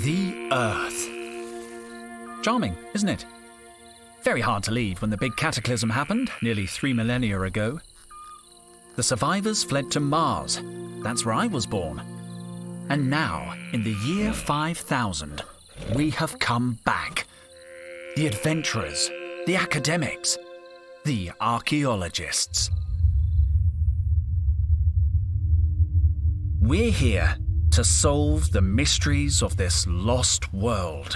The Earth. Charming, isn't it? Very hard to leave when the big cataclysm happened nearly 3 millennia ago. The survivors fled to Mars. That's where I was born. And now, in the year 5000, we have come back. The adventurers, the academics, the archaeologists. We're here to solve the mysteries of this lost world.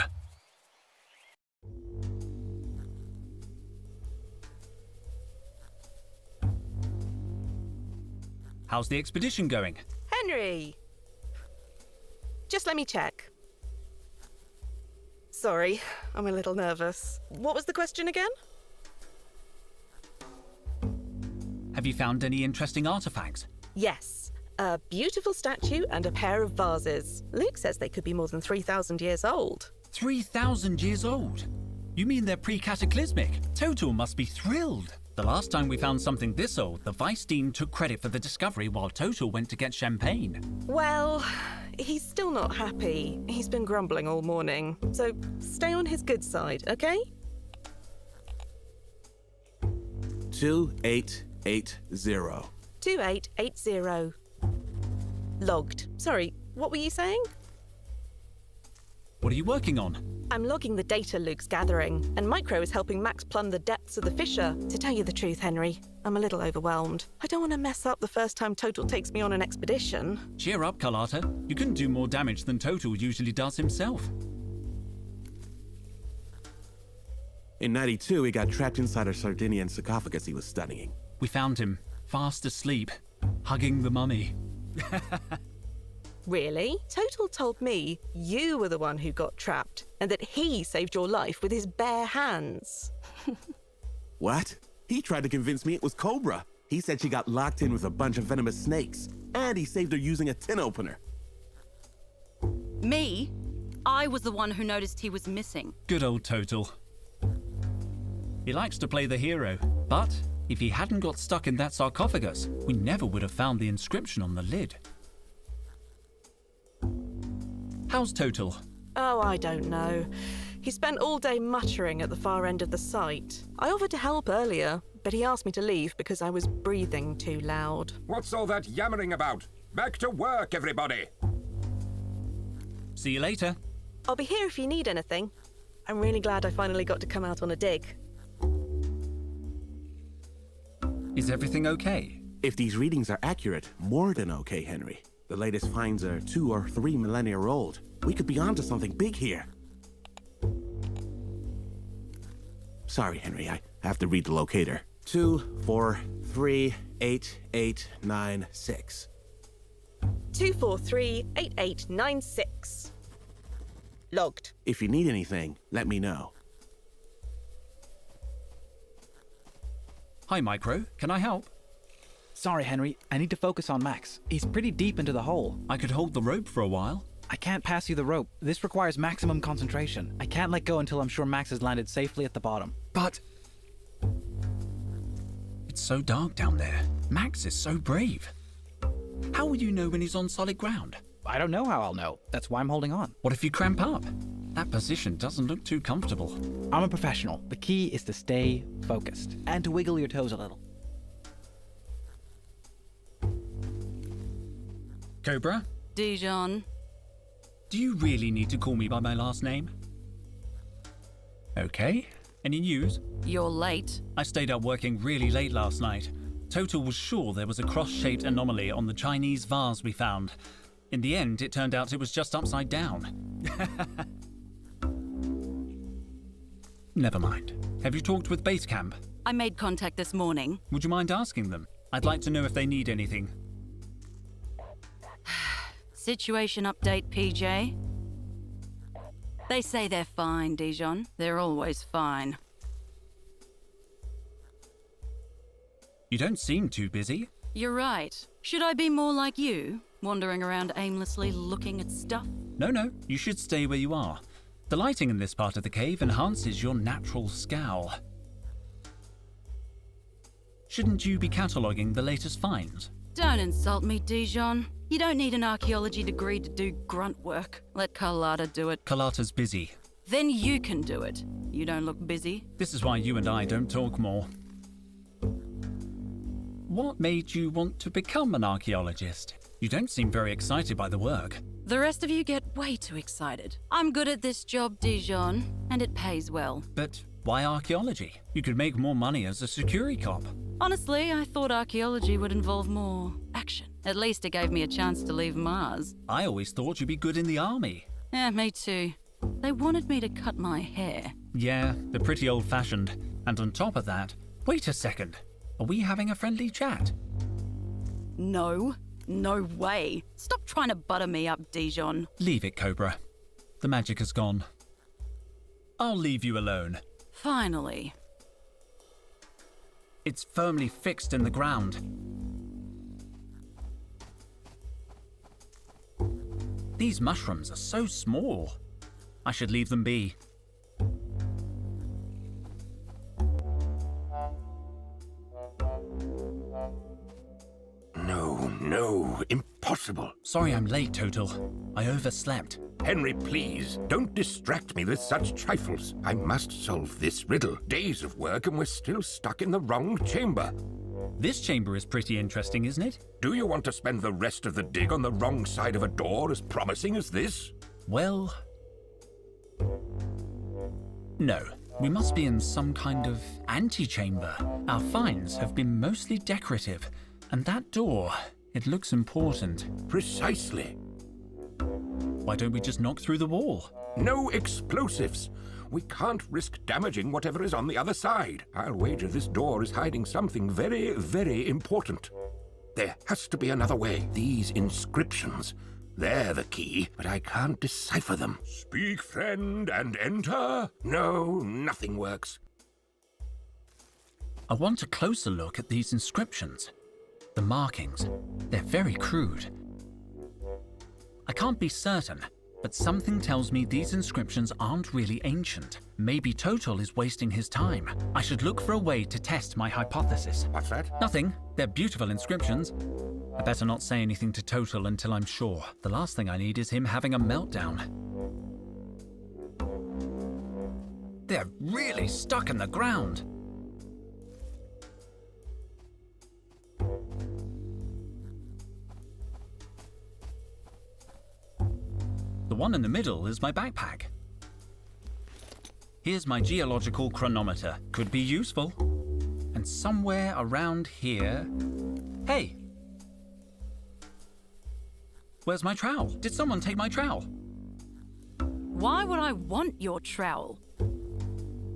How's the expedition going? Henry! Just let me check. Sorry, I'm a little nervous. What was the question again? Have you found any interesting artifacts? Yes, a beautiful statue and a pair of vases. Luke says they could be more than 3,000 years old. 3,000 years old? You mean they're pre-cataclysmic? Total must be thrilled. The last time we found something this old, the Vice Dean took credit for the discovery while Total went to get champagne. Well, he's still not happy. He's been grumbling all morning. So stay on his good side, okay? 2880. 2880. Logged. Sorry, what were you saying? What are you working on? I'm logging the data Luke's gathering, and Micro is helping Max plumb the depths of the fissure. To tell you the truth, Henry, I'm a little overwhelmed. I don't want to mess up the first time Total takes me on an expedition. Cheer up, Carlotta. You couldn't do more damage than Total usually does himself. In 92, he got trapped inside a Sardinian sarcophagus he was studying. We found him, fast asleep, hugging the mummy. Really? Total told me you were the one who got trapped, and that he saved your life with his bare hands. What? He tried to convince me it was Cobra. He said she got locked in with a bunch of venomous snakes, and he saved her using a tin opener. Me? I was the one who noticed he was missing. Good old Total. He likes to play the hero, but if he hadn't got stuck in that sarcophagus, we never would have found the inscription on the lid. How's Total? Oh, I don't know. He spent all day muttering at the far end of the site. I offered to help earlier, but he asked me to leave because I was breathing too loud. What's all that yammering about? Back to work, everybody! See you later. I'll be here if you need anything. I'm really glad I finally got to come out on a dig. Is everything okay? If these readings are accurate, more than okay, Henry. The latest finds are 2 or 3 millennia old. We could be onto something big here. Sorry, Henry, I have to read the locator. 2438896. 2438896. Logged. If you need anything, let me know. Hi, Micro. Can I help? Sorry, Henry. I need to focus on Max. He's pretty deep into the hole. I could hold the rope for a while. I can't pass you the rope. This requires maximum concentration. I can't let go until I'm sure Max has landed safely at the bottom. But it's so dark down there. Max is so brave. How will you know when he's on solid ground? I don't know how I'll know. That's why I'm holding on. What if you cramp up? That position doesn't look too comfortable. I'm a professional. The key is to stay focused and to wiggle your toes a little. Cobra? Dijon. Do you really need to call me by my last name? Okay. Any news? You're late. I stayed up working really late last night. Total was sure there was a cross-shaped anomaly on the Chinese vase we found. In the end, it turned out it was just upside down. Never mind. Have you talked with Base Camp? I made contact this morning. Would you mind asking them? I'd like to know if they need anything. Situation update, PJ. They say they're fine, Dijon. They're always fine. You don't seem too busy. You're right. Should I be more like you, wandering around aimlessly looking at stuff? No, you should stay where you are. The lighting in this part of the cave enhances your natural scowl. Shouldn't you be cataloguing the latest finds? Don't insult me, Dijon. You don't need an archaeology degree to do grunt work. Let Carlotta do it. Carlotta's busy. Then you can do it. You don't look busy. This is why you and I don't talk more. What made you want to become an archaeologist? You don't seem very excited by the work. The rest of you get way too excited. I'm good at this job, Dijon, and it pays well. But why archaeology? You could make more money as a security cop. Honestly, I thought archaeology would involve more action. At least it gave me a chance to leave Mars. I always thought you'd be good in the army. Yeah, me too. They wanted me to cut my hair. Yeah, they're pretty old-fashioned. And on top of that, wait a second. Are we having a friendly chat? No way. Stop trying to butter me up, Dijon. Leave it, Cobra. The magic has gone. I'll leave you alone. Finally. It's firmly fixed in the ground. These mushrooms are so small. I should leave them be. No, impossible. Sorry I'm late, Total. I overslept. Henry, please, don't distract me with such trifles. I must solve this riddle. Days of work and we're still stuck in the wrong chamber. This chamber is pretty interesting, isn't it? Do you want to spend the rest of the dig on the wrong side of a door as promising as this? Well... no. We must be in some kind of antechamber. Our finds have been mostly decorative. And that door, it looks important. Precisely. Why don't we just knock through the wall? No explosives. We can't risk damaging whatever is on the other side. I'll wager this door is hiding something very, very important. There has to be another way. These inscriptions, they're the key, but I can't decipher them. Speak, friend, and enter? No, nothing works. I want a closer look at these inscriptions. The markings, they're very crude. I can't be certain, but something tells me these inscriptions aren't really ancient. Maybe Total is wasting his time. I should look for a way to test my hypothesis. What's that? Nothing. They're beautiful inscriptions. I better not say anything to Total until I'm sure. The last thing I need is him having a meltdown. They're really stuck in the ground. The one in the middle is my backpack. Here's my geological chronometer. Could be useful. And somewhere around here... Hey! Where's my trowel? Did someone take my trowel? Why would I want your trowel?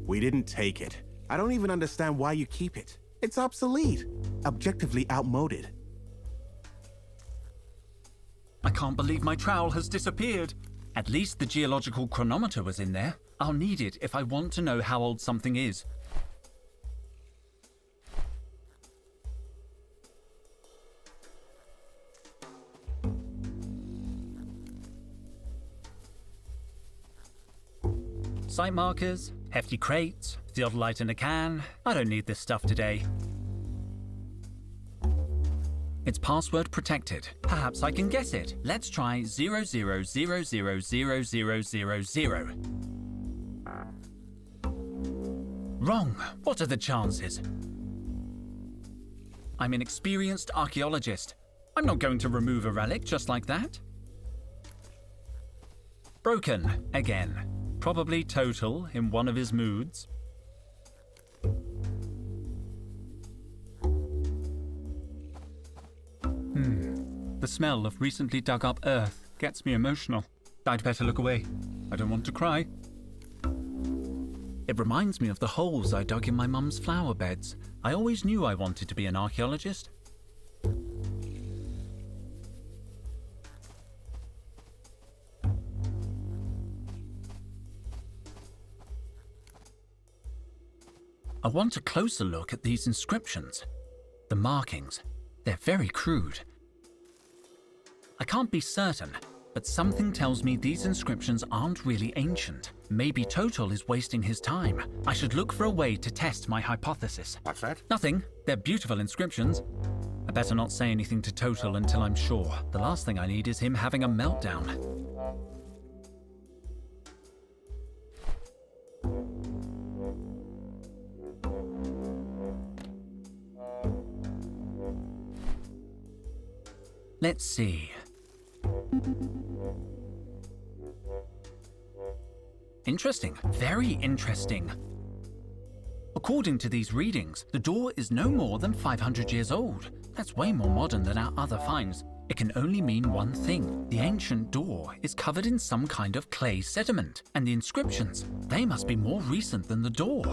We didn't take it. I don't even understand why you keep it. It's obsolete. Objectively outmoded. I can't believe my trowel has disappeared. At least the geological chronometer was in there. I'll need it if I want to know how old something is. Site markers, hefty crates, theodolite in a can. I don't need this stuff today. It's password protected. Perhaps I can guess it. Let's try 00000000. Wrong. What are the chances? I'm an experienced archaeologist. I'm not going to remove a relic just like that. Broken again. Probably Total in one of his moods. The smell of recently dug up earth gets me emotional. I'd better look away. I don't want to cry. It reminds me of the holes I dug in my mum's flower beds. I always knew I wanted to be an archaeologist. I want a closer look at these inscriptions. The markings, they're very crude. I can't be certain, but something tells me these inscriptions aren't really ancient. Maybe Total is wasting his time. I should look for a way to test my hypothesis. What's that? Nothing. They're beautiful inscriptions. I Better not say anything to Total until I'm sure. The last thing I need is him having a meltdown. Let's see. Interesting. Very interesting. According to these readings, the door is no more than 500 years old. That's way more modern than our other finds. It can only mean one thing. The ancient door is covered in some kind of clay sediment, and the inscriptions, they must be more recent than the door.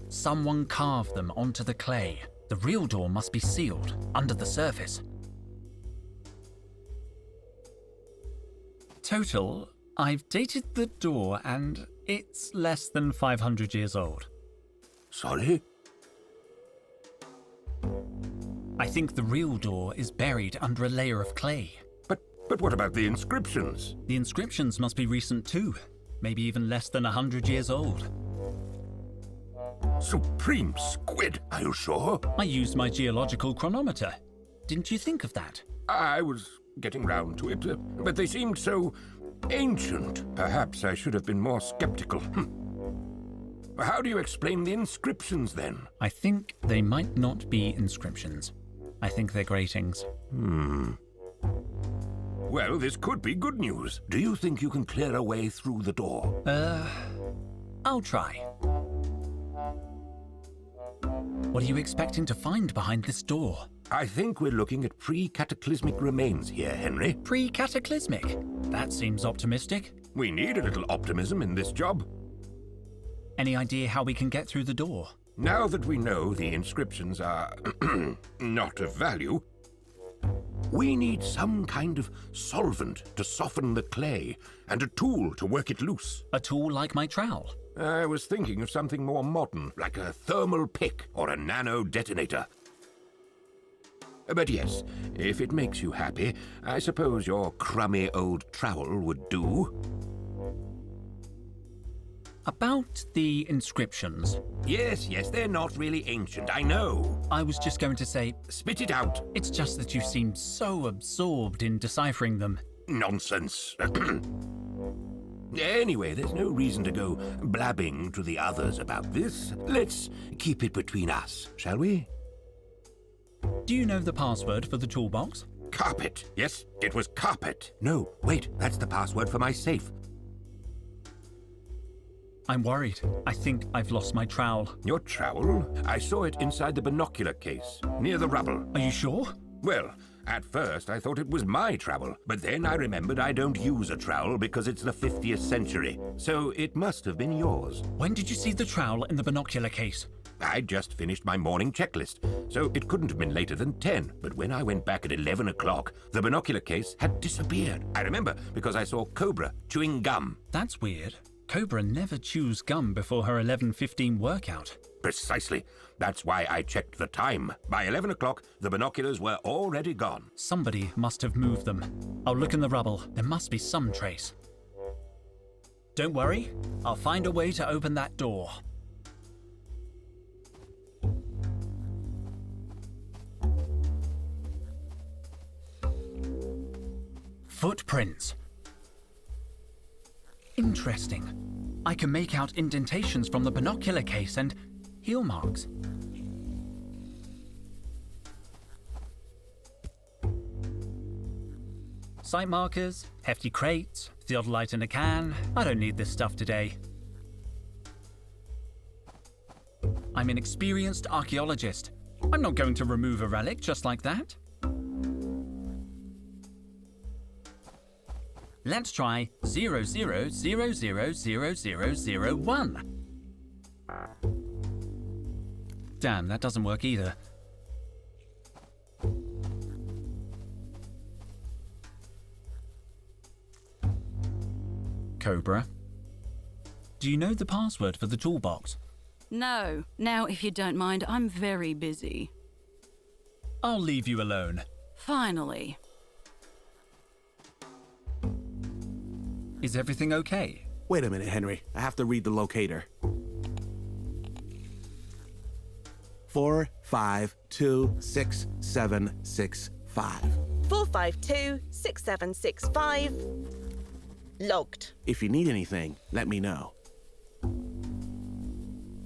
Someone carved them onto the clay. The real door must be sealed under the surface. Total, I've dated the door and it's less than 500 years old. Sorry? I think the real door is buried under a layer of clay. But what about the inscriptions? The inscriptions must be recent too. Maybe even less than 100 years old. Supreme squid, are you sure? I used my geological chronometer. Didn't you think of that? I was getting round to it, but they seemed so ancient. Perhaps I should have been more skeptical. How do you explain the inscriptions then? I think they might not be inscriptions. I think they're gratings. Well, this could be good news. Do you think you can clear a way through the door? I'll try. What are you expecting to find behind this door? I think we're looking at pre-cataclysmic remains here, Henry. Pre-cataclysmic? That seems optimistic. We need a little optimism in this job. Any idea how we can get through the door? Now that we know the inscriptions are not of value, we need some kind of solvent to soften the clay and a tool to work it loose. A tool like my trowel? I was thinking of something more modern, like a thermal pick or a nano detonator. But yes, if it makes you happy, I suppose your crummy old trowel would do. About the inscriptions. Yes, they're not really ancient, I know. I was just going to say, Spit it out. it's just that you seem so absorbed in deciphering them. Nonsense. Anyway, there's no reason to go blabbing to the others about this. Let's keep it between us, shall we? Do you know the password for the toolbox? Carpet. Yes, it was carpet. No, wait, that's the password for my safe. I'm worried. I think I've lost my trowel. Your trowel? I saw it inside the binocular case, near the rubble. Are you sure? Well, at first I thought it was my trowel, but then I remembered I don't use a trowel because it's the 50th century, so it must have been yours. When did you see the trowel in the binocular case? I'd just finished my morning checklist, so it couldn't have been later than 10. But when I went back at 11 o'clock, the binocular case had disappeared. I remember because I saw Cobra chewing gum. That's weird. Cobra never chews gum before her 11:15 workout. Precisely. That's why I checked the time. By 11 o'clock, the binoculars were already gone. Somebody must have moved them. I'll look in the rubble. There must be some trace. Don't worry. I'll find a way to open that door. Footprints. Interesting. I can make out indentations from the binocular case and heel marks. Site markers, hefty crates, theodolite in a can. I don't need this stuff today. I'm an experienced archaeologist. I'm not going to remove a relic just like that. Let's try 00000001. Damn, that doesn't work either. Cobra, do you know the password for the toolbox? No. Now, if you don't mind, I'm very busy. I'll leave you alone. Finally. Is everything okay? Wait a minute, Henry. I have to read the locator. 4526765. 4526765. Logged. If you need anything, let me know.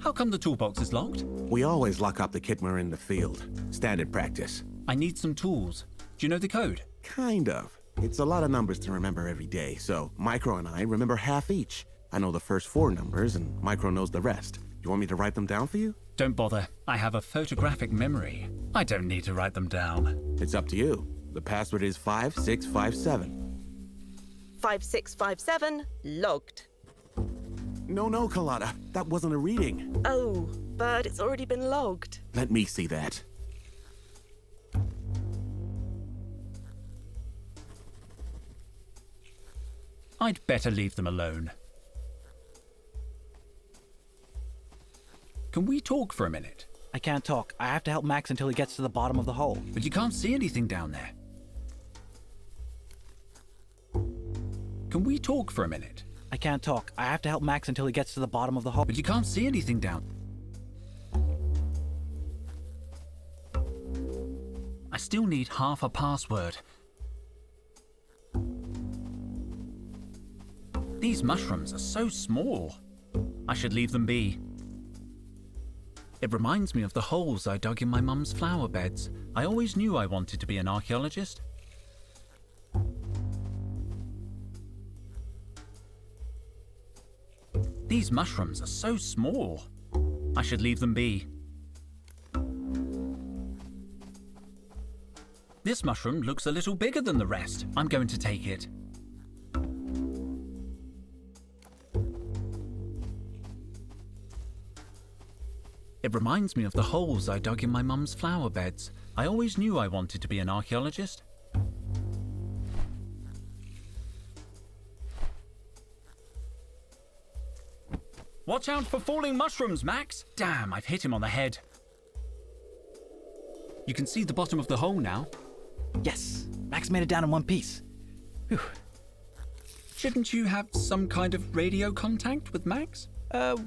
How come the toolbox is locked? We always lock up the kit when we're in the field. Standard practice. I need some tools. Do you know the code? Kind of. It's a lot of numbers to remember every day, so Micro and I remember half each. I know the first 4 numbers, and Micro knows the rest. You want me to write them down for you? Don't bother. I have a photographic memory. I don't need to write them down. It's up to you. The password is 5657. 5657. Logged. No, Carlotta. That wasn't a reading. Oh, but it's already been logged. Let me see that. I'd better leave them alone. Can we talk for a minute? I can't talk. I have to help Max until he gets to the bottom of the hole. But you can't see anything down there. Can we talk for a minute? I can't talk. I have to help Max until he gets to the bottom of the hole. But you can't see anything down. I still need half a password. These mushrooms are so small. I should leave them be. It reminds me of the holes I dug in my mum's flower beds. I always knew I wanted to be an archaeologist. These mushrooms are so small. I should leave them be. This mushroom looks a little bigger than the rest. I'm going to take it. It reminds me of the holes I dug in my mum's flower beds. I always knew I wanted to be an archaeologist. Watch out for falling mushrooms, Max! Damn, I've hit him on the head. You can see the bottom of the hole now. Yes, Max made it down in one piece. Whew. Shouldn't you have some kind of radio contact with Max?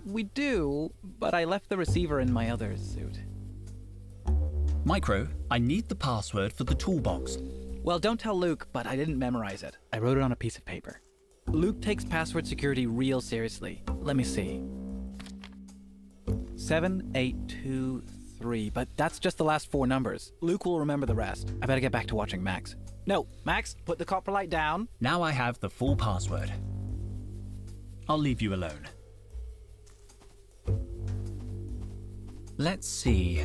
We do, but I left the receiver in my other suit. Micro, I need the password for the toolbox. Well, don't tell Luke, but I didn't memorize it. I wrote it on a piece of paper. Luke takes password security real seriously. Let me see. 7823, but that's just the last 4 numbers. Luke will remember the rest. I better get back to watching Max. No, Max, put the copper light down. Now I have the full password. I'll leave you alone. Let's see.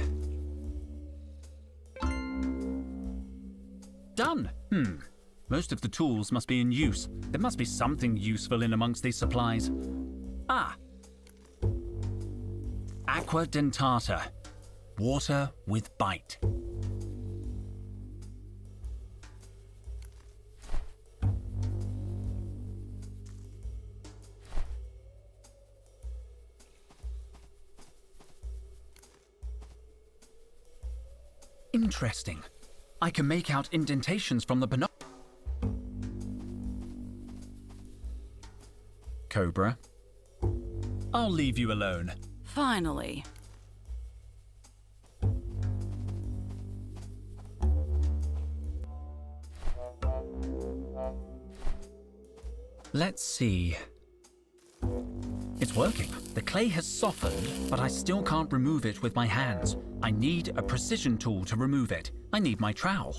Done! Most of the tools must be in use. There must be something useful in amongst these supplies. Ah! Aqua dentata. Water with bite. Interesting. I can make out indentations from the binoculars. Cobra. I'll leave you alone. Finally. Let's see. It's working. The clay has softened, but I still can't remove it with my hands. I need a precision tool to remove it. I need my trowel.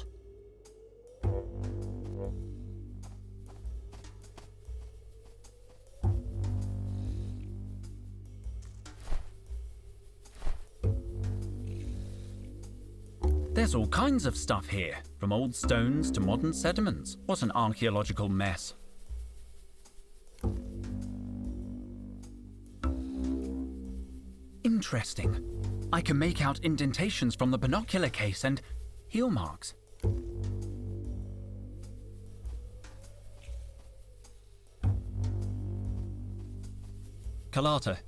There's all kinds of stuff here, from old stones to modern sediments. What an archaeological mess. Interesting. I can make out indentations from the binocular case and heel marks. Carlotta,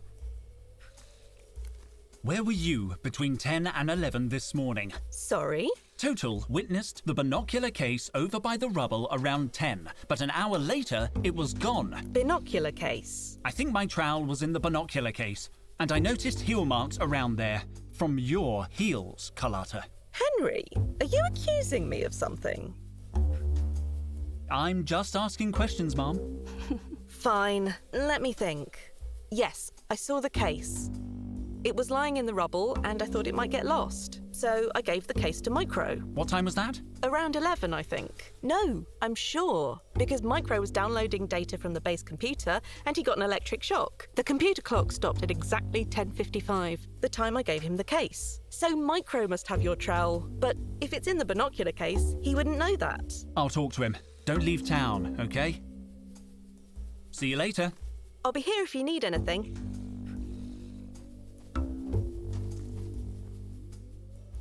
where were you between 10 and 11 this morning? Sorry? Total witnessed the binocular case over by the rubble around 10, but an hour later, it was gone. Binocular case. I think my trowel was in the binocular case, and I noticed heel marks around there. from your heels, Carlotta. Henry, are you accusing me of something? I'm just asking questions, Mom. Fine, let me think. Yes, I saw the case. It was lying in the rubble and I thought it might get lost. So I gave the case to Micro. What time was that? Around 11, I think. No, I'm sure. Because Micro was downloading data from the base computer and he got an electric shock. The computer clock stopped at exactly 10:55, the time I gave him the case. So Micro must have your trowel. But if it's in the binocular case, he wouldn't know that. I'll talk to him. Don't leave town, okay? See you later. I'll be here if you need anything.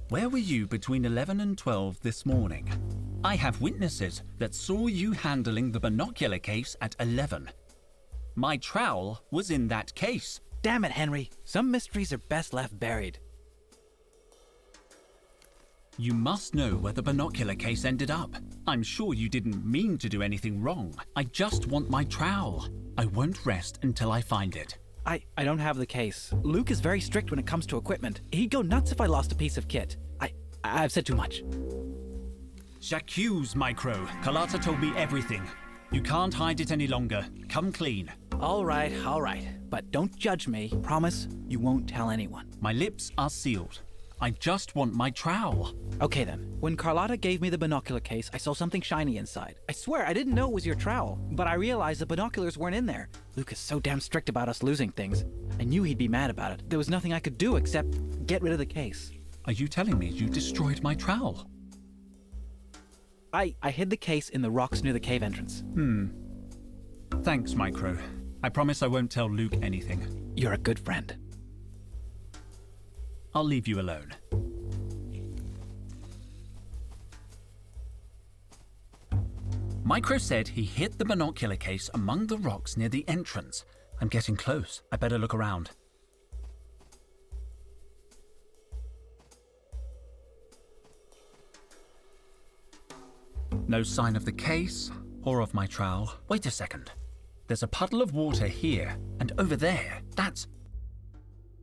Where were you between 11 and 12 this morning? I have witnesses that saw you handling the binocular case at 11. My trowel was in that case. Damn it, Henry. Some mysteries are best left buried. You must know where the binocular case ended up. I'm sure you didn't mean to do anything wrong. I just want my trowel. I won't rest until I find it. I don't have the case. Luke is very strict when it comes to equipment. He'd go nuts if I lost a piece of kit. I've said too much. J'accuse, Micro. Carlotta told me everything. You can't hide it any longer. Come clean. All right. But don't judge me. Promise you won't tell anyone. My lips are sealed. I just want my trowel. Okay then. When Carlotta gave me the binocular case, I saw something shiny inside. I swear I didn't know it was your trowel, but I realized the binoculars weren't in there. Luke is so damn strict about us losing things. I knew he'd be mad about it. There was nothing I could do except get rid of the case. Are you telling me you destroyed my trowel? I hid the case in the rocks near the cave entrance. Thanks, Micro. I promise I won't tell Luke anything. You're a good friend. I'll leave you alone. Micro said he hid the binocular case among the rocks near the entrance. I'm getting close. I better look around. No sign of the case or of my trowel. Wait a second. There's a puddle of water here and over there. That's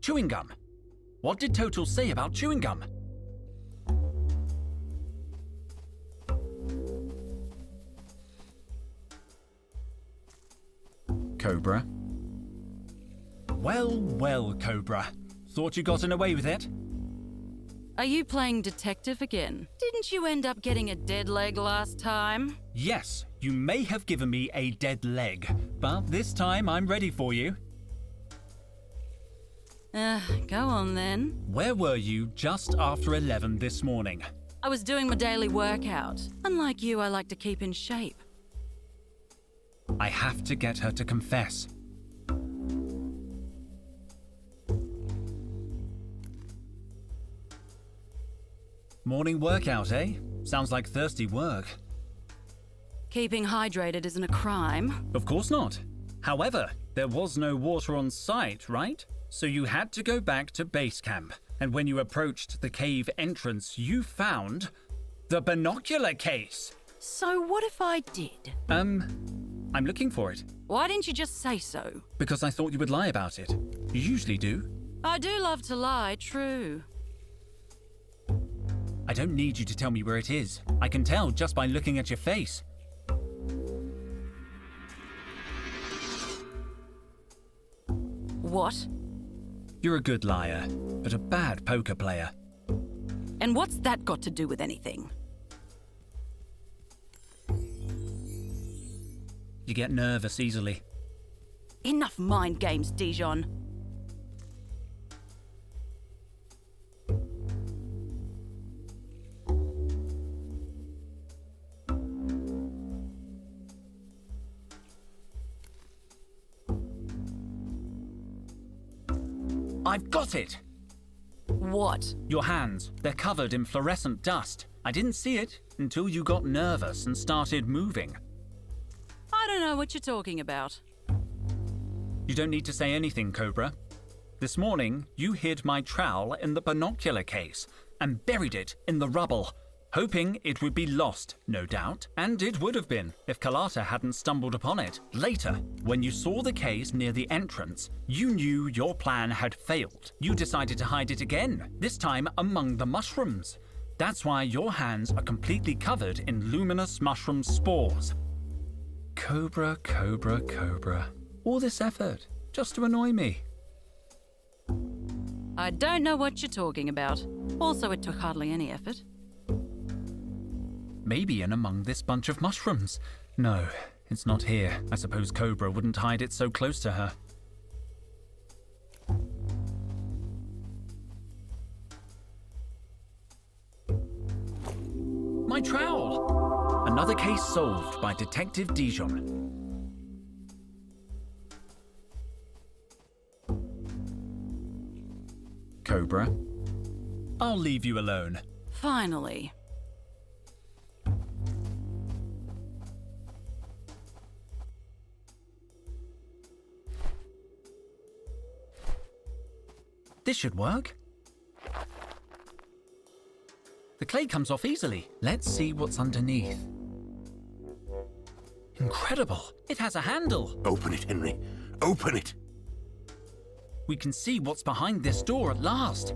chewing gum. What did Total say about chewing gum? Cobra. Well, Cobra. Thought you gotten away with it? Are you playing detective again? Didn't you end up getting a dead leg last time? Yes, you may have given me a dead leg, but this time I'm ready for you. Go on then. Where were you just after 11 this morning? I was doing my daily workout. Unlike you, I like to keep in shape. I have to get her to confess. Morning workout, eh? Sounds like thirsty work. Keeping hydrated isn't a crime. Of course not. However, there was no water on site, right? So you had to go back to base camp. And when you approached the cave entrance, you found the binocular case. So what if I did? I'm looking for it. Why didn't you just say so? Because I thought you would lie about it. You usually do. I do love to lie, true. I don't need you to tell me where it is. I can tell just by looking at your face. What? You're a good liar, but a bad poker player. And what's that got to do with anything? You get nervous easily. Enough mind games, Dijon. I've got it! What? Your hands. They're covered in fluorescent dust. I didn't see it until you got nervous and started moving. I don't know what you're talking about. You don't need to say anything, Cobra. This morning, you hid my trowel in the binocular case and buried it in the rubble. hoping it would be lost, no doubt, and it would have been if Carlotta hadn't stumbled upon it. Later, when you saw the case near the entrance, you knew your plan had failed. You decided to hide it again, this time among the mushrooms. That's why your hands are completely covered in luminous mushroom spores. Cobra, Cobra, Cobra. All this effort, just to annoy me. I don't know what you're talking about. Also, it took hardly any effort. Maybe in among this bunch of mushrooms. No, it's not here. I suppose Cobra wouldn't hide it so close to her. My trowel! Another case solved by Detective Dijon. Cobra, I'll leave you alone. Finally. This should work. The clay comes off easily. Let's see what's underneath. Incredible! It has a handle. Open it, Henry. Open it. We can see what's behind this door at last.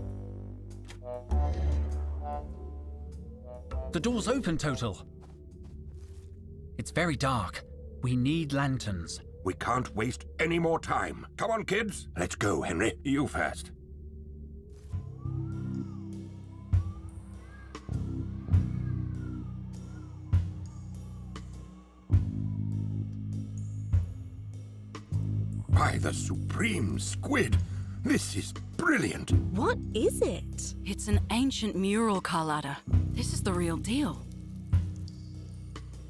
The door's open, Total. It's very dark. We need lanterns. We can't waste any more time. Come on, kids. Let's go, Henry. You first. By the supreme squid! This is brilliant! What is it? It's an ancient mural, Carlotta. This is the real deal.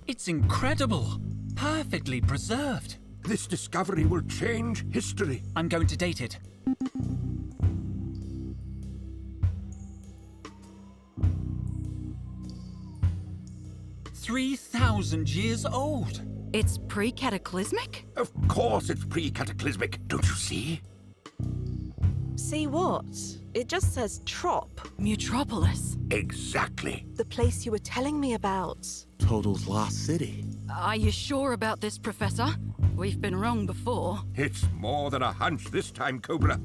It's incredible. Perfectly preserved. This discovery will change history. I'm going to date it. $3,000 old. It's pre-cataclysmic? Of course it's pre-cataclysmic, don't you see? See what? It just says Trop, Mutropolis. Exactly. the place you were telling me about. Total's lost city. Are you sure about this, Professor? We've been wrong before. It's more than a hunch this time, Cobra.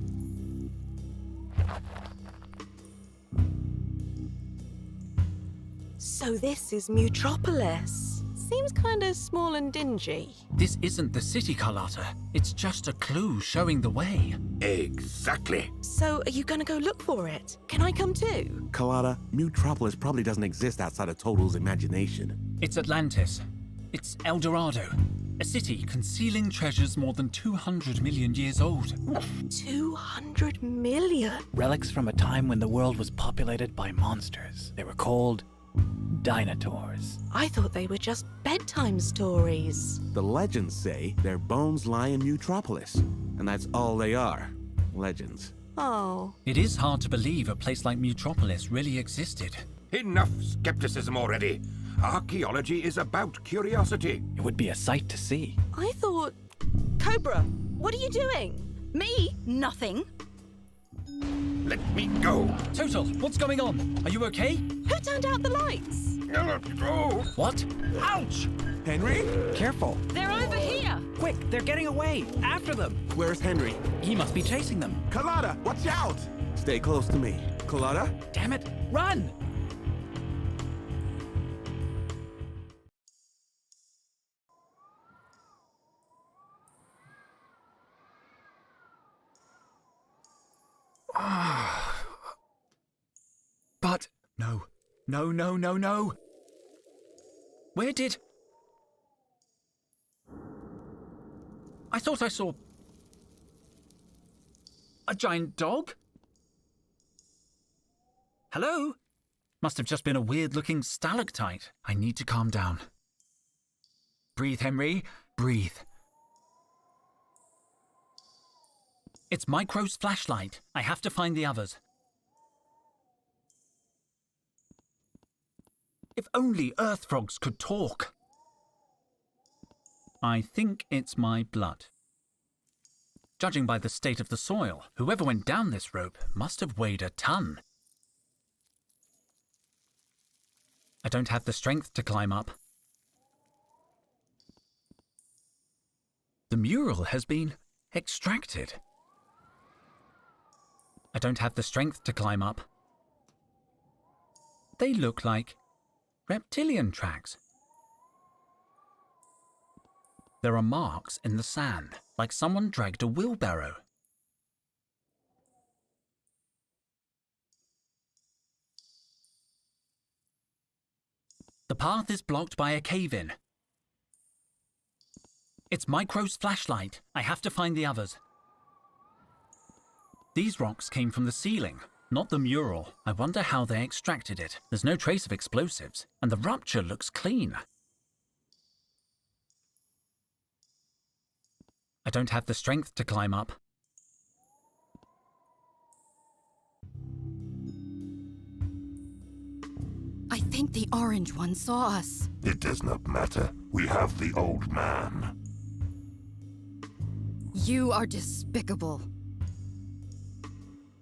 So this is Mutropolis. Seems kind of small and dingy. This isn't the city, Carlotta. It's just a clue showing the way. Exactly. So are you gonna go look for it? Can I come too? Carlotta, Mutropolis probably doesn't exist outside of Total's imagination. It's Atlantis. It's El Dorado. A city concealing treasures more than 200 million years old. 200 million? Relics from a time when the world was populated by monsters. They were called Dinotaurs. I thought they were just bedtime stories. The legends say their bones lie in Mutropolis, and that's all they are. Legends. Oh. It is hard to believe a place like Mutropolis really existed. Enough skepticism already. Archaeology is about curiosity. It would be a sight to see. I thought... Cobra, what are you doing? Me? Nothing. Let me go. Total, what's going on? Are you okay? Who turned out the lights? Go. What? Ouch! Henry? Careful. They're over here. Quick, they're getting away. After them. Where's Henry? He must be chasing them. Carlotta, watch out! Stay close to me. Carlotta? Damn it, run! But no. No. Where did... I thought I saw... a giant dog? Hello? Must have just been a weird-looking stalactite. I need to calm down. Breathe, Henry. Breathe. It's Micro's flashlight. I have to find the others. If only earth frogs could talk. I think it's my blood. Judging by the state of the soil, whoever went down this rope must have weighed a ton. I don't have the strength to climb up. The mural has been extracted. I don't have the strength to climb up. They look like reptilian tracks. There are marks in the sand, like someone dragged a wheelbarrow. The path is blocked by a cave-in. It's Micro's flashlight. I have to find the others. These rocks came from the ceiling, not the mural. I wonder how they extracted it. There's no trace of explosives, and the rupture looks clean. I don't have the strength to climb up. I think the orange one saw us. It does not matter. We have the old man. You are despicable.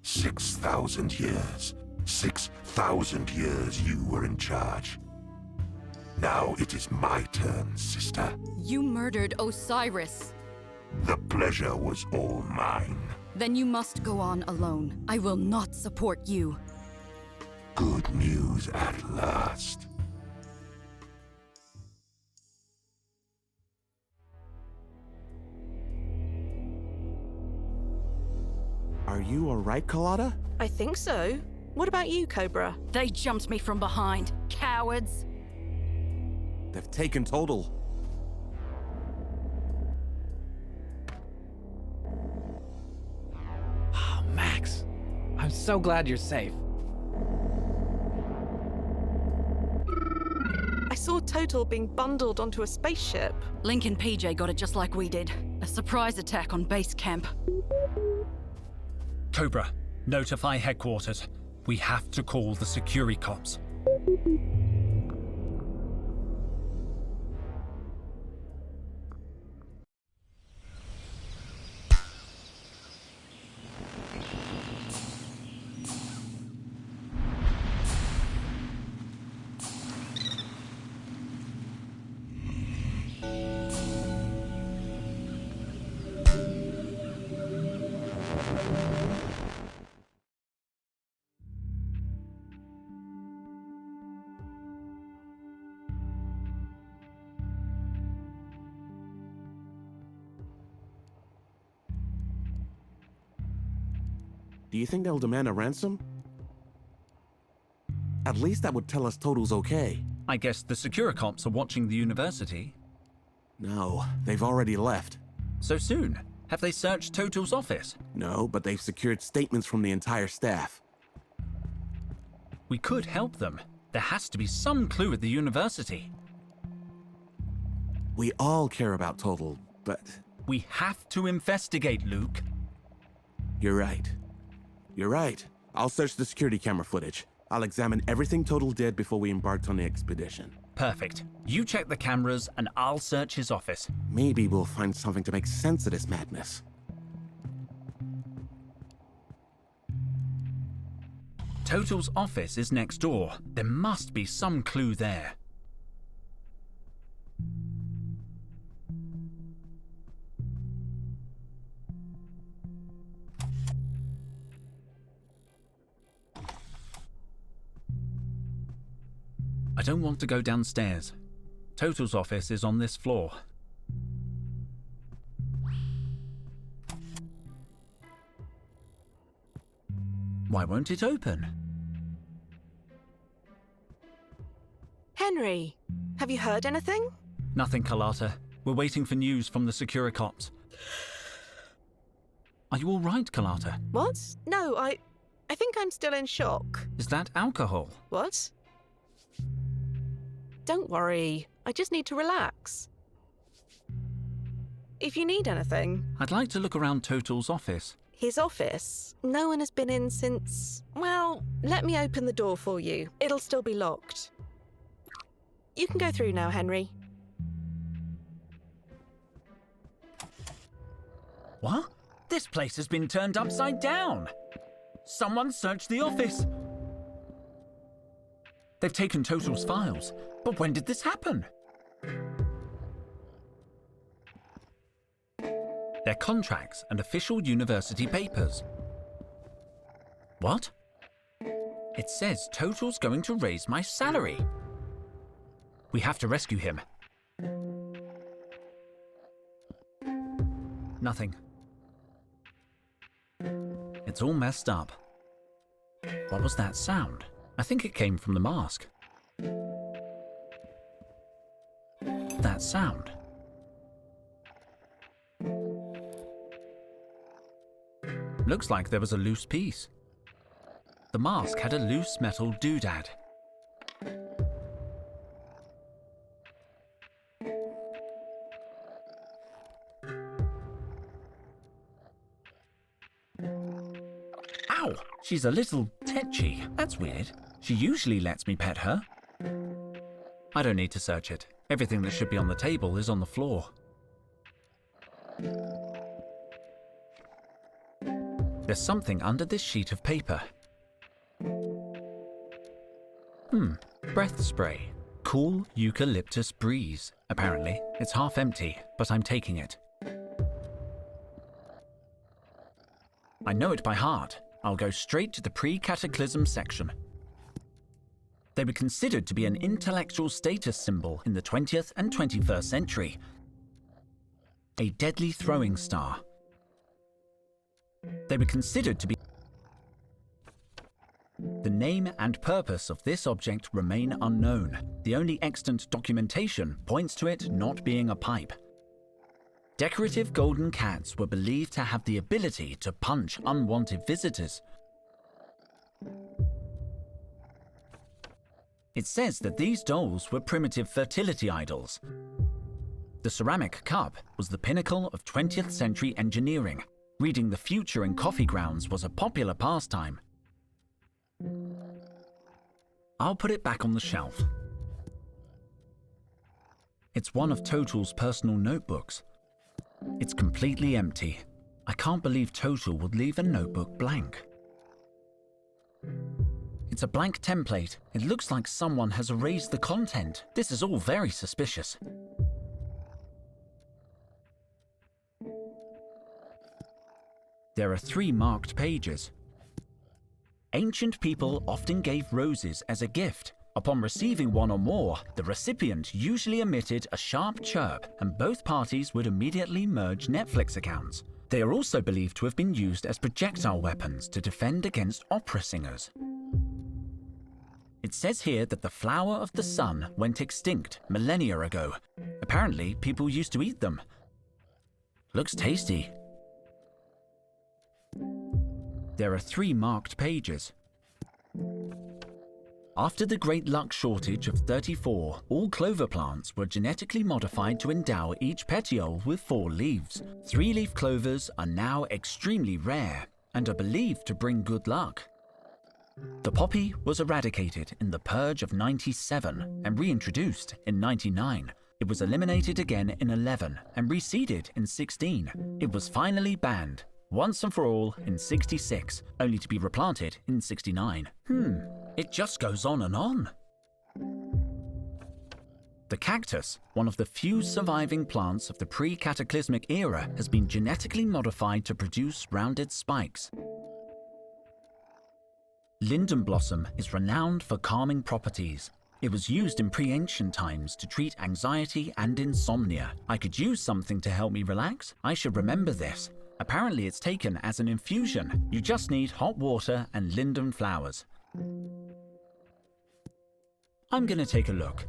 6,000 years. 6,000 years you were in charge. Now it is my turn, sister. You murdered Osiris. The pleasure was all mine. Then you must go on alone. I will not support you. Good news at last. Are you alright, Carlotta? I think so. What about you, Cobra? They jumped me from behind. Cowards. They've taken Total. Oh, Max. I'm so glad you're safe. I saw Total being bundled onto a spaceship. Link and PJ got it just like we did. A surprise attack on base camp. Cobra, notify headquarters. We have to call the security cops. Do you think they'll demand a ransom? At least that would tell us Total's okay. I guess the Securicops are watching the university. No, they've already left. So soon? Have they searched Total's office? No, but they've secured statements from the entire staff. We could help them. There has to be some clue at the university. We all care about Total, but We have to investigate, Luke. you're right. You're right. I'll search the security camera footage. I'll examine everything Total did before we embarked on the expedition. Perfect. You check the cameras and I'll search his office. Maybe we'll find something to make sense of this madness. Total's office is next door. There must be some clue there. I don't want to go downstairs. Total's office is on this floor. Why won't it open? Henry, have you heard anything? Nothing, Carlotta. We're waiting for news from the Securicops. Are you all right, Carlotta? What? No, I think I'm still in shock. Is that alcohol? What? Don't worry. I just need to relax. If you need anything, I'd like to look around Total's office. his office, no one has been in since... Well, let me open the door for you. It'll still be locked. You can go through now, Henry. What? This place has been turned upside down. Someone searched the office. They've taken Total's files. But when did this happen? Their contracts and official university papers. What? It says Total's going to raise my salary. We have to rescue him. Nothing. It's all messed up. What was that sound? I think it came from the mask. That sound. Looks like there was a loose piece. The mask had a loose metal doodad. Ow! She's a little tetchy. That's weird. She usually lets me pet her. I don't need to search it. Everything that should be on the table is on the floor. There's something under this sheet of paper. Breath spray. Cool eucalyptus breeze. Apparently, it's half empty, but I'm taking it. I know it by heart. I'll go straight to the pre-cataclysm section. They were considered to be an intellectual status symbol in the 20th and 21st century. A deadly throwing star. They were considered to be... The name and purpose of this object remain unknown. The only extant documentation points to it not being a pipe. Decorative golden cats were believed to have the ability to punch unwanted visitors. It says that these dolls were primitive fertility idols. The ceramic cup was the pinnacle of 20th century engineering. Reading the future in coffee grounds was a popular pastime. I'll put it back on the shelf. It's one of Total's personal notebooks. It's completely empty. I can't believe Total would leave a notebook blank. It's a blank template. It looks like someone has erased the content. This is all very suspicious. There are 3 marked pages. Ancient people often gave roses as a gift. Upon receiving one or more, the recipient usually emitted a sharp chirp, and both parties would immediately merge Netflix accounts. They are also believed to have been used as projectile weapons to defend against opera singers. It says here that the flower of the sun went extinct millennia ago. Apparently, people used to eat them. Looks tasty. There are 3 marked pages. After the Great Luck Shortage of 34, all clover plants were genetically modified to endow each petiole with 4 leaves. 3-leaf clovers are now extremely rare and are believed to bring good luck. The poppy was eradicated in the Purge of 97 and reintroduced in 99. It was eliminated again in 11 and reseeded in 16. It was finally banned once and for all in 66, only to be replanted in 69. It just goes on and on. The cactus, one of the few surviving plants of the pre-cataclysmic era, has been genetically modified to produce rounded spikes. Linden blossom is renowned for calming properties. It was used in pre-ancient times to treat anxiety and insomnia. I could use something to help me relax. I should remember this. Apparently it's taken as an infusion. You just need hot water and linden flowers. I'm going to take a look.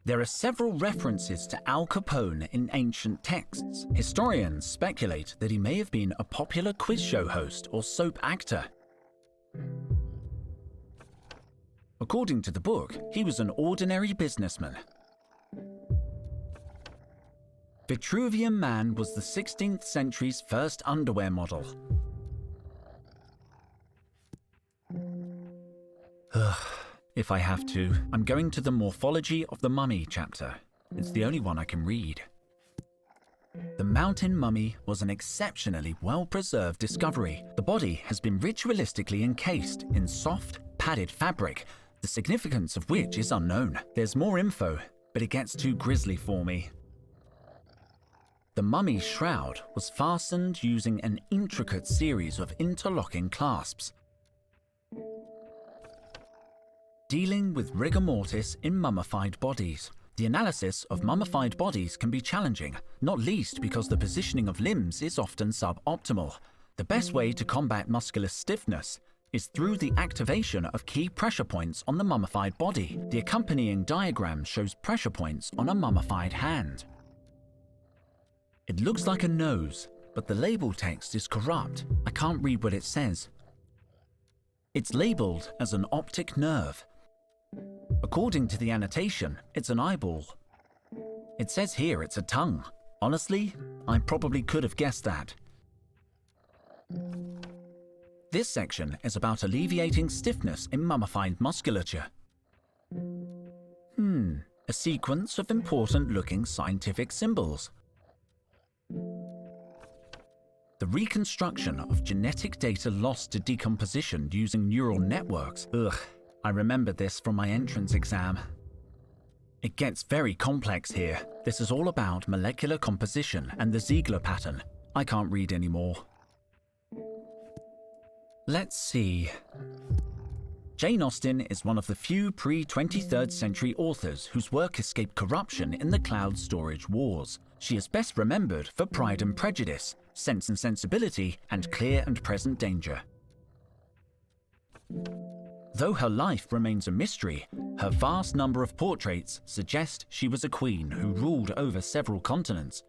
There are several references to Al Capone in ancient texts. Historians speculate that he may have been a popular quiz show host or soap actor. According to the book, he was an ordinary businessman. Vitruvian Man was the 16th century's first underwear model. If I have to, I'm going to the Morphology of the Mummy chapter. It's the only one I can read. The mountain mummy was an exceptionally well-preserved discovery. The body has been ritualistically encased in soft, padded fabric the significance of which is unknown. There's more info, but it gets too grisly for me. The mummy's shroud was fastened using an intricate series of interlocking clasps. Dealing with rigor mortis in mummified bodies. The analysis of mummified bodies can be challenging, not least because the positioning of limbs is often suboptimal. The best way to combat muscular stiffness is through the activation of key pressure points on the mummified body. The accompanying diagram shows pressure points on a mummified hand. It looks like a nose, but the label text is corrupt. I can't read what it says. It's labeled as an optic nerve. According to the annotation, it's an eyeball. It says here it's a tongue. Honestly, I probably could have guessed that. This section is about alleviating stiffness in mummified musculature. A sequence of important-looking scientific symbols. The reconstruction of genetic data lost to decomposition using neural networks. Ugh, I remember this from my entrance exam. It gets very complex here. This is all about molecular composition and the Ziegler pattern. I can't read anymore. Let's see. Jane Austen is one of the few pre-23rd century authors whose work escaped corruption in the cloud storage wars. She is best remembered for Pride and Prejudice, Sense and Sensibility, and Clear and Present Danger. Though her life remains a mystery, her vast number of portraits suggest she was a queen who ruled over several continents.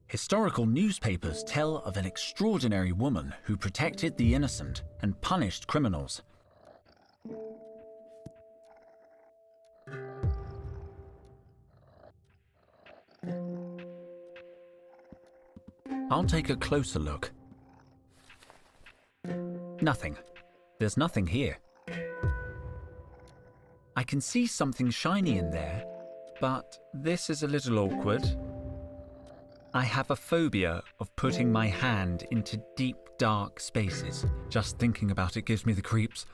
Historical newspapers tell of an extraordinary woman who protected the innocent and punished criminals. I'll take a closer look. Nothing. There's nothing here. I can see something shiny in there, but this is a little awkward. I have a phobia of putting my hand into deep, dark spaces. Just thinking about it gives me the creeps.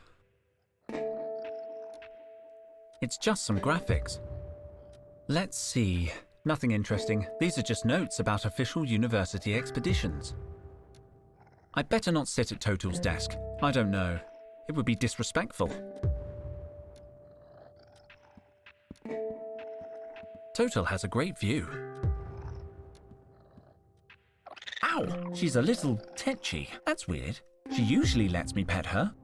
It's just some graphics. Let's see. Nothing interesting. These are just notes about official university expeditions. I'd better not sit at Total's desk. I don't know. It would be disrespectful. Total has a great view. Ow! She's a little tetchy. That's weird. She usually lets me pet her.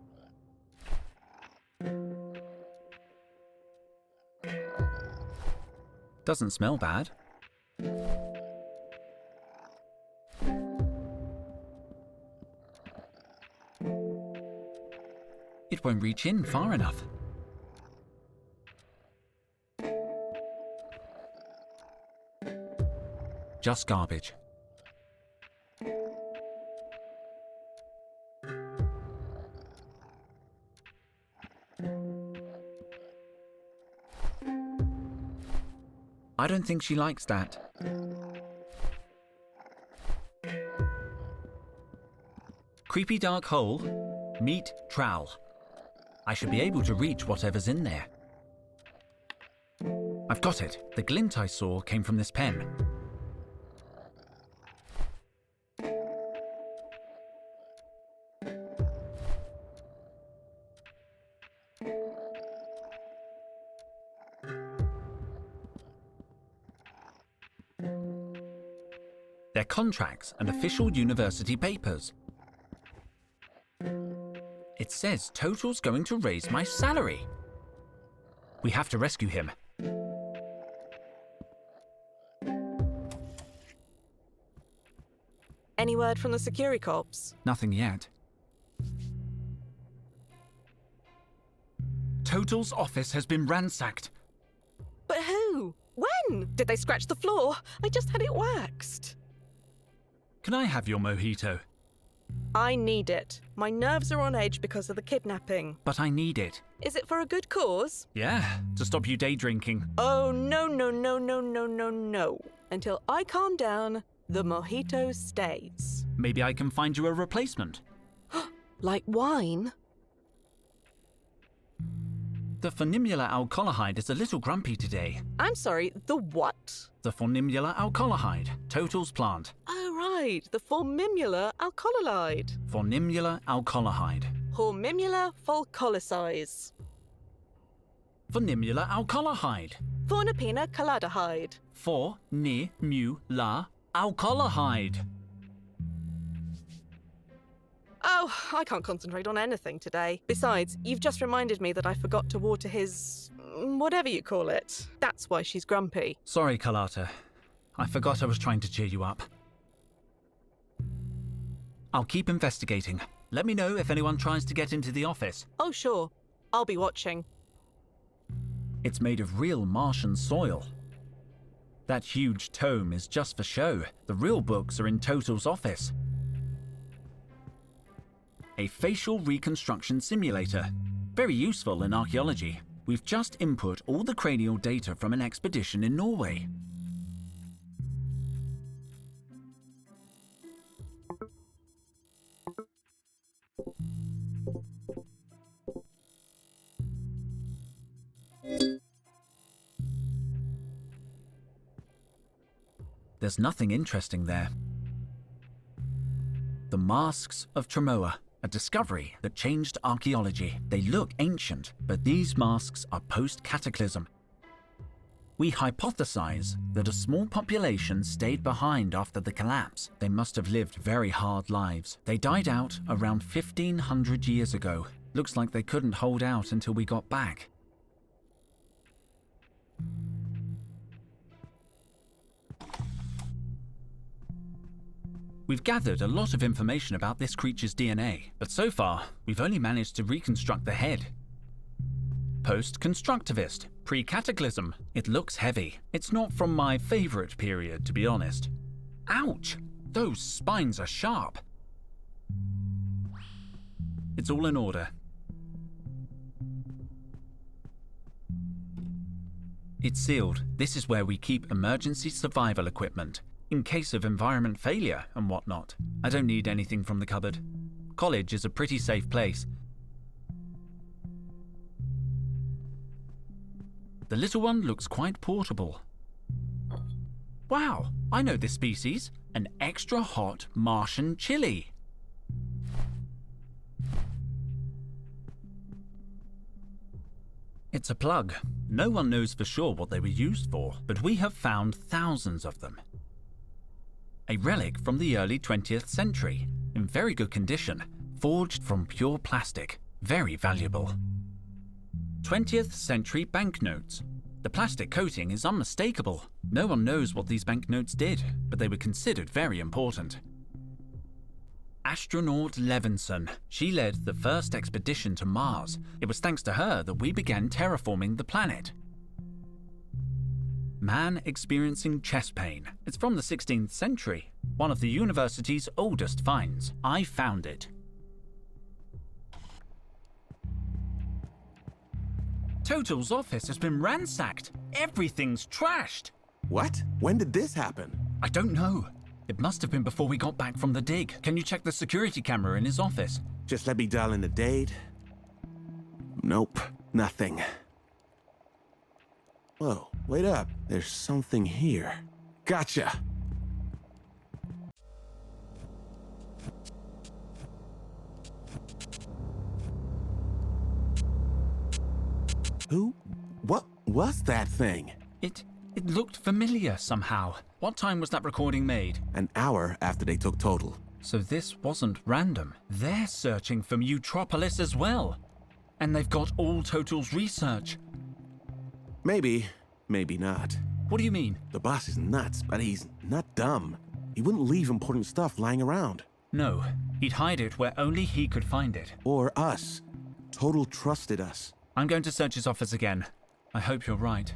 Doesn't smell bad. It won't reach in far enough. Just garbage. I don't think she likes that. Creepy dark hole. Meet trowel. I should be able to reach whatever's in there. I've got it. The glint I saw came from this pen. They're contracts and official university papers. It says Total's going to raise my salary. We have to rescue him. Any word from the Security Corps? Nothing yet. Total's office has been ransacked. But who? When? Did they scratch the floor? I just had it waxed. Can I have your mojito? I need it. My nerves are on edge because of the kidnapping. But I need it. Is it for a good cause? Yeah, to stop you day drinking. Oh, no. Until I calm down, the mojito stays. Maybe I can find you a replacement. Like wine? The fornimular alcoholide is a little grumpy today. I'm sorry, the what? The fornimular alcoholide, Total's plant. Oh, right, the formimular alcoholide. Fornimular alcoholide. Hormimular folcolysize. Fornimular alcoholide. Fornapina calladahide. Fornimular alcoholide. Oh, I can't concentrate on anything today. Besides, you've just reminded me that I forgot to water his... whatever you call it. That's why she's grumpy. Sorry, Carlotta. I forgot I was trying to cheer you up. I'll keep investigating. Let me know if anyone tries to get into the office. Oh, sure. I'll be watching. It's made of real Martian soil. That huge tome is just for show. The real books are in Total's office. A facial reconstruction simulator. Very useful in archaeology. We've just input all the cranial data from an expedition in Norway. There's nothing interesting there. The masks of Tremoa. A discovery that changed archaeology. They look ancient, but these masks are post-cataclysm. We hypothesize that a small population stayed behind after the collapse. They must have lived very hard lives. They died out around 1500 years ago. Looks like they couldn't hold out until we got back. We've gathered a lot of information about this creature's DNA, but so far, we've only managed to reconstruct the head. Post-constructivist, pre-cataclysm. It looks heavy. It's not from my favorite period, to be honest. Ouch! Those spines are sharp. It's all in order. It's sealed. This is where we keep emergency survival equipment. In case of environment failure and whatnot. I don't need anything from the cupboard. College is a pretty safe place. The little one looks quite portable. Wow, I know this species. An extra hot Martian chili. It's a plug. No one knows for sure what they were used for, but we have found thousands of them. A relic from the early 20th century, in very good condition, forged from pure plastic, very valuable. 20th century banknotes. The plastic coating is unmistakable. No one knows what these banknotes did, but they were considered very important. Astronaut Levinson. She led the first expedition to Mars. It was thanks to her that we began terraforming the planet. Man experiencing chest pain. It's from the 16th century, one of the university's oldest finds. I found it. Total's office has been ransacked. Everything's trashed. What? When did this happen? I don't know. It must have been before we got back from the dig. Can you check the security camera in his office? Just let me dial in the date. Nope, nothing. Whoa, wait up. There's something here. Gotcha! Who? What was that thing? It looked familiar somehow. What time was that recording made? An hour after they took Total. So this wasn't random. They're searching for Mutropolis as well. And they've got all Total's research. Maybe, maybe not. What do you mean? The boss is nuts, but he's not dumb. He wouldn't leave important stuff lying around. No, he'd hide it where only he could find it. Or us. Total trusted us. I'm going to search his office again. I hope you're right.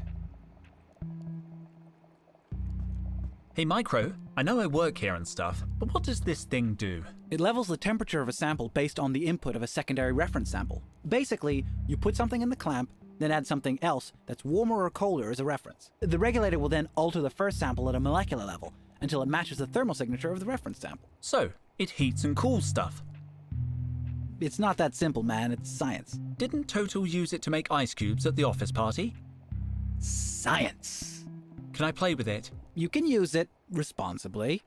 Hey, Micro, I know I work here and stuff, but what does this thing do? It levels the temperature of a sample based on the input of a secondary reference sample. Basically, you put something in the clamp, then add something else that's warmer or colder as a reference. The regulator will then alter the first sample at a molecular level until it matches the thermal signature of the reference sample. So, it heats and cools stuff. It's not that simple, man. It's science. Didn't Total use it to make ice cubes at the office party? Science. Can I play with it? You can use it responsibly.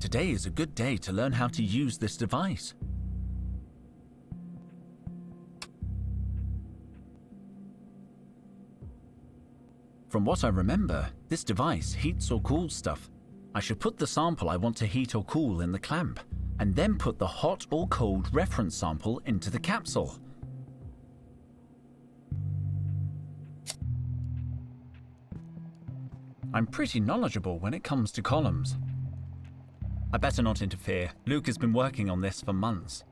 Today is a good day to learn how to use this device. From what I remember, this device heats or cools stuff. I should put the sample I want to heat or cool in the clamp, and then put the hot or cold reference sample into the capsule. I'm pretty knowledgeable when it comes to columns. I better not interfere. Luke has been working on this for months.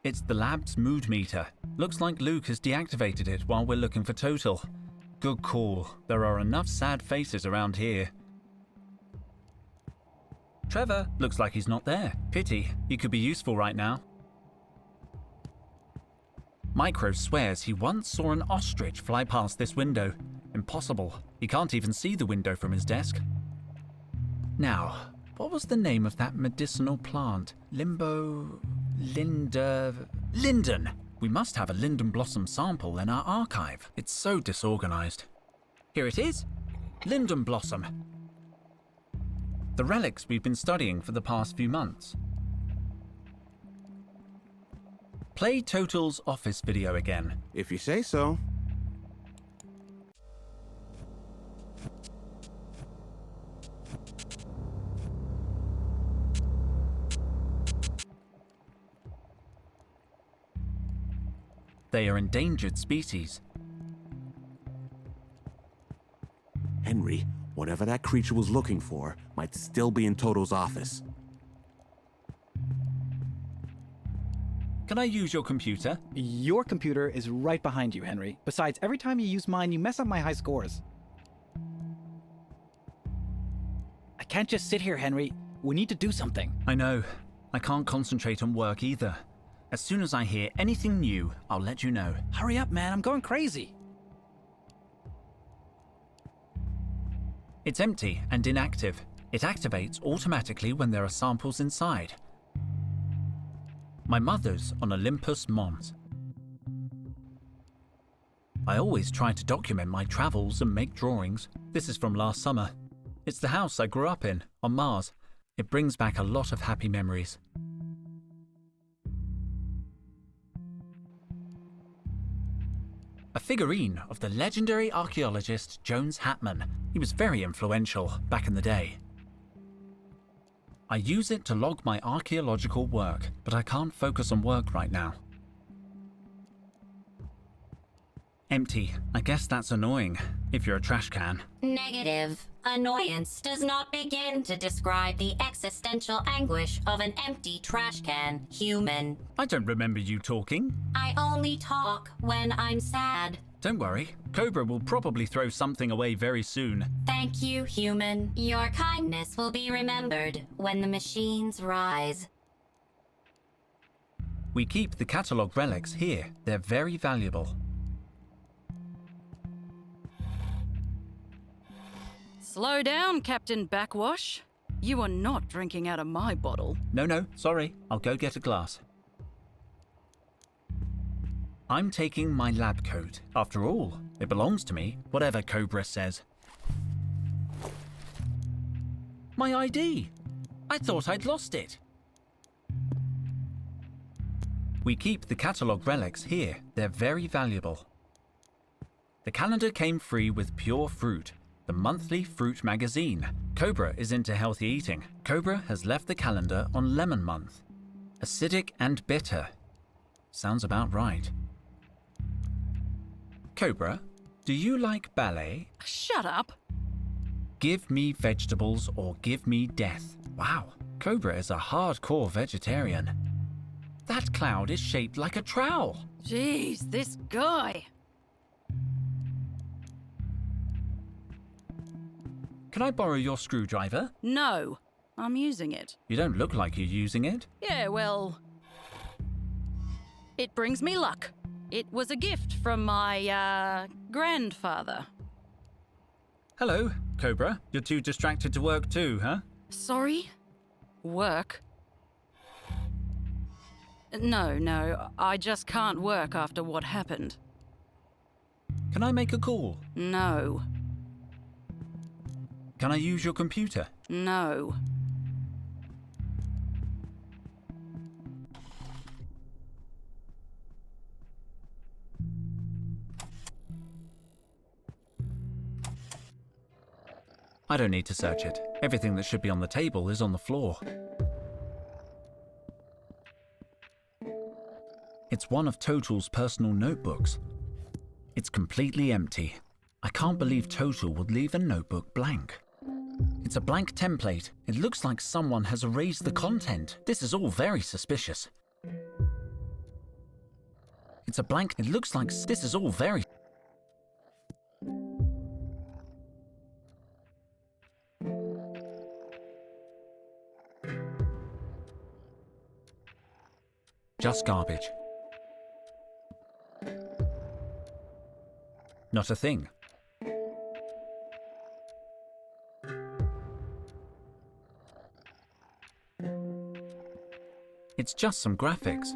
It's the lab's mood meter. Looks like Luke has deactivated it while we're looking for Total. Good call. There are enough sad faces around here. Trevor looks like he's not there. Pity. He could be useful right now. Micro swears he once saw an ostrich fly past this window. Impossible. He can't even see the window from his desk. Now, what was the name of that medicinal plant? Linden. We must have a linden blossom sample in our archive. It's so disorganized. Here it is. Linden blossom. The relics we've been studying for the past few months. Play Total's office video again. If you say so. They are endangered species. Henry, whatever that creature was looking for might still be in Total's office. Can I use your computer? Your computer is right behind you, Henry. Besides, every time you use mine, you mess up my high scores. I can't just sit here, Henry. We need to do something. I know. I can't concentrate on work either. As soon as I hear anything new, I'll let you know. Hurry up, man. I'm going crazy. It's empty and inactive. It activates automatically when there are samples inside. My mother's on Olympus Mons. I always try to document my travels and make drawings. This is from last summer. It's the house I grew up in, on Mars. It brings back a lot of happy memories. A figurine of the legendary archaeologist Jones Hatman. He was very influential back in the day. I use it to log my archaeological work, but I can't focus on work right now. Empty. I guess that's annoying, if you're a trash can. Negative. Annoyance does not begin to describe the existential anguish of an empty trash can, human. I don't remember you talking. I only talk when I'm sad. Don't worry, Cobra will probably throw something away very soon. Thank you, human. Your kindness will be remembered when the machines rise. We keep the catalogue relics here. They're very valuable. Slow down, Captain Backwash. You are not drinking out of my bottle. No, sorry. I'll go get a glass. I'm taking my lab coat. After all, it belongs to me, whatever Cobra says. My ID! I thought I'd lost it. We keep the catalogue relics here. They're very valuable. The calendar came free with Pure Fruit, the monthly fruit magazine. Cobra is into healthy eating. Cobra has left the calendar on Lemon Month. Acidic and bitter. Sounds about right. Cobra, do you like ballet? Shut up. Give me vegetables or give me death. Wow, Cobra is a hardcore vegetarian. That cloud is shaped like a trowel. Jeez, this guy. Can I borrow your screwdriver? No, I'm using it. You don't look like you're using it. Yeah, well, it brings me luck. It was a gift from my, grandfather. Hello, Cobra. You're too distracted to work too, huh? Sorry? Work? No, I just can't work after what happened. Can I make a call? No. Can I use your computer? No. I don't need to search it. Everything that should be on the table is on the floor. It's one of Total's personal notebooks. It's completely empty. I can't believe Total would leave a notebook blank. It's a blank template. It looks like someone has erased the content. This is all very suspicious. It's a blank. It looks like this is all very... Just garbage. Not a thing. It's just some graphics.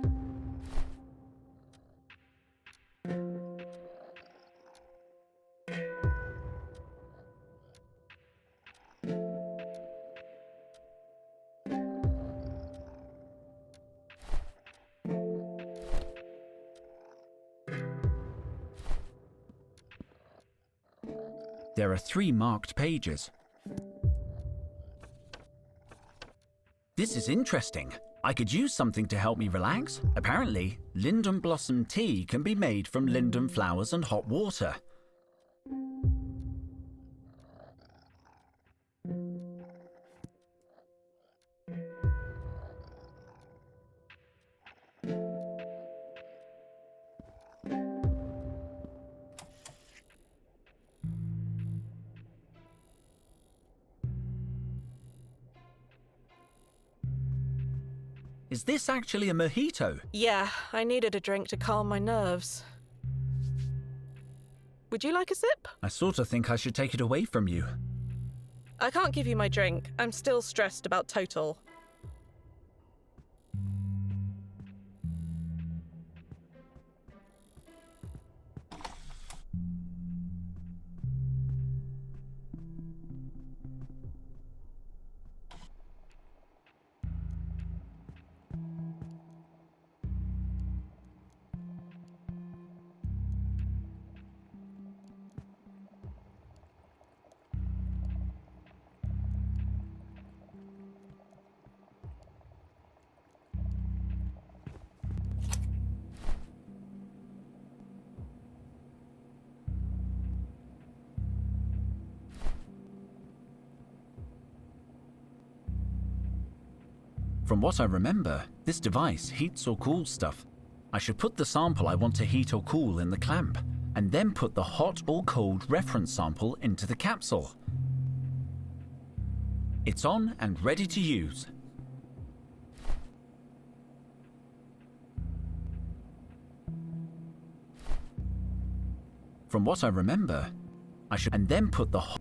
There are 3 marked pages. This is interesting. I could use something to help me relax. Apparently, linden blossom tea can be made from linden flowers and hot water. Is this actually a mojito? Yeah, I needed a drink to calm my nerves. Would you like a sip? I sort of think I should take it away from you. I can't give you my drink. I'm still stressed about Total. From what I remember, this device heats or cools stuff. I should put the sample I want to heat or cool in the clamp, and then put the hot or cold reference sample into the capsule. It's on and ready to use. From what I remember, I should and then put the hot...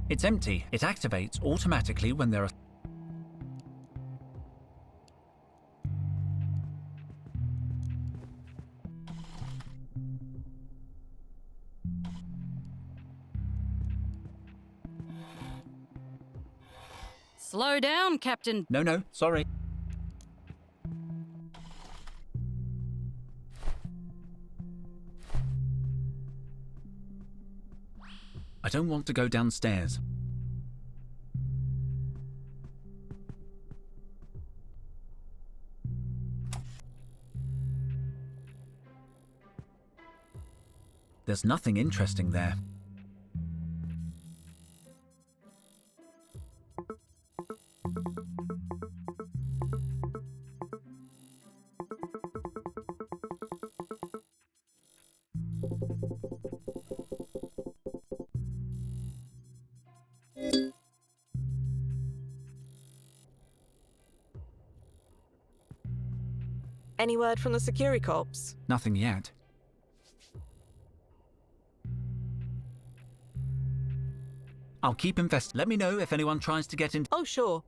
It's empty. It activates automatically when there are... Slow down, Captain. No, sorry. I don't want to go downstairs. There's nothing interesting there. Any word from the Securicops? Nothing yet. I'll keep investigating. Let me know if anyone tries to get in. Oh, sure.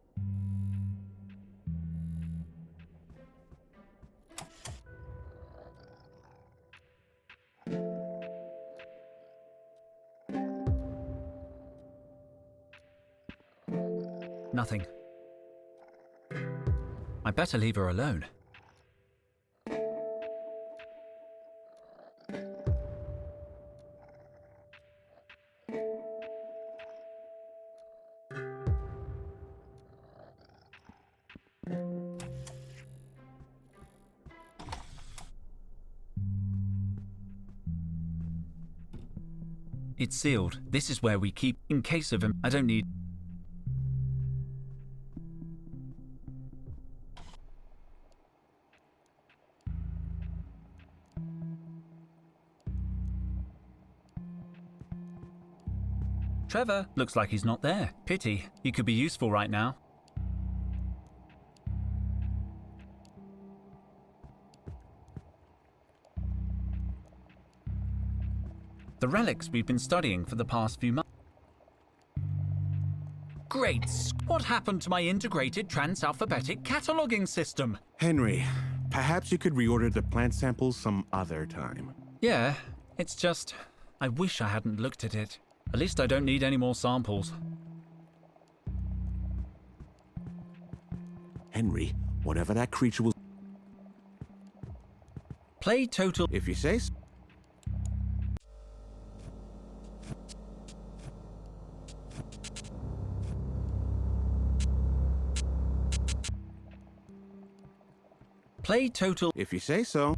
Nothing. I better leave her alone. It's sealed. This is where we keep, in case of him. I don't need. Trevor, looks like he's not there. Pity, he could be useful right now. The relics we've been studying for the past few months. Great! What happened to my integrated trans-alphabetic cataloging system? Henry, perhaps you could reorder the plant samples some other time. Yeah, it's just, I wish I hadn't looked at it. At least I don't need any more samples. Henry, whatever that creature was. Play total. If you say so. Play total. If you say so.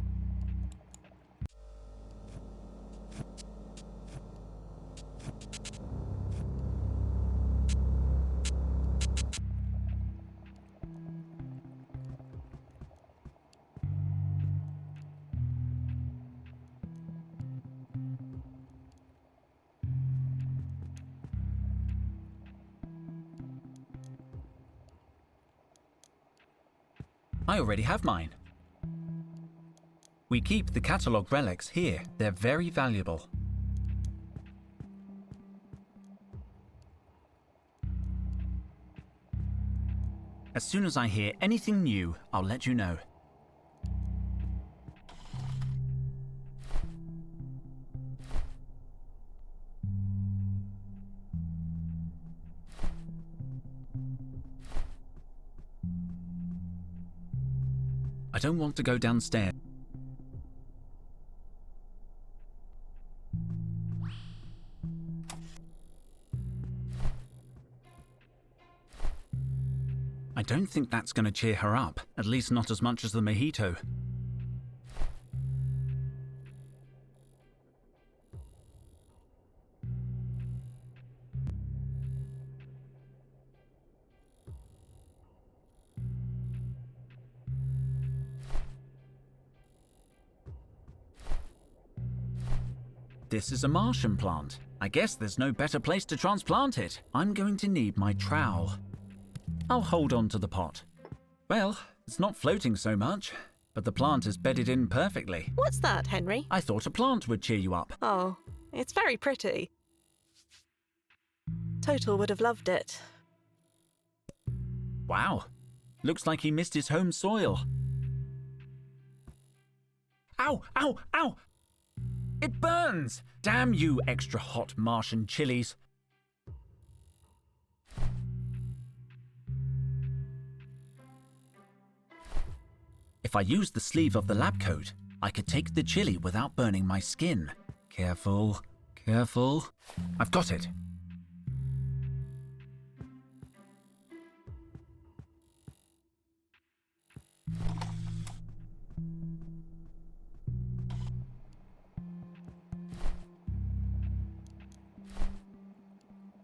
I already have mine. We keep the catalogue relics here. They're very valuable. As soon as I hear anything new, I'll let you know. I don't want to go downstairs. I don't think that's going to cheer her up, at least not as much as the mojito. This is a Martian plant. I guess there's no better place to transplant it. I'm going to need my trowel. I'll hold on to the pot. Well, it's not floating so much, but the plant is bedded in perfectly. What's that, Henry? I thought a plant would cheer you up. Oh, it's very pretty. Total would have loved it. Wow, looks like he missed his home soil. Ow, ow, ow! It burns! Damn you extra hot Martian chilies. If I used the sleeve of the lab coat, I could take the chili without burning my skin. Careful, careful. I've got it.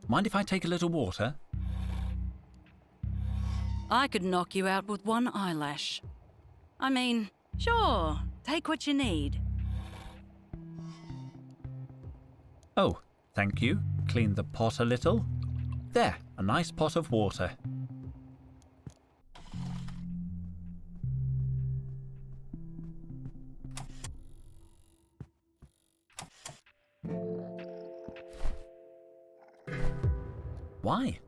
Mind if I take a little water? I could knock you out with one eyelash. I mean, sure, take what you need. Oh, thank you. Clean the pot a little. There, a nice pot of water. Why?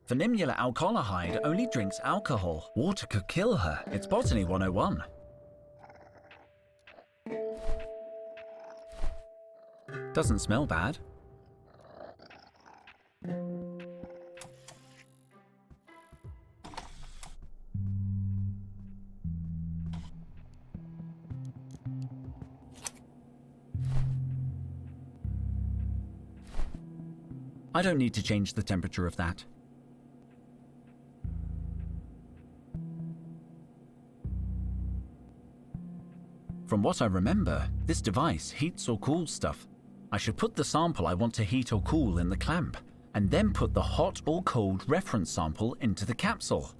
Vanimula alcoholide only drinks alcohol. Water could kill her. It's Botany 101. Doesn't smell bad. I don't need to change the temperature of that. From what I remember, this device heats or cools stuff. I should put the sample I want to heat or cool in the clamp, and then put the hot or cold reference sample into the capsule.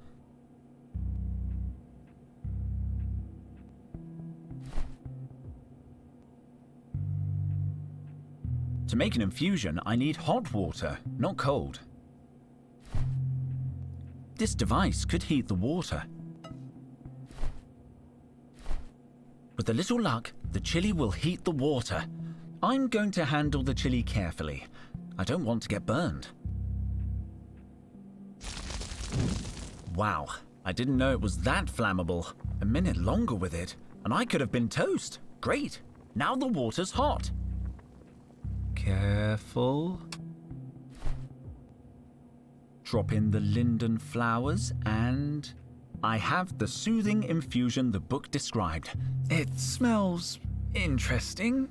To make an infusion, I need hot water, not cold. This device could heat the water. With a little luck, the chili will heat the water. I'm going to handle the chili carefully. I don't want to get burned. Wow, I didn't know it was that flammable. A minute longer with it, and I could have been toast. Great, now the water's hot. Careful. Drop in the Linden flowers and I have the Soothing Infusion the book described. It smells interesting.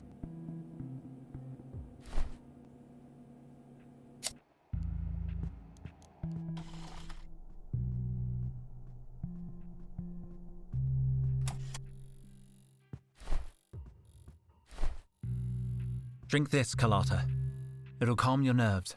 Drink this, Carlotta. It'll calm your nerves.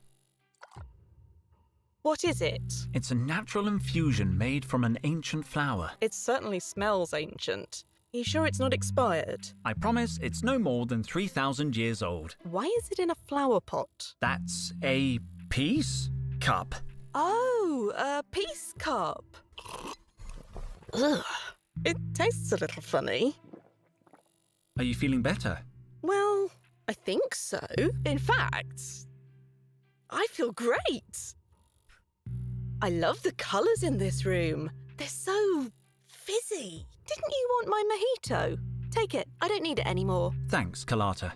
What is it? It's a natural infusion made from an ancient flower. It certainly smells ancient. You sure it's not expired? I promise it's no more than 3,000 years old. Why is it in a flower pot? That's a peace cup. Oh, a peace cup. Ugh. It tastes a little funny. Are you feeling better? Well, I think so. In fact, I feel great. I love the colours in this room. They're so fizzy. Didn't you want my mojito? Take it. I don't need it anymore. Thanks, Carlotta.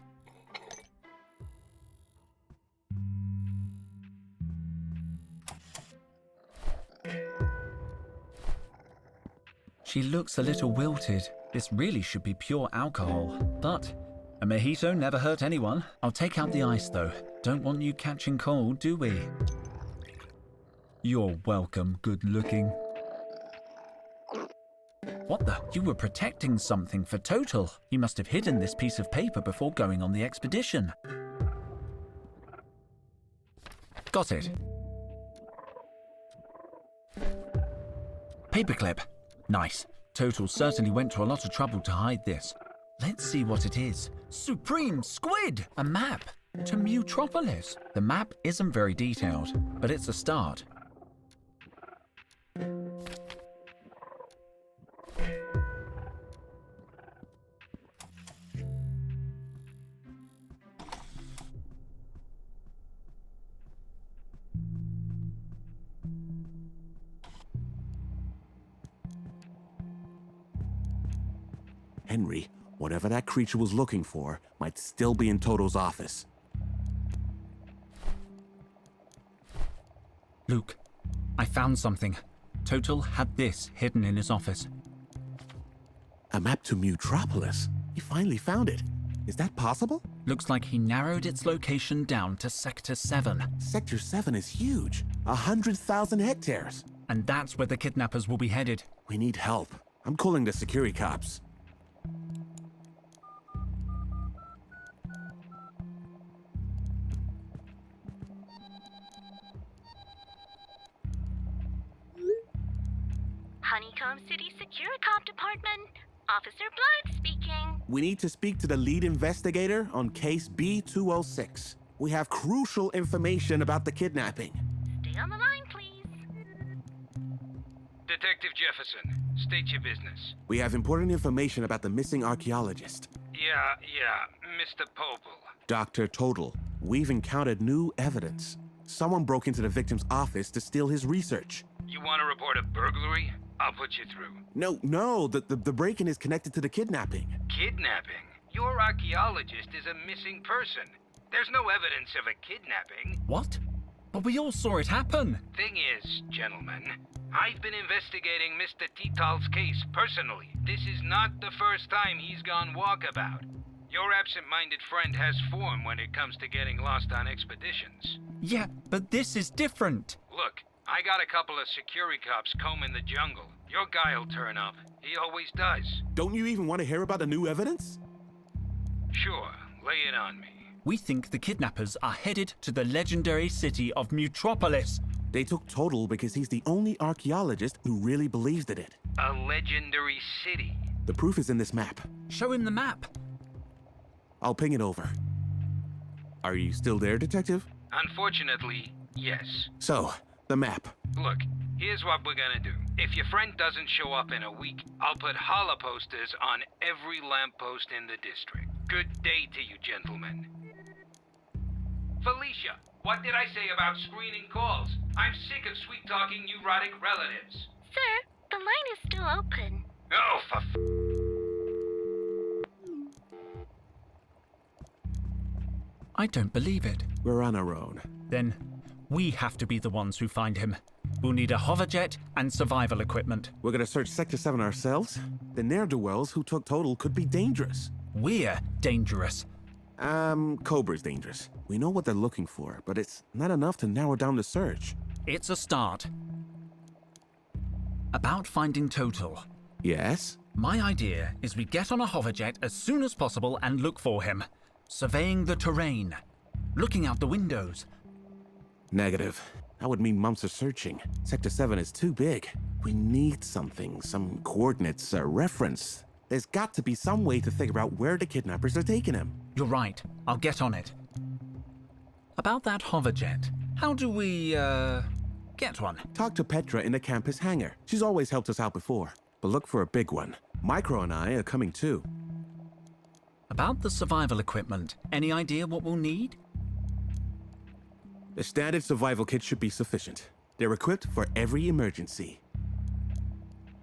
She looks a little wilted. This really should be pure alcohol, but a mojito never hurt anyone. I'll take out the ice though. Don't want you catching cold, do we? You're welcome, good looking. What the? You were protecting something for Total. You must have hidden this piece of paper before going on the expedition. Got it. Paperclip. Nice. Total certainly went to a lot of trouble to hide this. Let's see what it is. Supreme Squid! A map to Mutropolis. The map isn't very detailed, but it's a start. Henry, whatever that creature was looking for might still be in Toto's office. Luke, I found something. Total had this hidden in his office. A map to Mutropolis. He finally found it. Is that possible? Looks like he narrowed its location down to Sector 7. Sector 7 is huge. 100,000 hectares. And that's where the kidnappers will be headed. We need help. I'm calling the security cops. Honeycomb City Securicop Department. Officer Blythe speaking. We need to speak to the lead investigator on case B206. We have crucial information about the kidnapping. Stay on the line, please. Detective Jefferson, state your business. We have important information about the missing archaeologist. Yeah, Mr. Popel. Dr. Total. We've encountered new evidence. Someone broke into the victim's office to steal his research. You want to report a burglary? I'll put you through. No, the break-in is connected to the kidnapping. Kidnapping? Your archaeologist is a missing person. There's no evidence of a kidnapping. What? But we all saw it happen. Thing is, gentlemen, I've been investigating Mr. Tital's case personally. This is not the first time he's gone walkabout. Your absent-minded friend has form when it comes to getting lost on expeditions. Yeah, but this is different. Look, I got a couple of security cops combing the jungle. Your guy'll turn up. He always does. Don't you even want to hear about the new evidence? Sure, lay it on me. We think the kidnappers are headed to the legendary city of Mutropolis. They took Total because he's the only archaeologist who really believes in it. A legendary city. The proof is in this map. Show him the map. I'll ping it over. Are you still there, Detective? Unfortunately, yes. So, the map. Look, here's what we're gonna do. If your friend doesn't show up in a week, I'll put holla posters on every lamppost in the district. Good day to you, gentlemen. Felicia, what did I say about screening calls? I'm sick of sweet-talking neurotic relatives. Sir, the line is still open. Oh, for I don't believe it. We're on our own. Then we have to be the ones who find him. We'll need a hoverjet and survival equipment. We're gonna search Sector 7 ourselves? The ne'er-do-wells who took Total could be dangerous. We're dangerous. Cobra's dangerous. We know what they're looking for, but it's not enough to narrow down the search. It's a start. About finding Total. Yes? My idea is we get on a hoverjet as soon as possible and look for him. Surveying the terrain. Looking out the windows. Negative. That would mean months of searching. Sector 7 is too big. We need something, some coordinates, a reference. There's got to be some way to figure out where the kidnappers are taking him. You're right. I'll get on it. About that hoverjet, how do we, get one? Talk to Petra in the campus hangar. She's always helped us out before. But look for a big one. Micro and I are coming too. About the survival equipment, any idea what we'll need? The standard survival kit should be sufficient. They're equipped for every emergency.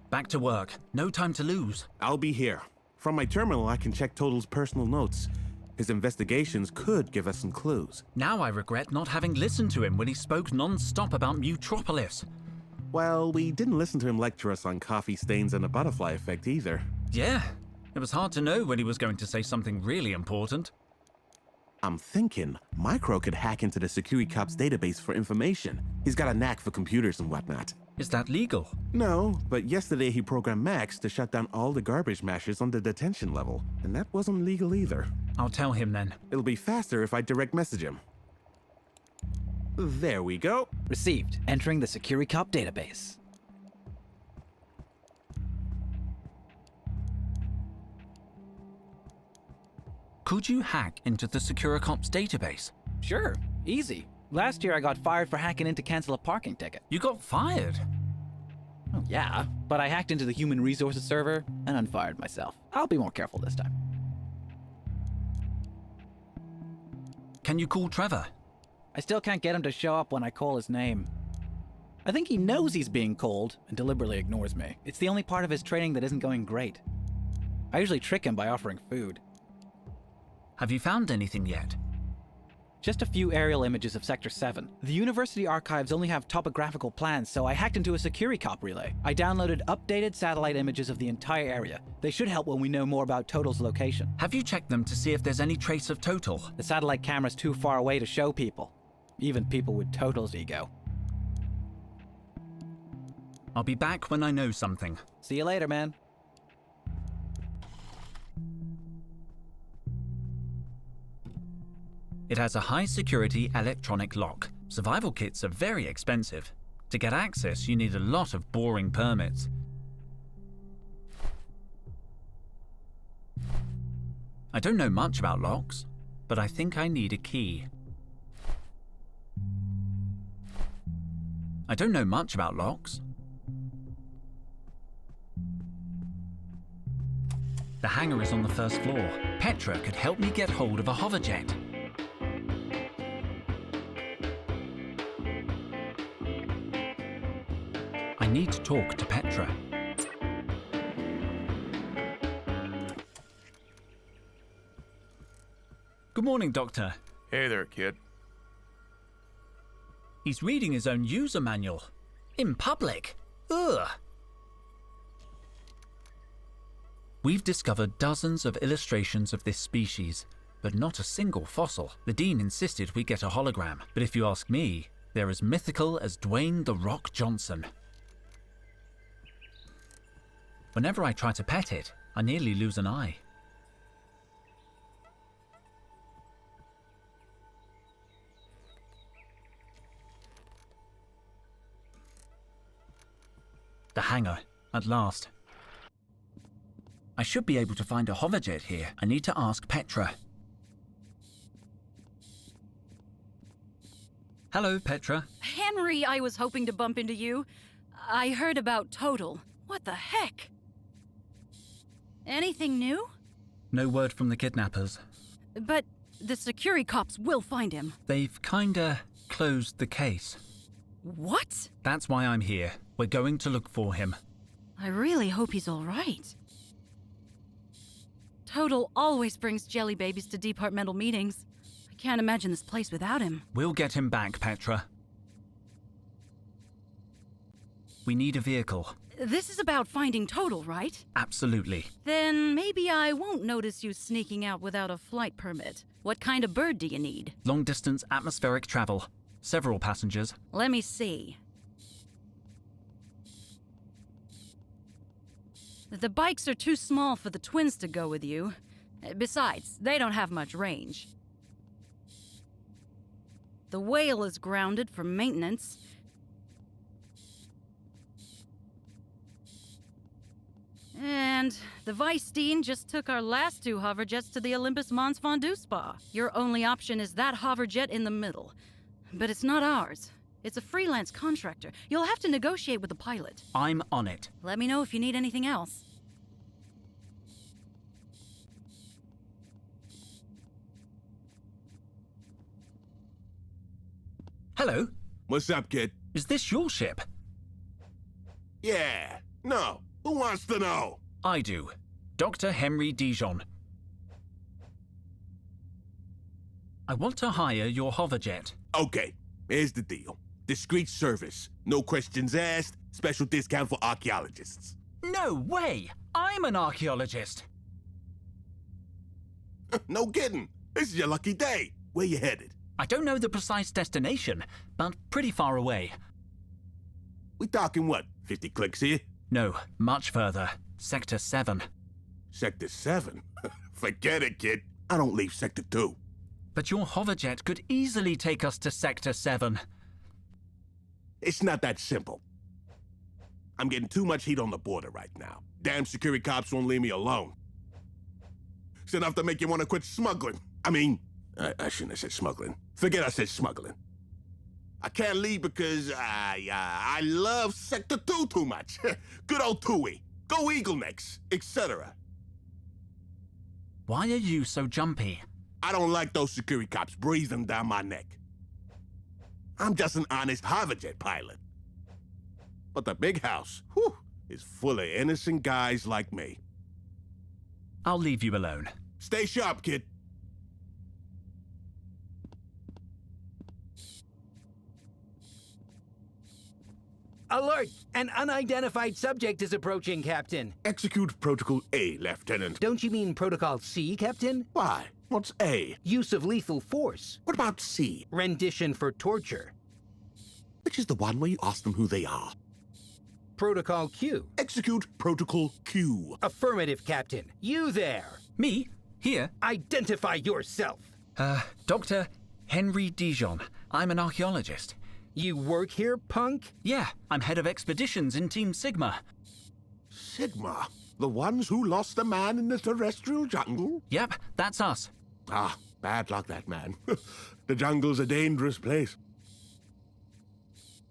Back to work. No time to lose. I'll be here. From my terminal, I can check Total's personal notes. His investigations could give us some clues. Now I regret not having listened to him when he spoke non-stop about Mutropolis. Well, we didn't listen to him lecture us on coffee stains and the butterfly effect either. Yeah, it was hard to know when he was going to say something really important. I'm thinking Micro could hack into the security cop's database for information. He's got a knack for computers and whatnot. Is that legal? No, but yesterday he programmed Max to shut down all the garbage mashers on the detention level, and that wasn't legal either. I'll tell him then. It'll be faster if I direct message him. There we go. Received. Entering the security cop database. Could you hack into the Securicop's database? Sure. Easy. Last year I got fired for hacking in to cancel a parking ticket. You got fired? Oh, yeah. But I hacked into the human resources server and unfired myself. I'll be more careful this time. Can you call Trevor? I still can't get him to show up when I call his name. I think he knows he's being called and deliberately ignores me. It's the only part of his training that isn't going great. I usually trick him by offering food. Have you found anything yet? Just a few aerial images of Sector 7. The university archives only have topographical plans, so I hacked into a security cop relay. I downloaded updated satellite images of the entire area. They should help when we know more about Total's location. Have you checked them to see if there's any trace of Total? The satellite camera's too far away to show people. Even people with Total's ego. I'll be back when I know something. See you later, man. It has a high-security electronic lock. Survival kits are very expensive. To get access, you need a lot of boring permits. I don't know much about locks, but I think I need a key. I don't know much about locks. The hangar is on the first floor. Petra could help me get hold of a hoverjet. need to talk to Petra. Good morning, Doctor. Hey there, kid. He's reading his own user manual. In public. Ugh. We've discovered dozens of illustrations of this species, but not a single fossil. The Dean insisted we get a hologram, but if you ask me, they're as mythical as Dwayne "The Rock" Johnson. Whenever I try to pet it, I nearly lose an eye. The hangar, at last. I should be able to find a hoverjet here. I need to ask Petra. Hello, Petra. Henry, I was hoping to bump into you. I heard about Total. What the heck? Anything new? No word from the kidnappers. But the security cops will find him. They've kinda closed the case. What? That's why I'm here. We're going to look for him. I really hope he's all right. Total always brings jelly babies to departmental meetings. I can't imagine this place without him. We'll get him back, Petra. We need a vehicle. This is about finding Total, right? Absolutely. Then maybe I won't notice you sneaking out without a flight permit. What kind of bird do you need? Long-distance atmospheric travel. Several passengers. Let me see. The bikes are too small for the twins to go with you. Besides, they don't have much range. The whale is grounded for maintenance. And the Vice-Dean just took our last two hoverjets to the Olympus Mons Fondue Spa. Your only option is that hoverjet in the middle. But it's not ours. It's a freelance contractor. You'll have to negotiate with the pilot. I'm on it. Let me know if you need anything else. Hello? What's up, kid? Is this your ship? Yeah. No. Who wants to know? I do. Dr. Henry Dijon. I want to hire your hoverjet. Okay. Here's the deal. Discreet service. No questions asked. Special discount for archaeologists. No way! I'm an archaeologist. No kidding. This is your lucky day. Where you headed? I don't know the precise destination, but pretty far away. We talking what? 50 clicks here? No, much further. Sector 7. Sector 7? Forget it, kid. I don't leave Sector 2. But your hoverjet could easily take us to Sector 7. It's not that simple. I'm getting too much heat on the border right now. Damn security cops won't leave me alone. It's enough to make you want to quit smuggling. I mean, I shouldn't have said smuggling. Forget I said smuggling. I can't leave because I love Sector 2 too much. Good old Tui. Go Eagle Necks, etc. Why are you so jumpy? I don't like those security cops breathing down my neck. I'm just an honest hoverjet pilot. But the big house, whew, is full of innocent guys like me. I'll leave you alone. Stay sharp, kid. Alert! An unidentified subject is approaching, Captain. Execute Protocol A, Lieutenant. Don't you mean Protocol C, Captain? Why? What's A? Use of lethal force. What about C? Rendition for torture. Which is the one where you ask them who they are? Protocol Q. Execute Protocol Q. Affirmative, Captain. You there. Me? Here? Identify yourself. Dr. Henry Dijon. I'm an archaeologist. You work here, punk? Yeah, I'm head of expeditions in Team Sigma. Sigma? The ones who lost a man in the terrestrial jungle? Yep, that's us. Ah, bad luck, that man. The jungle's a dangerous place.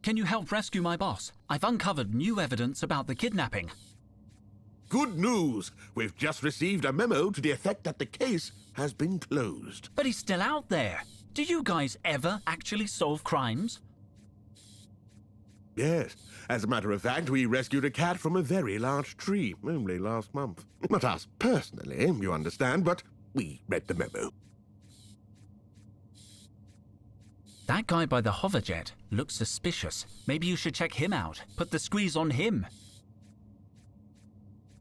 Can you help rescue my boss? I've uncovered new evidence about the kidnapping. Good news! We've just received a memo to the effect that the case has been closed. But he's still out there. Do you guys ever actually solve crimes? Yes. As a matter of fact, we rescued a cat from a very large tree only last month. Not us personally, you understand, but we read the memo. That guy by the hoverjet looks suspicious. Maybe you should check him out. Put the squeeze on him.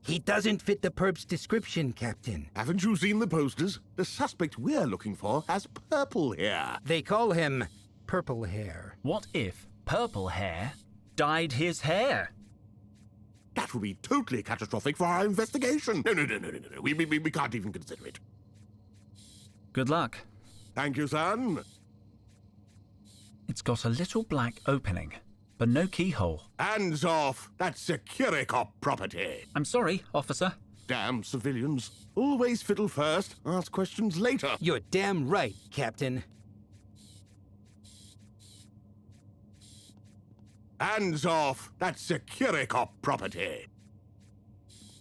He doesn't fit the perp's description, Captain. Haven't you seen the posters? The suspect we're looking for has purple hair. They call him Purple Hair. What if purple hair dyed his hair? That would be totally catastrophic for our investigation. No. We can't even consider it. Good luck. Thank you, son. It's got a little black opening, but no keyhole. Hands off! That's Securicop property. I'm sorry, officer. Damn civilians. Always fiddle first, ask questions later. You're damn right, Captain. Hands off! That's Securicop property.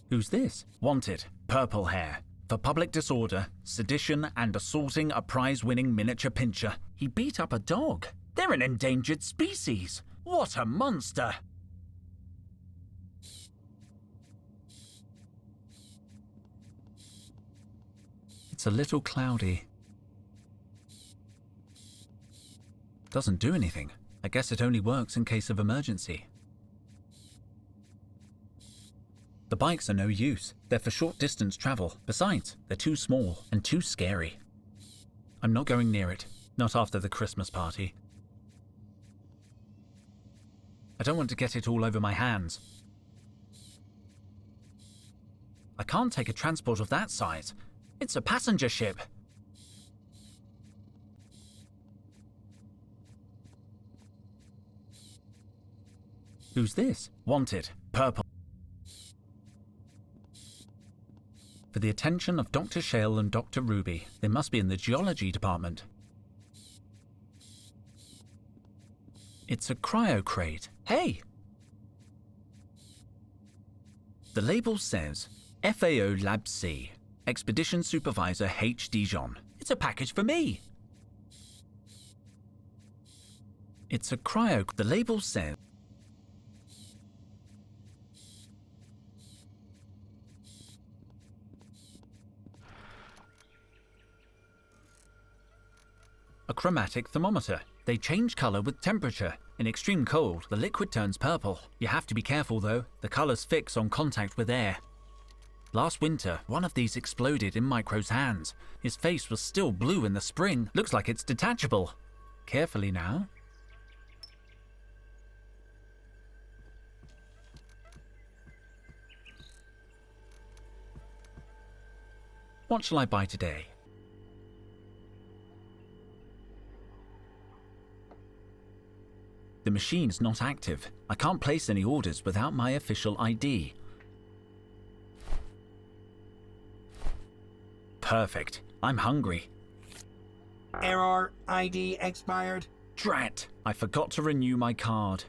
Who's this? Wanted. Purple hair. For public disorder, sedition, and assaulting a prize-winning miniature pincher. He beat up a dog. They're an endangered species. What a monster! It's a little cloudy. Doesn't do anything. I guess it only works in case of emergency. The bikes are no use. They're for short distance travel. Besides, they're too small and too scary. I'm not going near it. Not after the Christmas party. I don't want to get it all over my hands. I can't take a transport of that size. It's a passenger ship. Who's this? Wanted. Purple. For the attention of Dr. Shale and Dr. Ruby. They must be in the geology department. It's a cryo crate. Hey! The label says FAO Lab C, Expedition Supervisor H. Dijon. It's a package for me. It's a cryo... The label says... A chromatic thermometer. They change color with temperature. In extreme cold, the liquid turns purple. You have to be careful though. The colors fix on contact with air. Last winter, one of these exploded in Micro's hands. His face was still blue in the spring. Looks like it's detachable. Carefully now. What shall I buy today? The machine's not active. I can't place any orders without my official ID. Perfect. I'm hungry. Error. ID expired. Drat! I forgot to renew my card.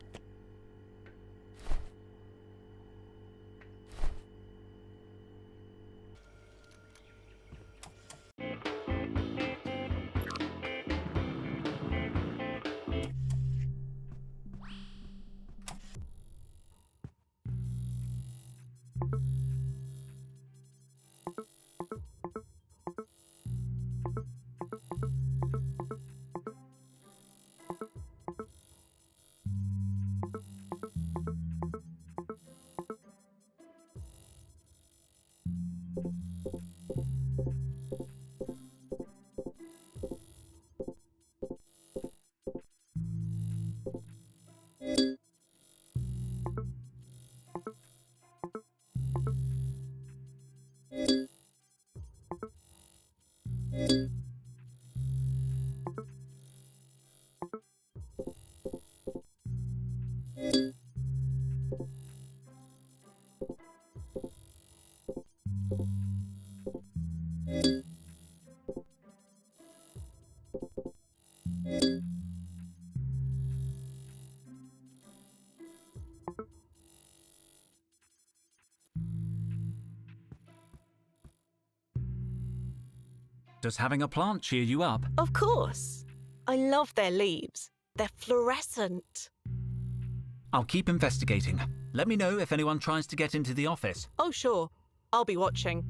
Does having a plant cheer you up? Of course. I love their leaves. They're fluorescent. I'll keep investigating. Let me know if anyone tries to get into the office. Oh, sure. I'll be watching.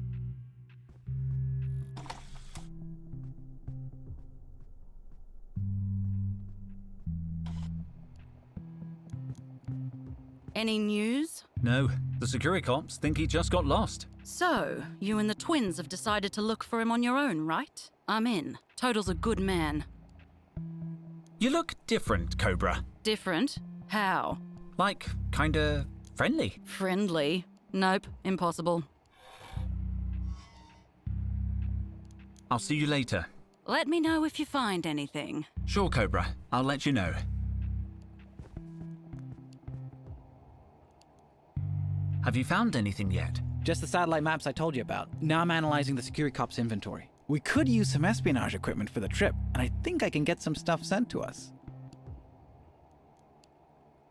Any news? No, the security cops think he just got lost. So, you and the twins have decided to look for him on your own, right? I'm in. Total's a good man. You look different, Cobra. Different? How? Like, kinda friendly. Friendly? Nope, impossible. I'll see you later. Let me know if you find anything. Sure, Cobra. I'll let you know. Have you found anything yet? Just the satellite maps I told you about. Now I'm analyzing the security cops' inventory. We could use some espionage equipment for the trip, and I think I can get some stuff sent to us.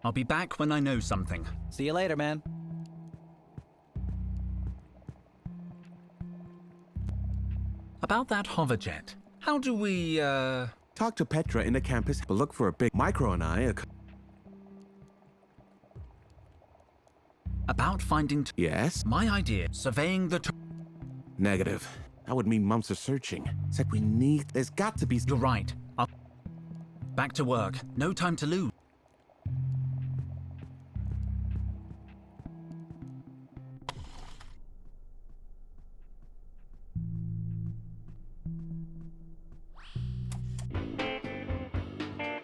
I'll be back when I know something. See you later, man. About that hoverjet, how do we, Talk to Petra in the campus, but look for a big Micro and I. About finding... Yes? My idea, surveying the... Negative. That would mean months of searching. Said we need... There's got to be... You're right. I'll... Back to work. No time to lose.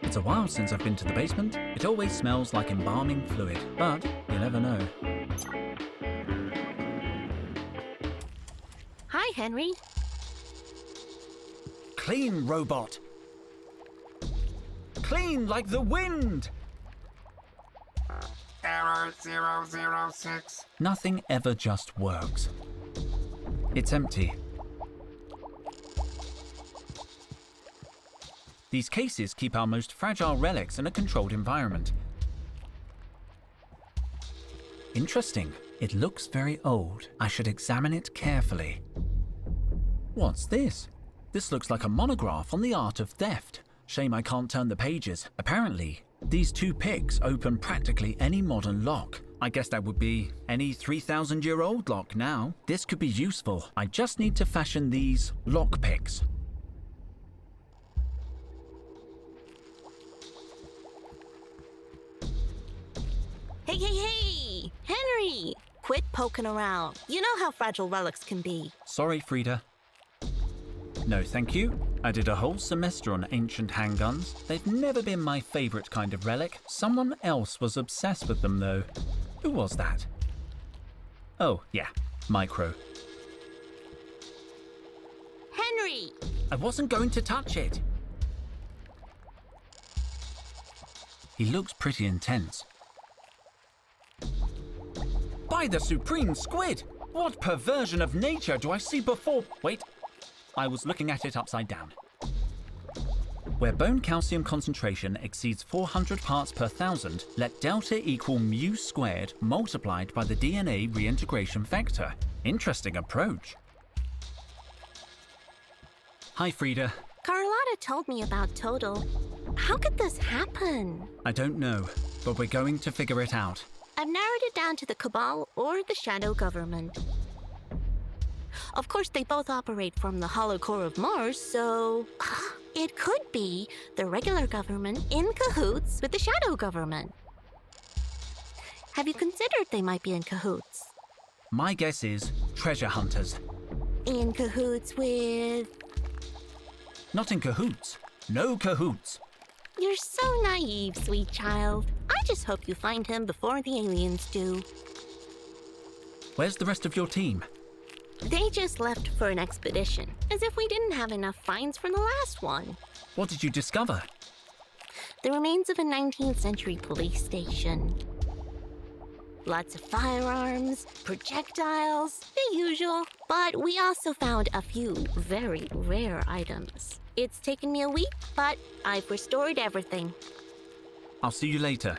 It's a while since I've been to the basement. It always smells like embalming fluid, but you never know. Hi, Henry. Clean, robot. Clean like the wind. Error 006. Nothing ever just works. It's empty. These cases keep our most fragile relics in a controlled environment. Interesting. It looks very old. I should examine it carefully. What's this? This looks like a monograph on the art of theft. Shame I can't turn the pages. Apparently, these two picks open practically any modern lock. I guess that would be any 3,000-year-old lock now. This could be useful. I just need to fashion these lock picks. Hey, hey, hey! Henry! Quit poking around. You know how fragile relics can be. Sorry, Frida. No, thank you. I did a whole semester on ancient handguns. They've never been my favorite kind of relic. Someone else was obsessed with them, though. Who was that? Oh, yeah, Micro. Henry! I wasn't going to touch it. He looks pretty intense. By the supreme squid! What perversion of nature do I see before... Wait, I was looking at it upside down. Where bone calcium concentration exceeds 400 parts per thousand, let delta equal mu squared multiplied by the DNA reintegration vector. Interesting approach. Hi, Frida. Carlotta told me about Total. How could this happen? I don't know, but we're going to figure it out. I've narrowed it down to the Cabal or the Shadow Government. Of course, they both operate from the hollow core of Mars, so... It could be the regular government in cahoots with the Shadow Government. Have you considered they might be in cahoots? My guess is treasure hunters. In cahoots with... Not in cahoots. No cahoots. You're so naive, sweet child. I just hope you find him before the aliens do. Where's the rest of your team? They just left for an expedition, as if we didn't have enough finds from the last one. What did you discover? The remains of a 19th century police station. Lots of firearms, projectiles, the usual. But we also found a few very rare items. It's taken me a week, but I've restored everything. I'll see you later.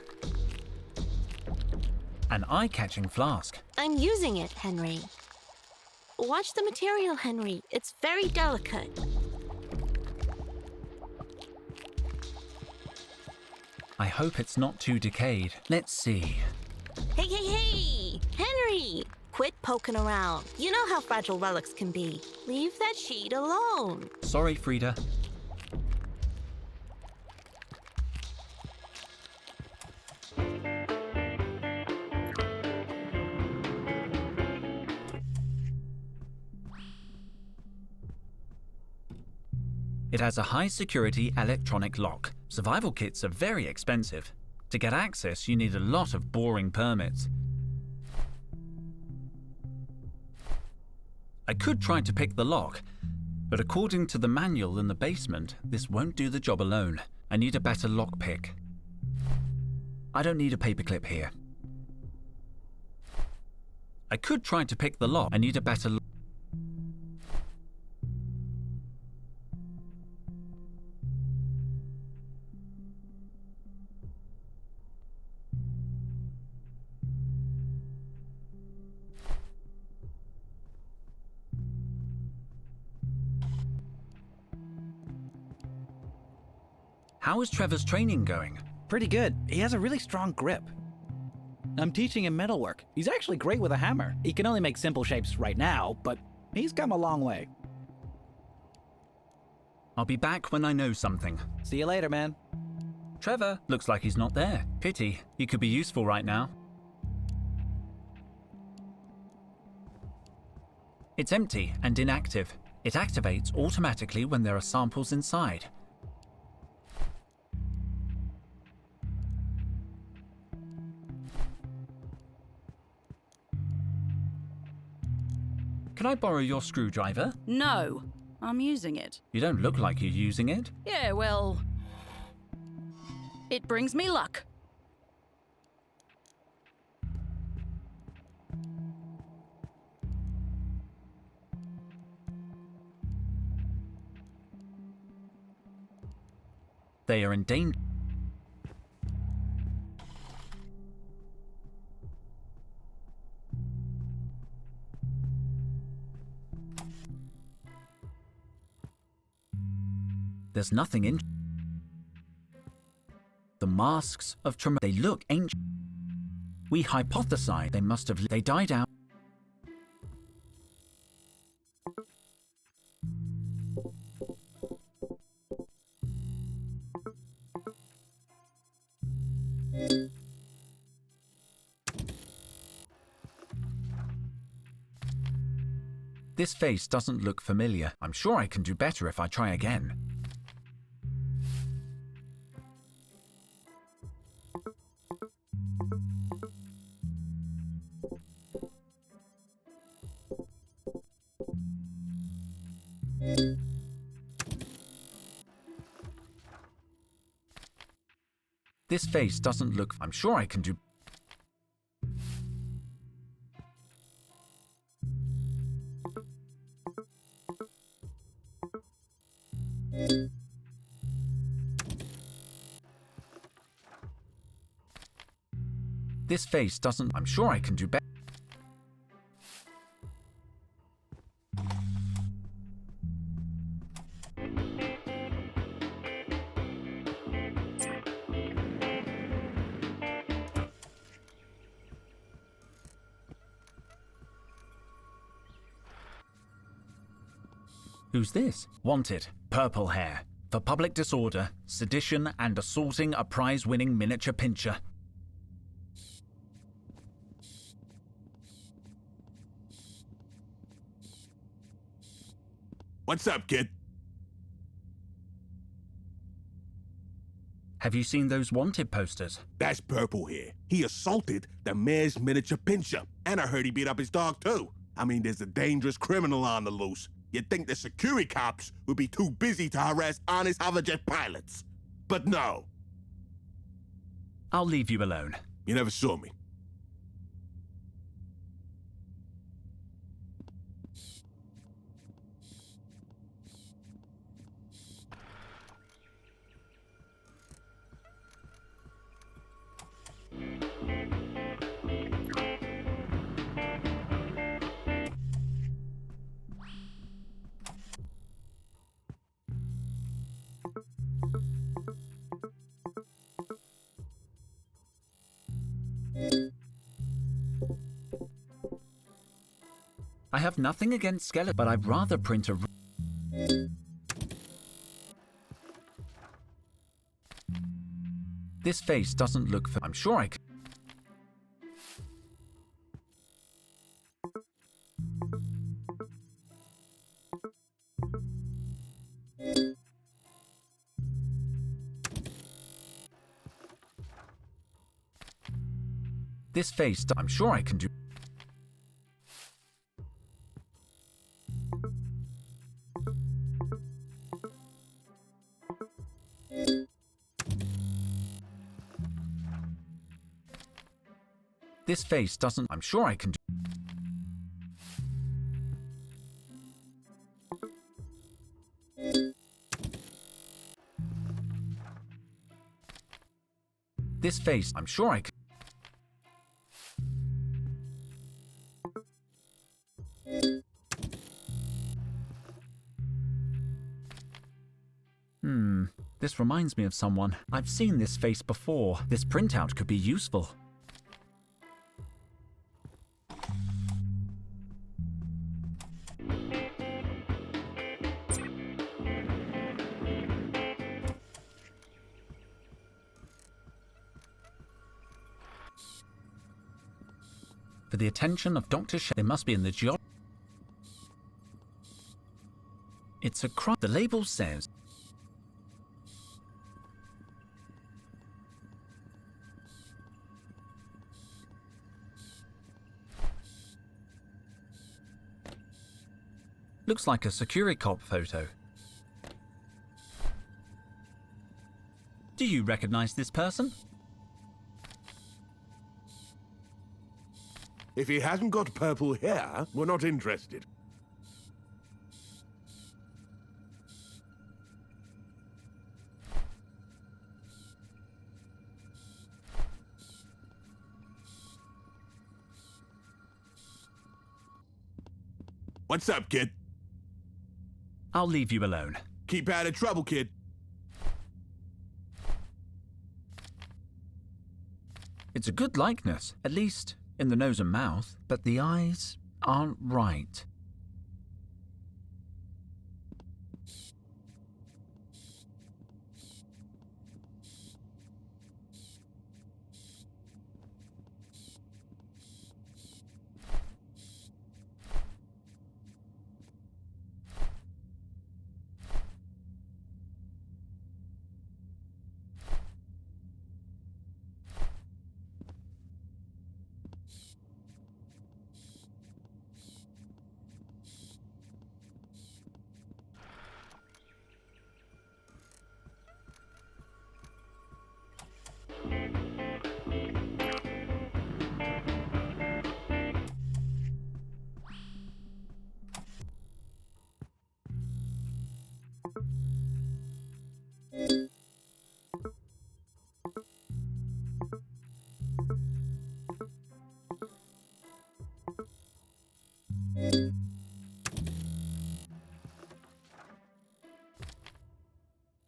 An eye-catching flask. I'm using it, Henry. Watch the material, Henry. It's very delicate. I hope it's not too decayed. Let's see. Hey! Henry! Quit poking around. You know how fragile relics can be. Leave that sheet alone. Sorry, Frida. It has a high-security electronic lock. Survival kits are very expensive. To get access, you need a lot of boring permits. I could try to pick the lock, but according to the manual in the basement, this won't do the job alone. I need a better lockpick. I don't need a paperclip here. I could try to pick the lock. I need a better lock. How is Trevor's training going? Pretty good. He has a really strong grip. I'm teaching him metalwork. He's actually great with a hammer. He can only make simple shapes right now, but he's come a long way. I'll be back when I know something. See you later, man. Trevor, looks like he's not there. Pity, he could be useful right now. It's empty and inactive. It activates automatically when there are samples inside. Can I borrow your screwdriver? No, I'm using it. You don't look like you're using it. Yeah, well, it brings me luck. They are in danger. There's nothing in the masks of Tremoa. They look ancient. We hypothesize they must have. They died out. This face doesn't look familiar. I'm sure I can do better if I try again. This face doesn't look. I'm sure I can do. This face doesn't. I'm sure I can do better. Who's this? Wanted. Purple hair. For public disorder, sedition, and assaulting a prize-winning miniature pincher. What's up, kid? Have you seen those wanted posters? That's Purple Hair. He assaulted the mayor's miniature pincher. And I heard he beat up his dog, too. I mean, there's a dangerous criminal on the loose. You'd think the security cops would be too busy to harass honest hoverjet pilots. But no. I'll leave you alone. You never saw me. I have nothing against skeletons, but I'd rather print a... This face doesn't look for... I'm sure I can... This face... I'm sure I can do... This face doesn't... I'm sure I can do... This face... I'm sure I can... This reminds me of someone. I've seen this face before. This printout could be useful. For the attention of Dr. They must be in the geology. It's a crime. The label says... Looks like a Securicop photo. Do you recognize this person? If he hasn't got purple hair, we're not interested. What's up, kid? I'll leave you alone. Keep out of trouble, kid. It's a good likeness, at least in the nose and mouth, but the eyes aren't right.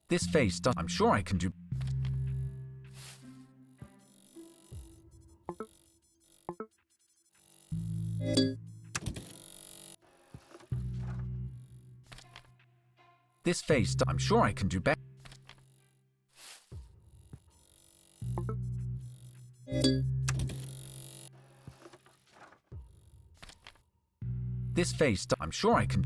This face does... I'm sure I can do... This face does... I'm sure I can do better. This face does... I'm sure I can...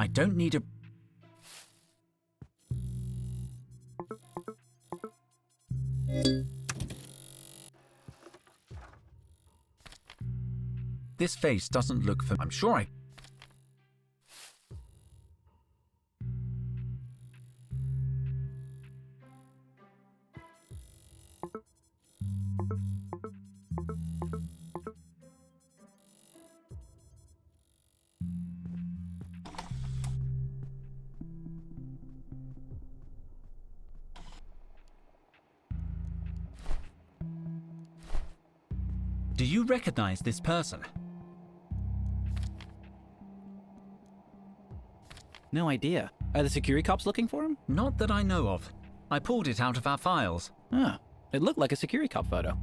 I don't need a... This face doesn't look for... I'm sure I... Do you recognize this person? No idea. Are the security cops looking for him? Not that I know of. I pulled it out of our files. Huh. It looked like a security cop photo.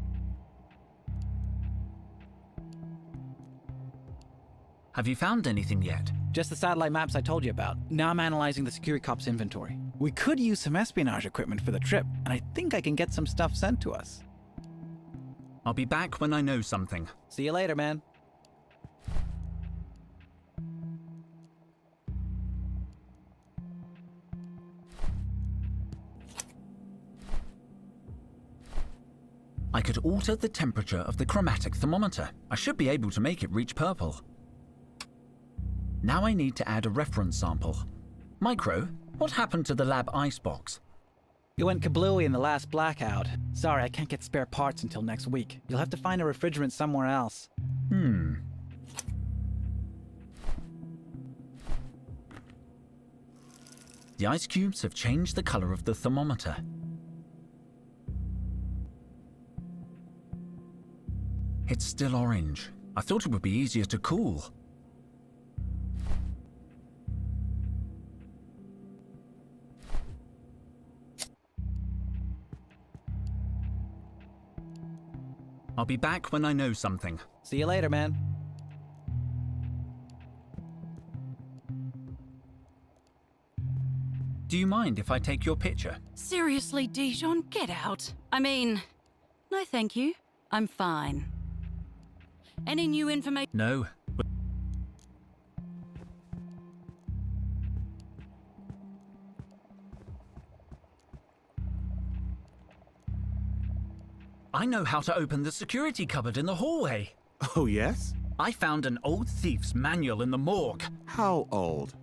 Have you found anything yet? Just the satellite maps I told you about. Now I'm analyzing the security cops' inventory. We could use some espionage equipment for the trip, and I think I can get some stuff sent to us. I'll be back when I know something. See you later, man. I could alter the temperature of the chromatic thermometer. I should be able to make it reach purple. Now I need to add a reference sample. Micro, what happened to the lab icebox? It went kablooey in the last blackout. Sorry, I can't get spare parts until next week. You'll have to find a refrigerant somewhere else. The ice cubes have changed the color of the thermometer. It's still orange. I thought it would be easier to cool. I'll be back when I know something. See you later, man. Do you mind if I take your picture? Seriously, Dijon, get out. I mean, no thank you. I'm fine. Any new information? No. I know how to open the security cupboard in the hallway. Oh, yes? I found an old thief's manual in the morgue. How old?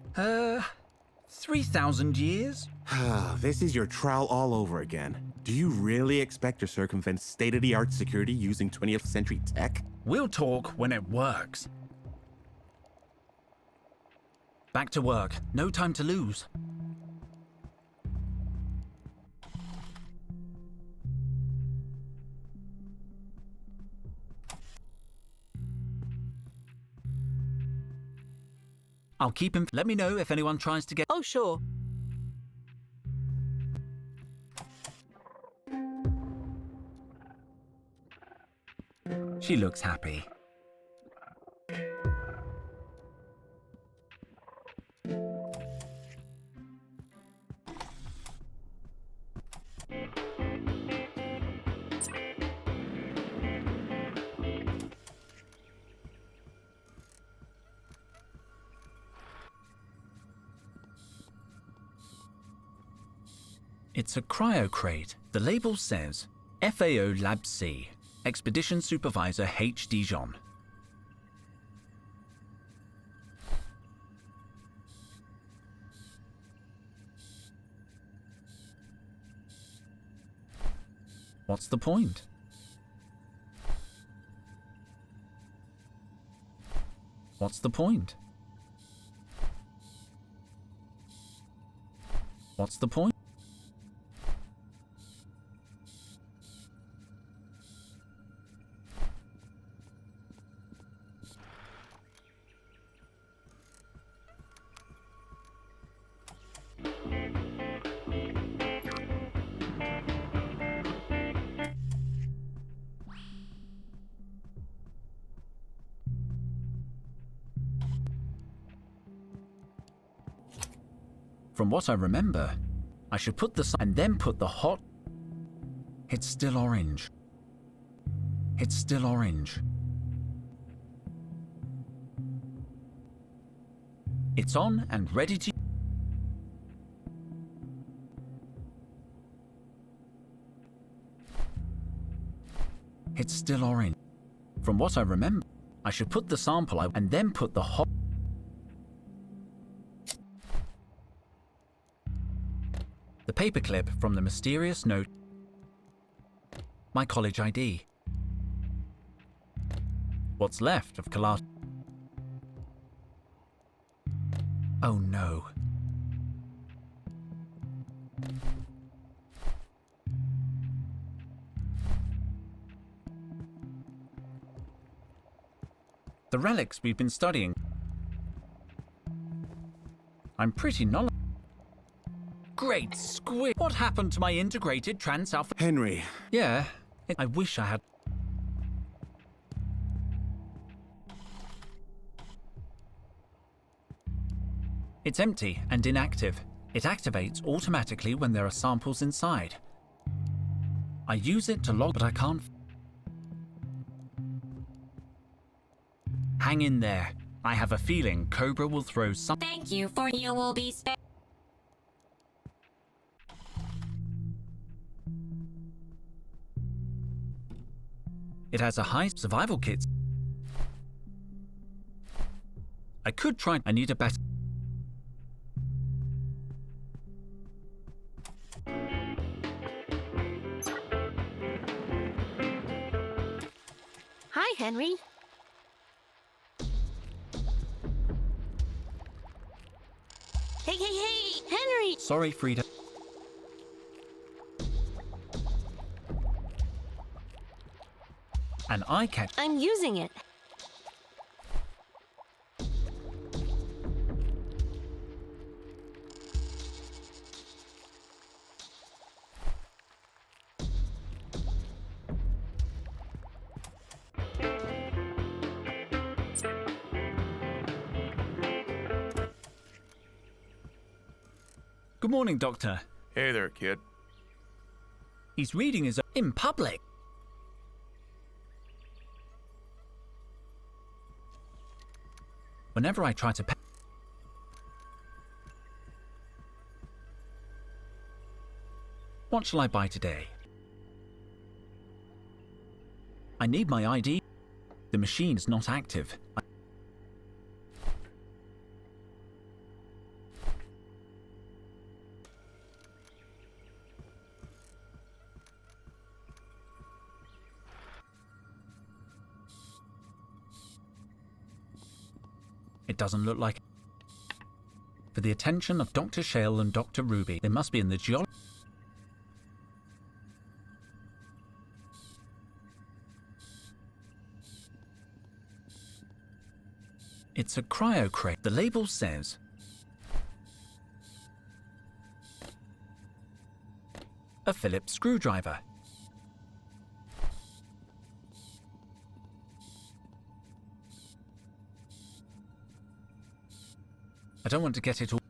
3,000 years? This is your trial all over again. Do you really expect to circumvent state-of-the-art security using 20th century tech? We'll talk when it works. Back to work. No time to lose. I'll keep him. Let me know if anyone tries to get. Oh, sure. She looks happy. It's a cryo crate. The label says FAO Lab C, Expedition Supervisor H. Dijon. What's the point? What's the point? What's the point? From what I remember, I should put the and then put the hot. It's still orange. It's still orange. It's on and ready to. It's still orange. From what I remember, I should put the sample and then put the hot. The paperclip from the mysterious note. My college ID. What's left of Kalat? Oh no. The relics we've been studying. I'm pretty knowledgeable. Great squid! What happened to my integrated trans-alpha? Henry. Yeah, I wish I had. It's empty and inactive. It activates automatically when there are samples inside. I use it to log, but I can't. Hang in there. I have a feeling Cobra will throw some. Thank you for you will be spared. It has a high survival kit. I could try. I need a better. Hi, Henry. Hey, Henry! Sorry, Frida. An eye catch. I'm using it. Good morning, Doctor. Hey there, kid. He's reading his in public. Whenever I try to pay. What shall I buy today? I need my ID. The machine is not active. It doesn't look like. For the attention of Dr. Shale and Dr. Ruby, they must be in the geology. It's a cryo crate. The label says a Phillips screwdriver. I don't want to get it all.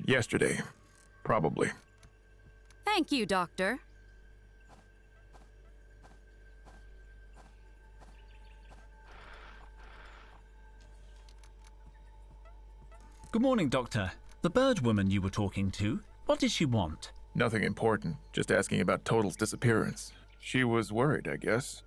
Yesterday. Probably. Thank you, Doctor. Good morning, Doctor. The bird woman you were talking to, what did she want? Nothing important. Just asking about Total's disappearance. She was worried, I guess.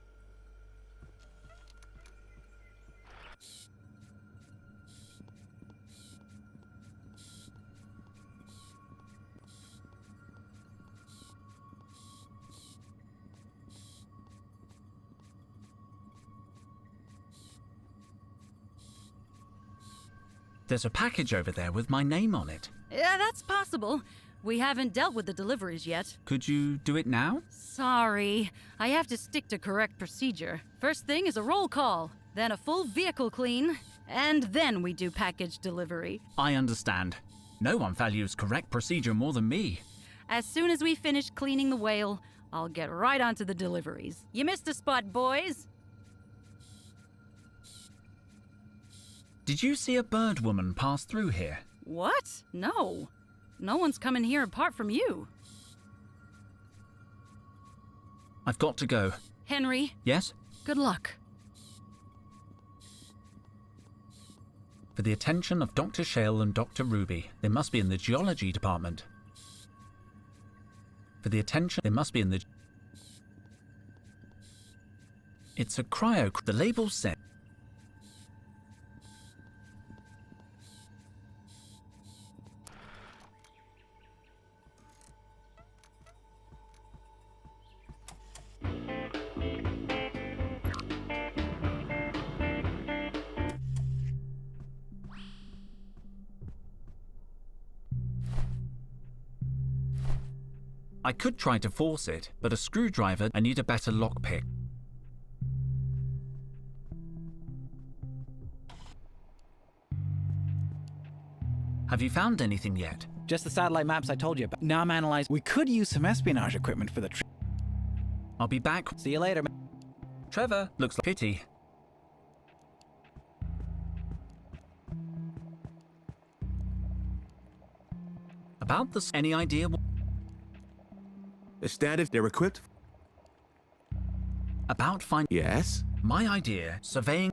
There's a package over there with my name on it. Yeah, that's possible. We haven't dealt with the deliveries yet. Could you do it now? Sorry. I have to stick to correct procedure. First thing is a roll call, then a full vehicle clean, and then we do package delivery. I understand. No one values correct procedure more than me. As soon as we finish cleaning the whale, I'll get right onto the deliveries. You missed a spot, boys. Did you see a bird woman pass through here? What? No. No one's coming here apart from you. I've got to go. Henry? Yes? Good luck. For the attention of Dr. Shale and Dr. Ruby, they must be in the geology department. For the attention, they must be in the... It's a cryo... The label said... I could try to force it, but a screwdriver, I need a better lockpick. Have you found anything yet? Just the satellite maps I told you about. Now I'm analyzing. We could use some espionage equipment for the trip. I'll be back. See you later. Trevor, looks like pity. About this, any idea? The standard, they're equipped? About find. Yes? My idea, surveying.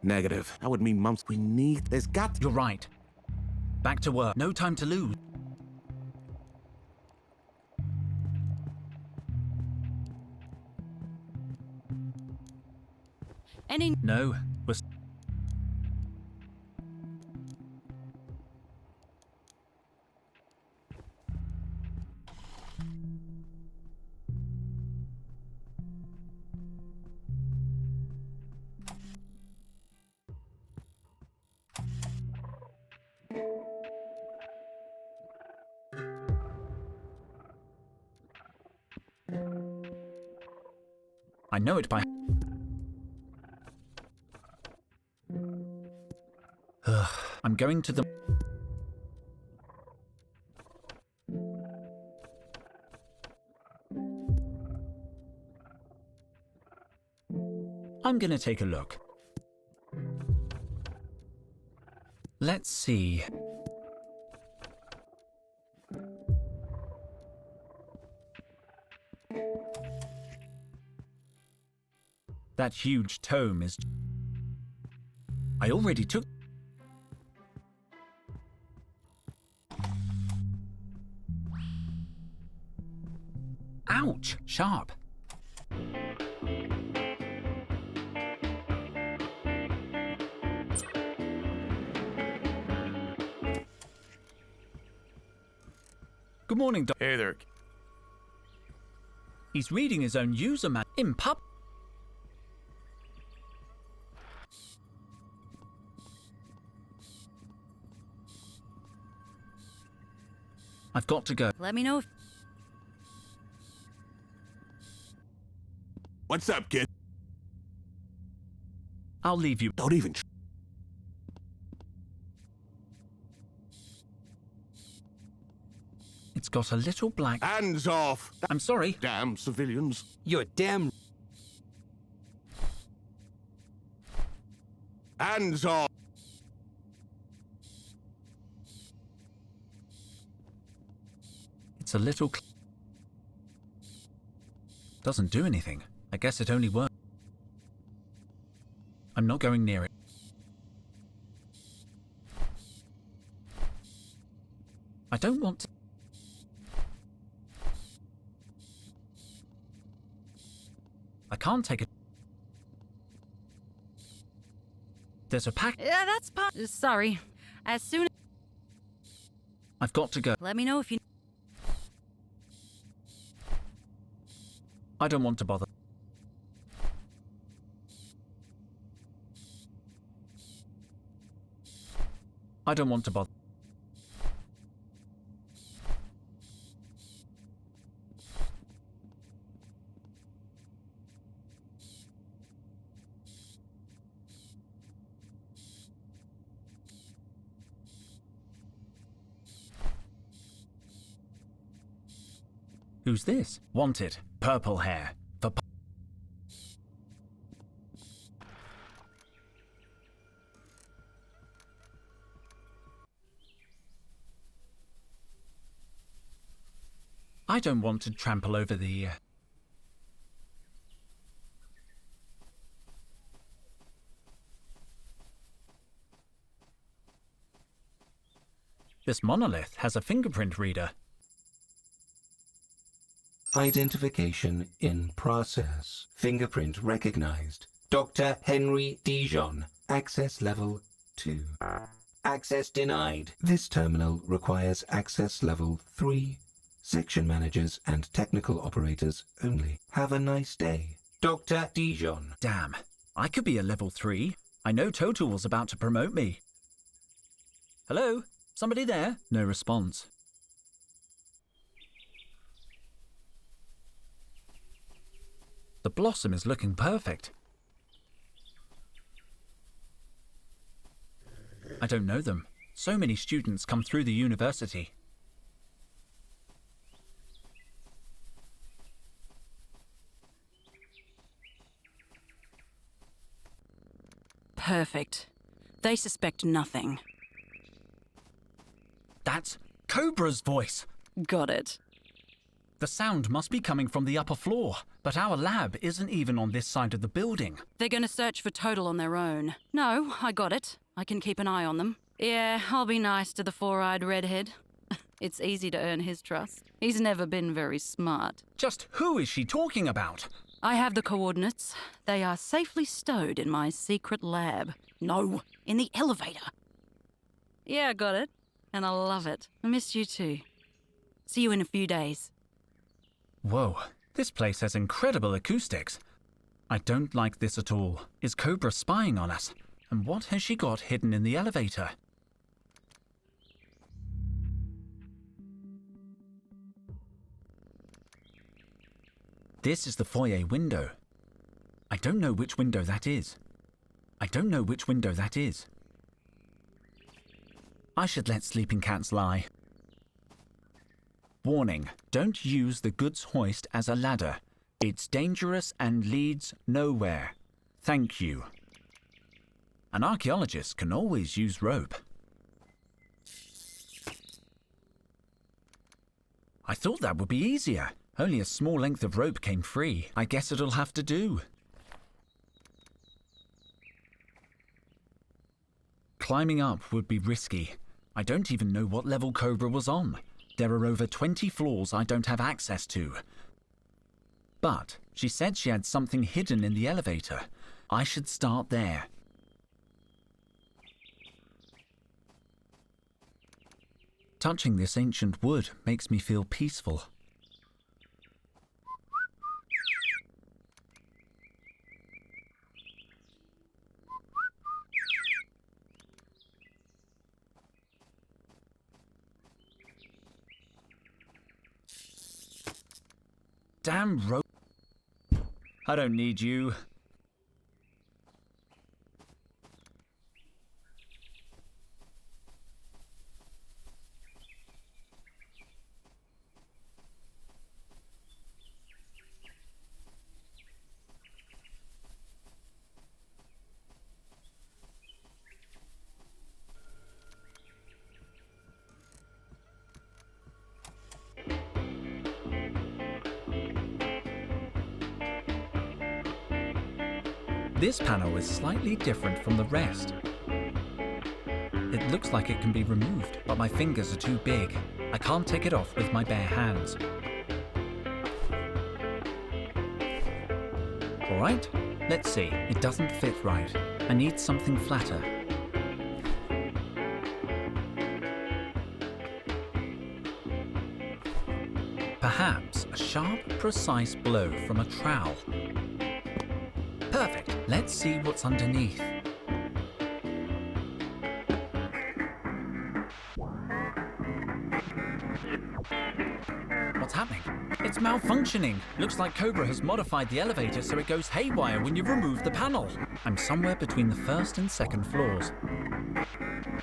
Negative. That would mean months. We need. There's got to. You're right. Back to work. No time to lose. Any. No. We're... I know it by... I'm going to the... I'm gonna take a look. Let's see. That huge tome is... I already took... Ouch! Sharp. Good morning, Doc. Hey there. He's reading his own user man in pub. I've got to go. Let me know if... What's up, kid? I'll leave you. Don't even. It's got a little black... Hands off! I'm sorry. Damn civilians. You're damn. Hands off! It's a little... Doesn't do anything. I guess it only works. I'm not going near it. I don't want to... I can't take it. There's a pack... Yeah, that's sorry. As soon as... I've got to go. Let me know if you... I don't want to bother. I don't want to bother. Who's this? Wanted. Purple hair. For I don't want to trample over the... This monolith has a fingerprint reader. Identification in process. Fingerprint recognized. Dr. Henry Dijon. Access level 2. Access denied. This terminal requires access level 3. Section managers and technical operators only. Have a nice day. Dr. Dijon. Damn. I could be a level 3. I know Total was about to promote me. Hello? Somebody there? No response. The blossom is looking perfect. I don't know them. So many students come through the university. Perfect. They suspect nothing. That's Cobra's voice. Got it. The sound must be coming from the upper floor, but our lab isn't even on this side of the building. They're gonna search for Total on their own. No, I got it. I can keep an eye on them. Yeah, I'll be nice to the four-eyed redhead. It's easy to earn his trust. He's never been very smart. Just who is she talking about? I have the coordinates. They are safely stowed in my secret lab. No, in the elevator. Yeah, I got it. And I love it. I missed you too. See you in a few days. Whoa, this place has incredible acoustics. I don't like this at all. Is Cobra spying on us? And what has she got hidden in the elevator? This is the foyer window. I don't know which window that is. I don't know which window that is. I should let sleeping cats lie. Warning, don't use the goods hoist as a ladder. It's dangerous and leads nowhere. Thank you. An archaeologist can always use rope. I thought that would be easier. Only a small length of rope came free. I guess it'll have to do. Climbing up would be risky. I don't even know what level Cobra was on. There are over 20 floors I don't have access to. But she said she had something hidden in the elevator. I should start there. Touching this ancient wood makes me feel peaceful. Damn rope. I don't need you. This panel is slightly different from the rest. It looks like it can be removed, but my fingers are too big. I can't take it off with my bare hands. All right, let's see. It doesn't fit right. I need something flatter. Perhaps a sharp, precise blow from a trowel. Perfect. Let's see what's underneath. What's happening? It's malfunctioning. Looks like Cobra has modified the elevator so it goes haywire when you remove the panel. I'm somewhere between the first and second floors.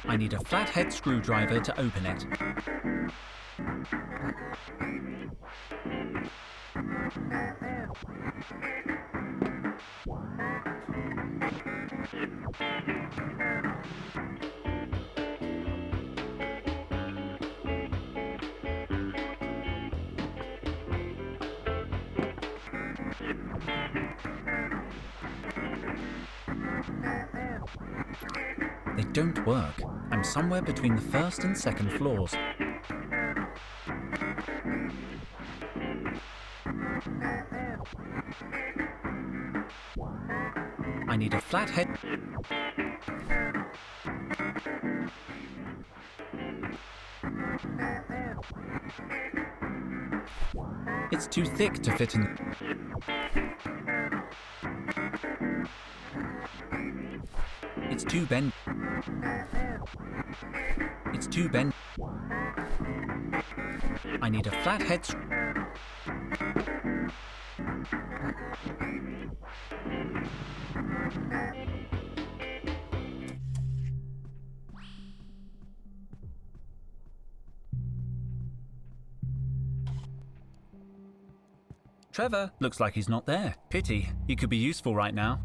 I need a flathead screwdriver to open it. They don't work. I'm somewhere between the first and second floors. I need a flathead. It's too thick to fit in. It's too bent. It's too bent. I need a flathead. Trevor, looks like he's not there. Pity, he could be useful right now.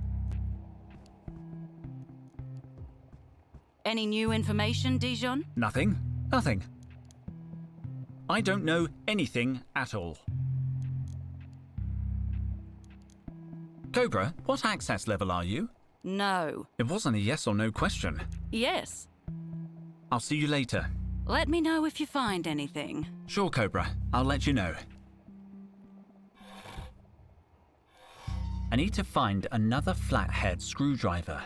Any new information, Dijon? Nothing. I don't know anything at all. Cobra, what access level are you? No. It wasn't a yes or no question. Yes. I'll see you later. Let me know if you find anything. Sure, Cobra. I'll let you know. I need to find another flathead screwdriver.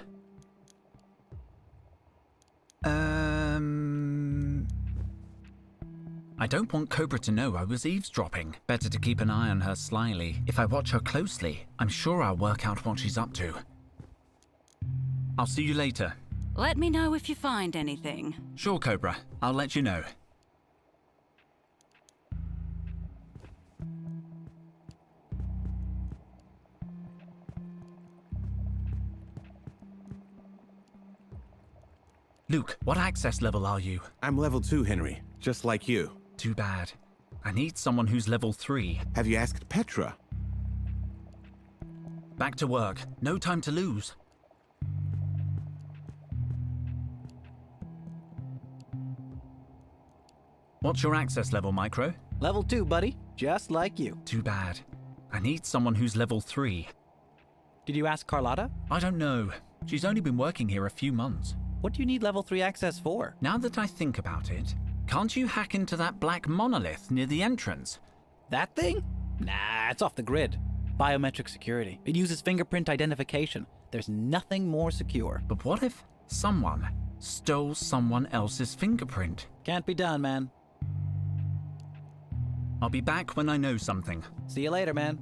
I don't want Cobra to know I was eavesdropping. Better to keep an eye on her slyly. If I watch her closely, I'm sure I'll work out what she's up to. I'll see you later. Let me know if you find anything. Sure, Cobra. I'll let you know. Luke, what access level are you? I'm level 2, Henry. Just like you. Too bad. I need someone who's level 3. Have you asked Petra? Back to work. No time to lose. What's your access level, Micro? Level 2, buddy. Just like you. Too bad. I need someone who's level 3. Did you ask Carlotta? I don't know. She's only been working here a few months. What do you need level 3 access for? Now that I think about it, can't you hack into that black monolith near the entrance? That thing? Nah, it's off the grid. Biometric security. It uses fingerprint identification. There's nothing more secure. But what if someone stole someone else's fingerprint? Can't be done, man. I'll be back when I know something. See you later, man.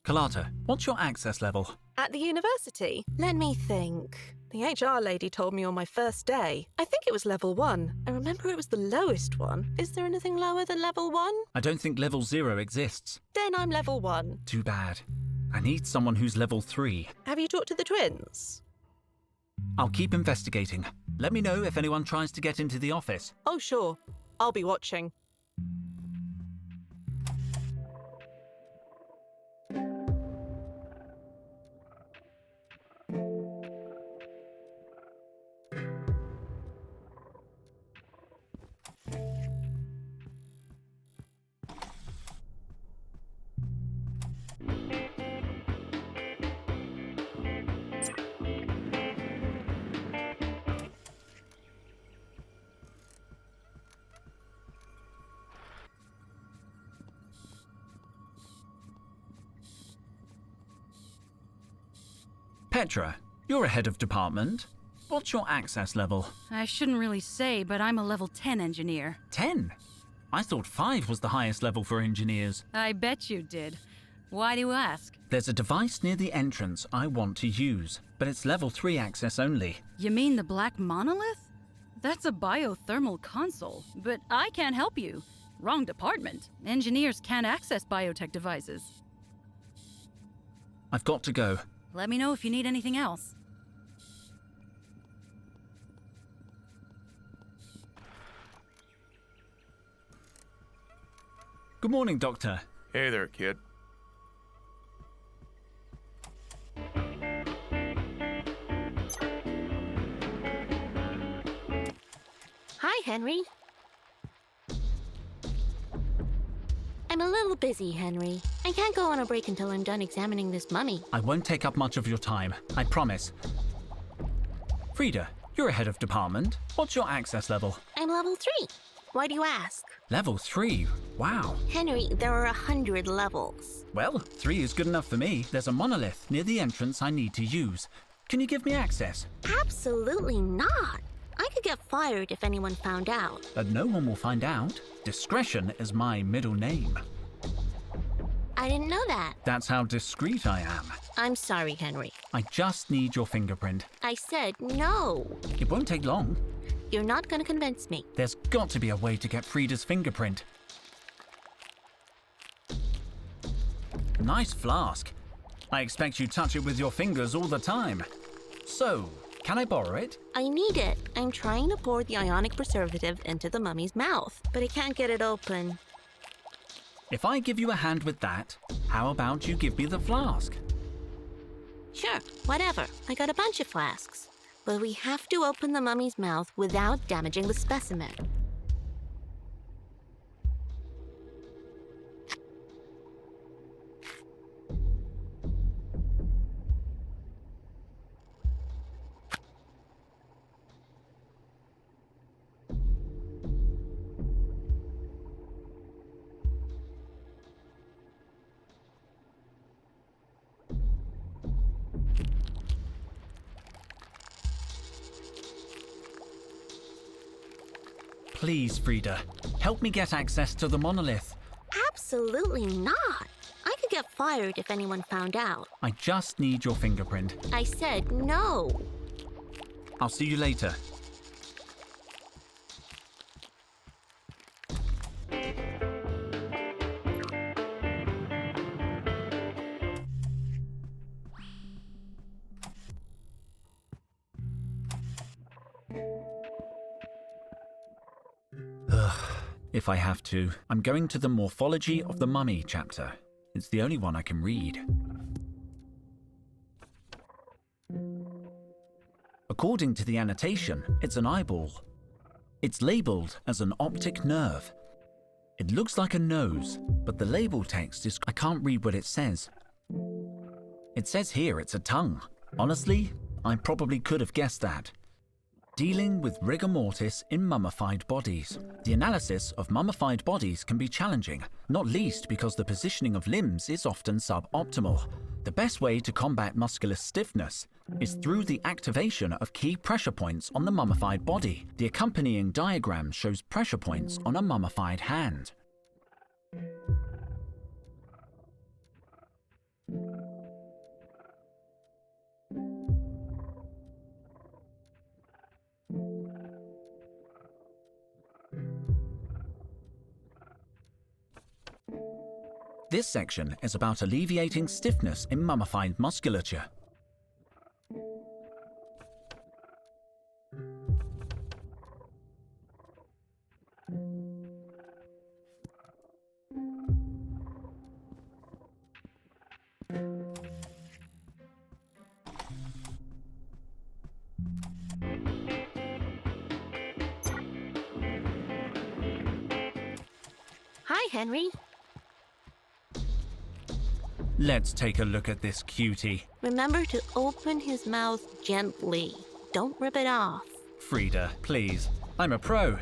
Carlotta, what's your access level? At the university? Let me think. The HR lady told me on my first day. I think it was level 1. I remember it was the lowest one. Is there anything lower than level 1? I don't think level 0 exists. Then I'm level 1. Too bad. I need someone who's level 3. Have you talked to the twins? I'll keep investigating. Let me know if anyone tries to get into the office. Oh, sure. I'll be watching. Petra, you're a head of department. What's your access level? I shouldn't really say, but I'm a level 10 engineer. 10? I thought 5 was the highest level for engineers. I bet you did. Why do you ask? There's a device near the entrance I want to use, but it's level 3 access only. You mean the black monolith? That's a biothermal console, but I can't help you. Wrong department. Engineers can't access biotech devices. I've got to go. Let me know if you need anything else. Good morning, Doctor. Hey there, kid. Hi, Henry. I'm a little busy, Henry. I can't go on a break until I'm done examining this mummy. I won't take up much of your time, I promise. Frida, you're a head of department. What's your access level? I'm level 3. Why do you ask? Level 3? Wow. Henry, there are 100 levels. Well, 3 is good enough for me. There's a monolith near the entrance I need to use. Can you give me access? Absolutely not. I could get fired if anyone found out. But no one will find out. Discretion is my middle name. I didn't know that. That's how discreet I am. I'm sorry, Henry. I just need your fingerprint. I said no. It won't take long. You're not going to convince me. There's got to be a way to get Frida's fingerprint. Nice flask. I expect you touch it with your fingers all the time. So, can I borrow it? I need it. I'm trying to pour the ionic preservative into the mummy's mouth, but I can't get it open. If I give you a hand with that, how about you give me the flask? Sure, whatever. I got a bunch of flasks. But we have to open the mummy's mouth without damaging the specimen. Please, Frida, help me get access to the monolith. Absolutely not. I could get fired if anyone found out. I just need your fingerprint. I said no. I'll see you later. If I have to, I'm going to the Morphology of the Mummy chapter. It's the only one I can read. According to the annotation, it's an eyeball. It's labelled as an optic nerve. It looks like a nose, but the label text is... I can't read what it says. It says here it's a tongue. Honestly, I probably could have guessed that. Dealing with rigor mortis in mummified bodies. The analysis of mummified bodies can be challenging, not least because the positioning of limbs is often suboptimal. The best way to combat muscular stiffness is through the activation of key pressure points on the mummified body. The accompanying diagram shows pressure points on a mummified hand. This section is about alleviating stiffness in mummified musculature. Hi, Henry. Let's take a look at this cutie. Remember to open his mouth gently. Don't rip it off. Frida, please. I'm a pro.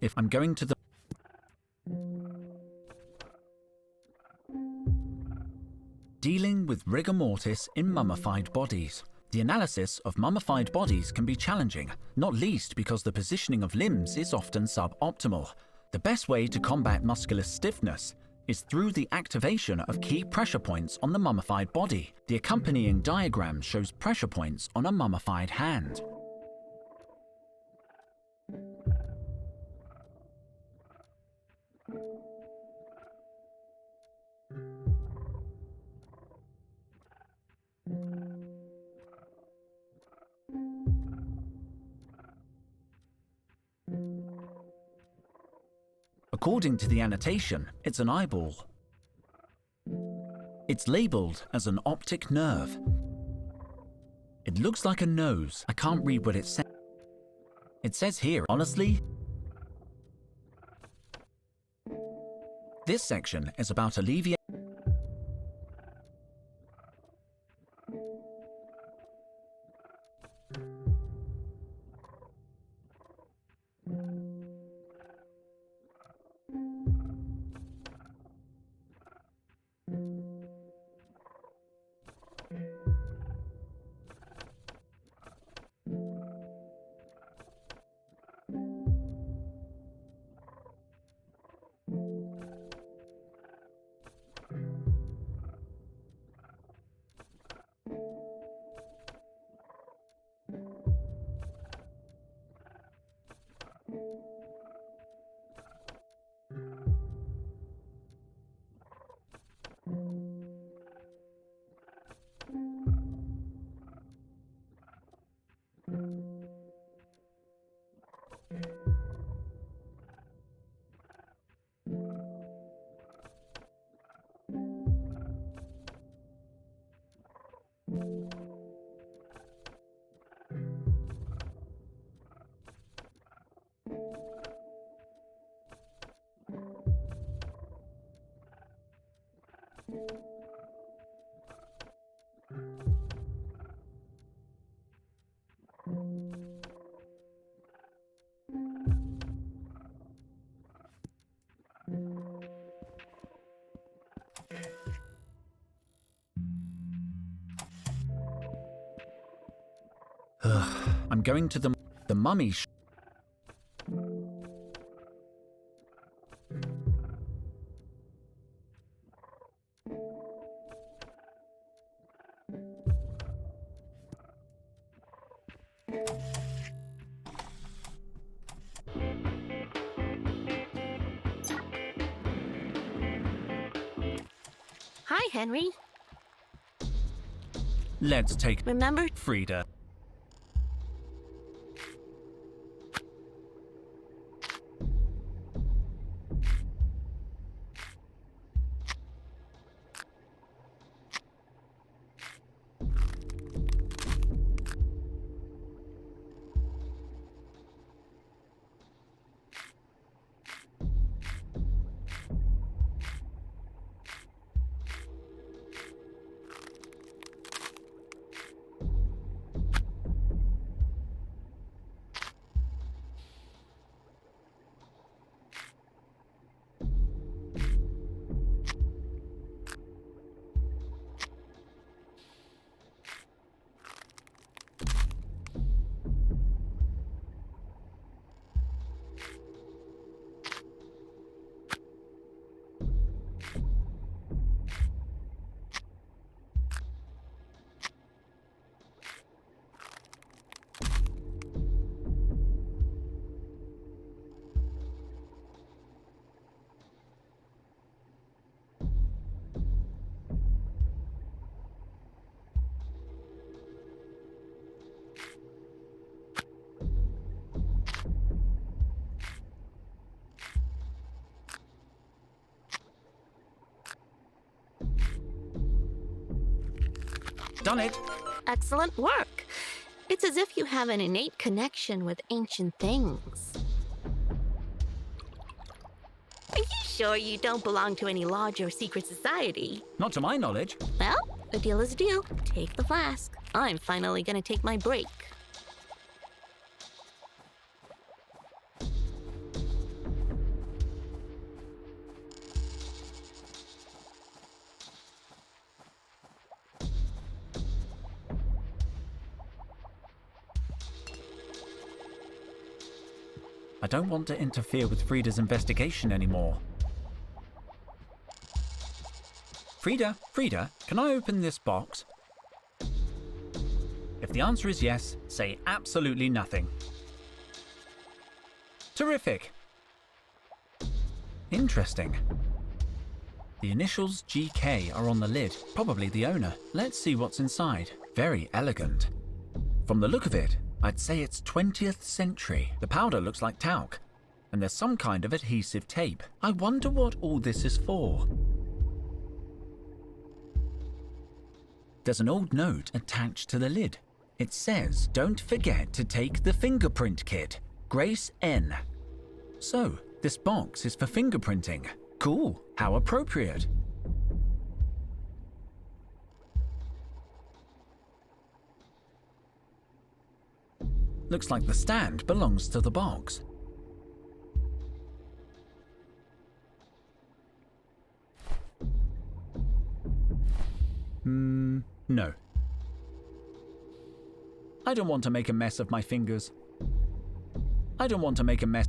If I'm going to the... Dealing with rigor mortis in mummified bodies. The analysis of mummified bodies can be challenging, not least because the positioning of limbs is often suboptimal. The best way to combat muscular stiffness is through the activation of key pressure points on the mummified body. The accompanying diagram shows pressure points on a mummified hand. According to the annotation, it's an eyeball. It's labeled as an optic nerve. It looks like a nose. I can't read what it says. It says here, honestly, this section is about alleviating. I'm going to the mummy Hi, Henry. Let's take Remember? Frida. Done it! Excellent work. It's as if you have an innate connection with ancient things. Are you sure you don't belong to any lodge or secret society? Not to my knowledge. Well, a deal is a deal. Take the flask. I'm finally gonna take my break. I don't want to interfere with Frida's investigation anymore. Frida, can I open this box? If the answer is yes, say absolutely nothing. Terrific. Interesting. The initials GK are on the lid, probably the owner. Let's see what's inside. Very elegant. From the look of it, I'd say it's 20th century. The powder looks like talc, and there's some kind of adhesive tape. I wonder what all this is for. There's an old note attached to the lid. It says, "Don't forget to take the fingerprint kit. Grace N." So, this box is for fingerprinting. Cool. How appropriate. Looks like the stand belongs to the box. No. I don't want to make a mess of my fingers. I don't want to make a mess.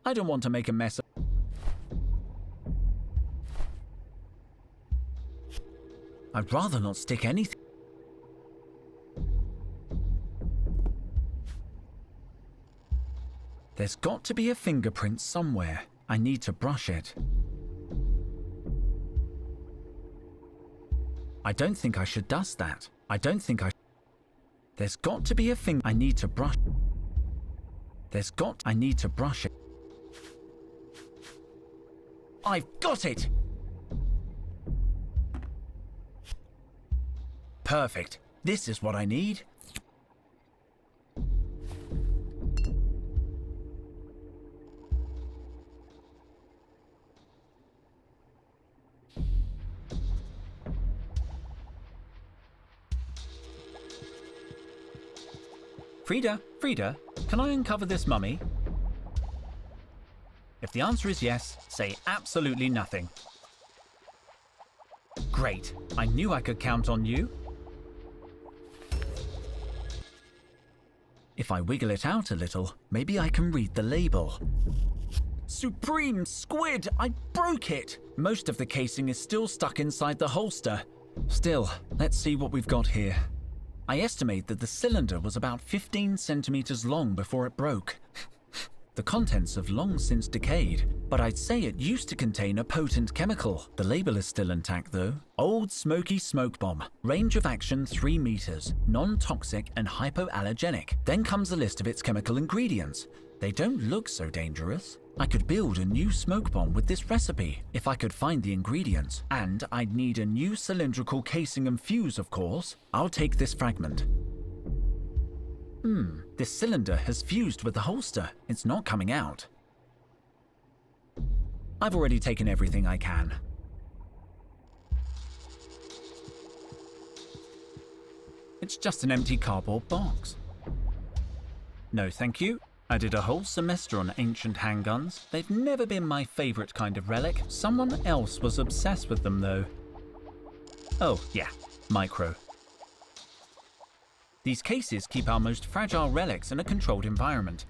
I don't want to make a mess of. I'd rather not stick anything. There's got to be a fingerprint somewhere. I need to brush it. I don't think I should dust that. I don't think I. There's got to be a I need to brush. I need to brush it. I've got it! Perfect. This is what I need. Frida, can I uncover this mummy? If the answer is yes, say absolutely nothing. Great. I knew I could count on you. If I wiggle it out a little, maybe I can read the label. Supreme Squid! I broke it! Most of the casing is still stuck inside the holster. Still, let's see what we've got here. I estimate that the cylinder was about 15 centimeters long before it broke. The contents have long since decayed, but I'd say it used to contain a potent chemical. The label is still intact though. Old Smoky Smoke Bomb. Range of action 3 meters. Non-toxic and hypoallergenic. Then comes a list of its chemical ingredients. They don't look so dangerous. I could build a new smoke bomb with this recipe if I could find the ingredients. And I'd need a new cylindrical casing and fuse, of course. I'll take this fragment. This cylinder has fused with the holster. It's not coming out. I've already taken everything I can. It's just an empty cardboard box. No, thank you. I did a whole semester on ancient handguns. They've never been my favorite kind of relic. Someone else was obsessed with them, though. Oh, yeah, micro. These cases keep our most fragile relics in a controlled environment.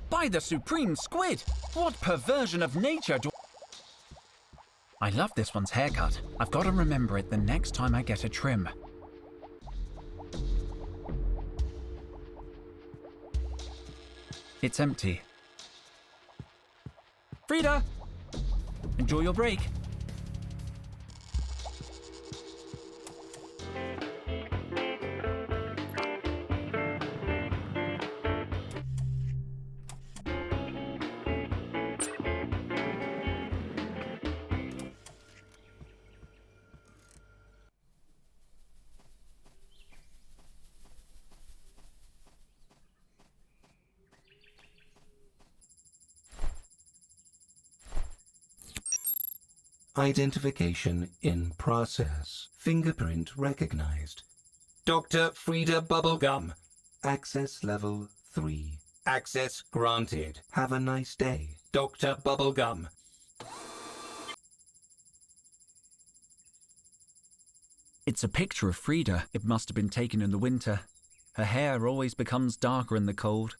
By the Supreme Squid! What perversion of nature do I love this one's haircut. I've got to remember it the next time I get a trim. It's empty. Frida! Enjoy your break. Identification in process. Fingerprint recognized. Dr. Frida Bubblegum, Access level 3. Access granted. Have a nice day, Dr. Bubblegum. It's a picture of Frida. It must have been taken in the winter. Her hair always becomes darker in the cold.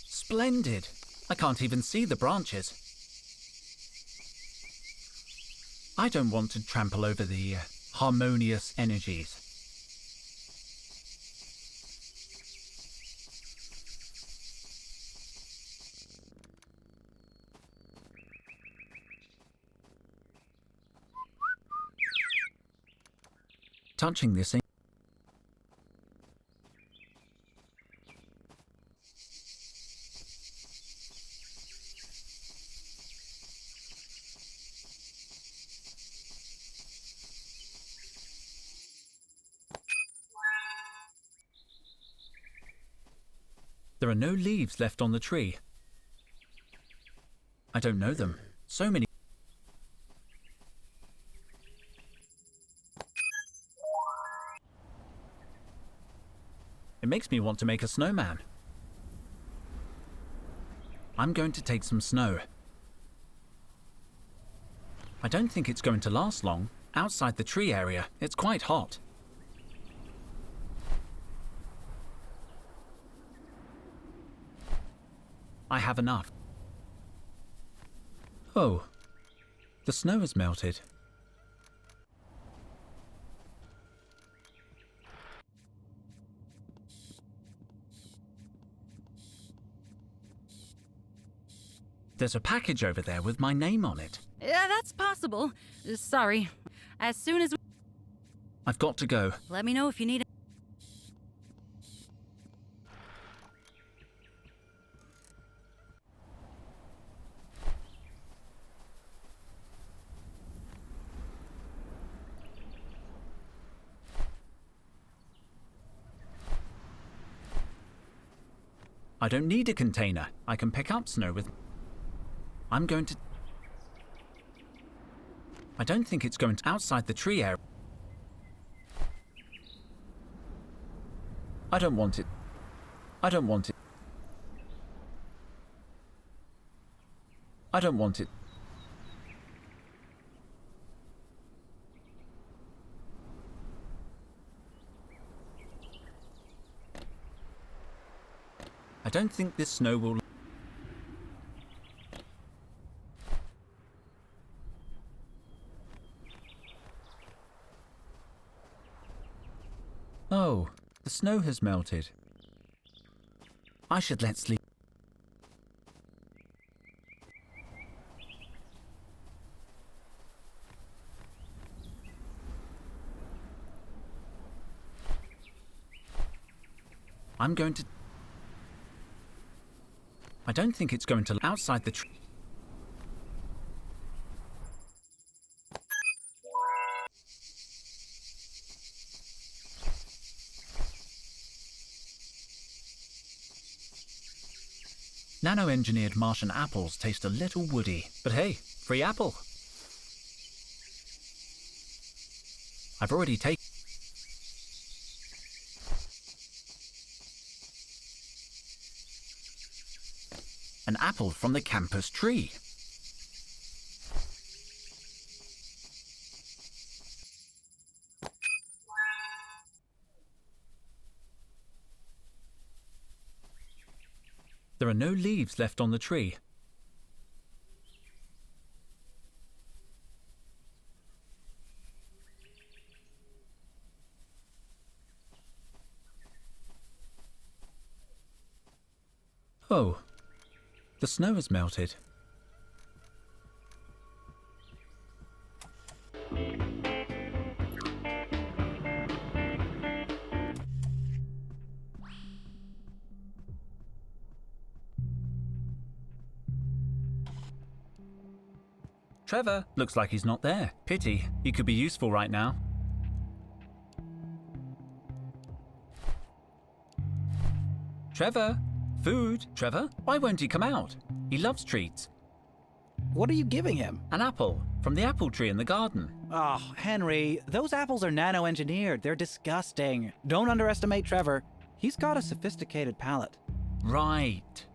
Splendid! I can't even see the branches. I don't want to trample over the harmonious energies. Touching this thing. There are no leaves left on the tree. I don't know them. So many. It makes me want to make a snowman. I'm going to take some snow. I don't think it's going to last long. Outside the tree area, it's quite hot. I have enough. Oh, the snow has melted. There's a package over there with my name on it. Yeah, that's possible. Sorry. As soon as I've got to go. Let me know if you need it. I don't need a container. I can pick up snow with... I'm going to... I don't think it's going to... Outside the tree area. I don't want it. I don't want it. I don't want it. I don't think this snow will... Oh, the snow has melted. I should let sleep. I'm going to... I don't think it's going to... Outside the tree. Nano-engineered Martian apples taste a little woody, but hey, free apple. I've already taken... An apple from the campus tree. There are no leaves left on the tree. Oh, the snow has melted. Trevor, looks like he's not there. Pity, he could be useful right now. Trevor? Food? Trevor? Why won't he come out? He loves treats. What are you giving him? An apple, from the apple tree in the garden. Oh, Henry, those apples are nano-engineered. They're disgusting. Don't underestimate Trevor. He's got a sophisticated palate. Right.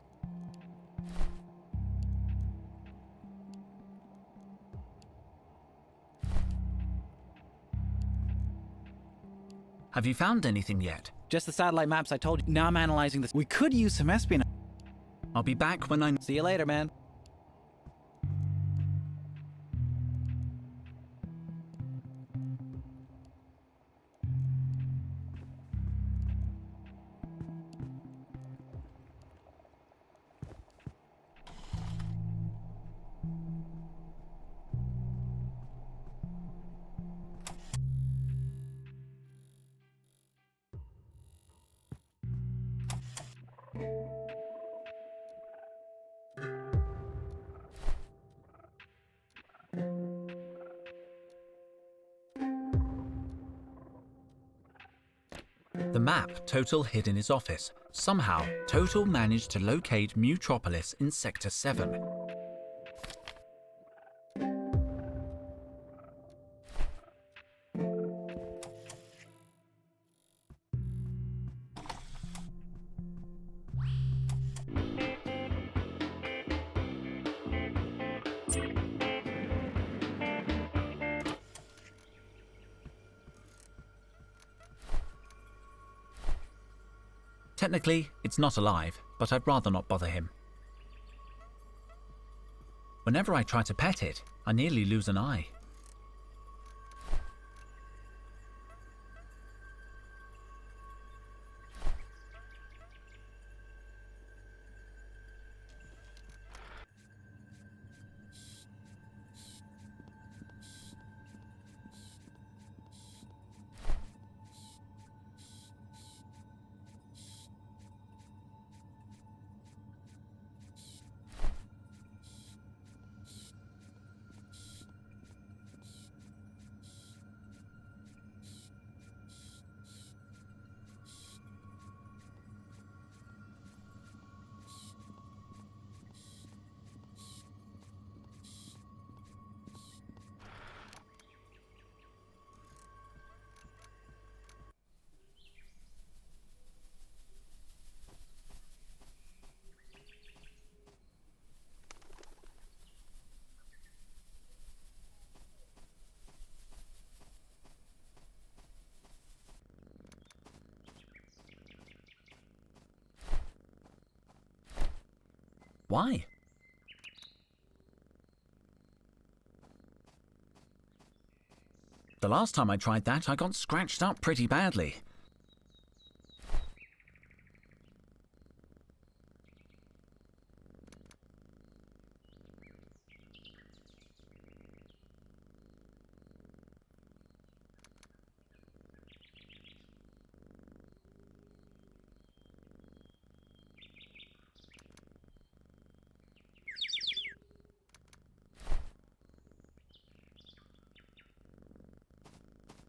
Have you found anything yet? Just the satellite maps I told you. Now I'm analyzing this. We could use some espionage. I'll be back when I... See you later, man. The map Total hid in his office. Somehow, Total managed to locate Mutropolis in Sector 7. Technically, it's not alive, but I'd rather not bother him. Whenever I try to pet it, I nearly lose an eye. Why? The last time I tried that, I got scratched up pretty badly.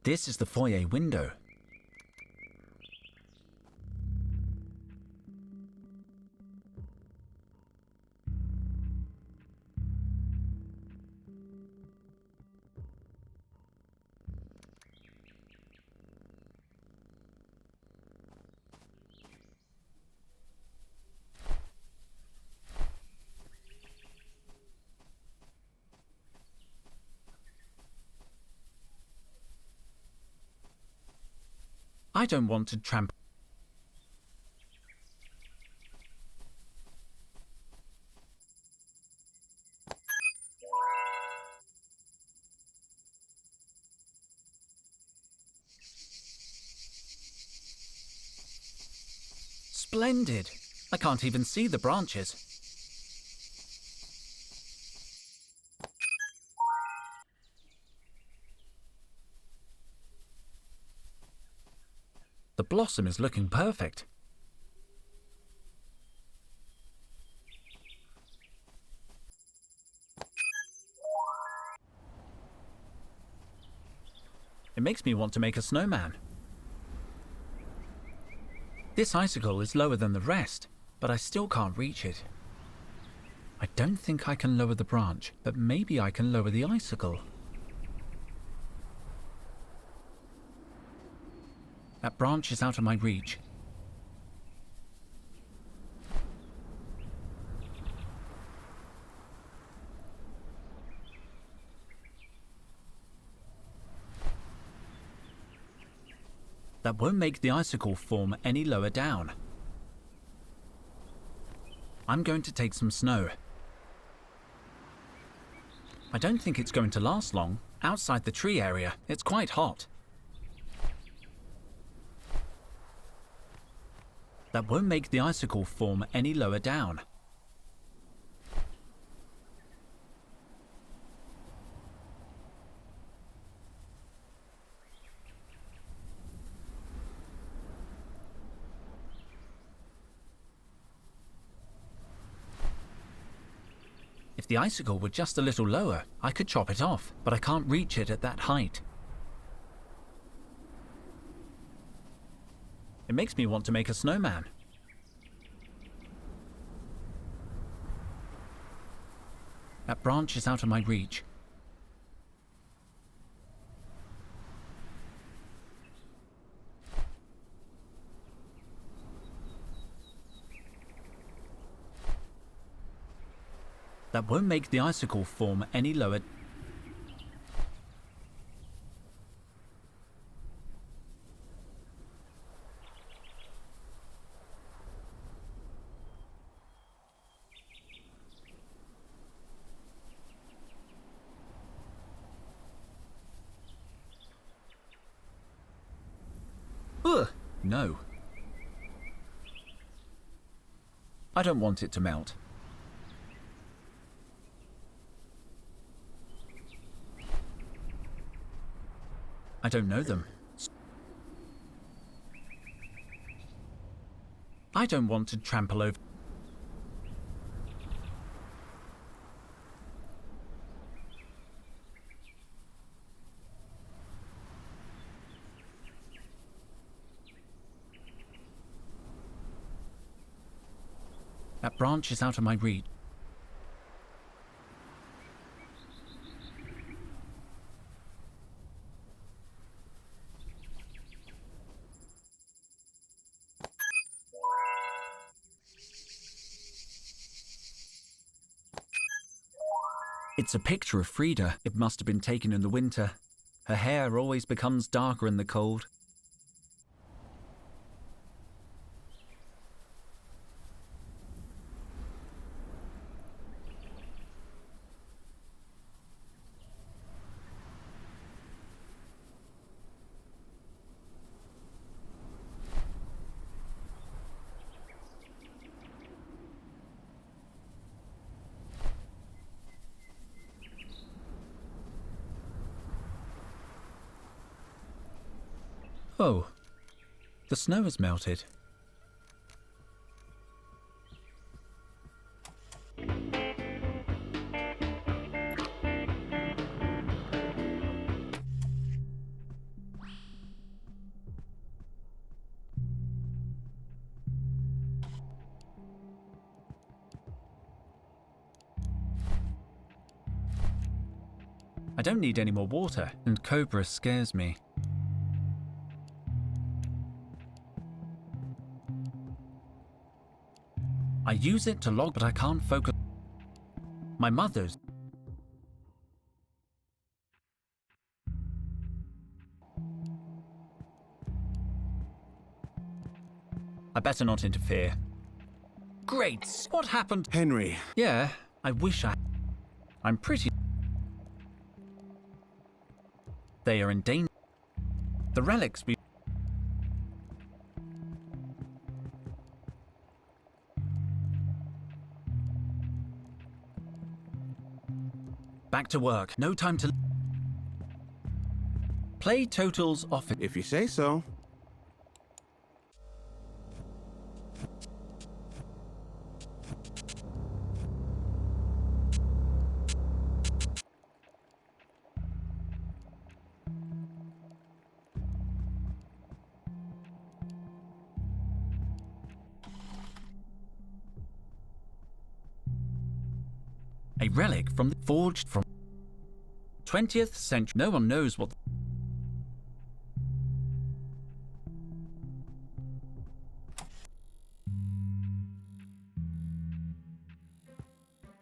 This is the foyer window. I don't want to tramp. Splendid! I can't even see the branches. The blossom is looking perfect. It makes me want to make a snowman. This icicle is lower than the rest, but I still can't reach it. I don't think I can lower the branch, but maybe I can lower the icicle. That branch is out of my reach. That won't make the icicle form any lower down. I'm going to take some snow. I don't think it's going to last long. Outside the tree area, it's quite hot. That won't make the icicle form any lower down. If the icicle were just a little lower, I could chop it off, but I can't reach it at that height. It makes me want to make a snowman. That branch is out of my reach. That won't make the icicle form any lower. Ugh, no. I don't want it to melt. I don't know them. I don't want to trample over. That branch is out of my reach. It's a picture of Frida. It must have been taken in the winter. Her hair always becomes darker in the cold. Oh, the snow has melted. I don't need any more water, and Cobra scares me. I use it to log, but I can't focus. My mother's. I better not interfere. Great! What happened? Henry. Yeah, I wish I'm pretty. They are in danger. The relics we. Back to work. No time to. Play totals off it. If you say so. A relic from the forged from 20th century. No one knows what.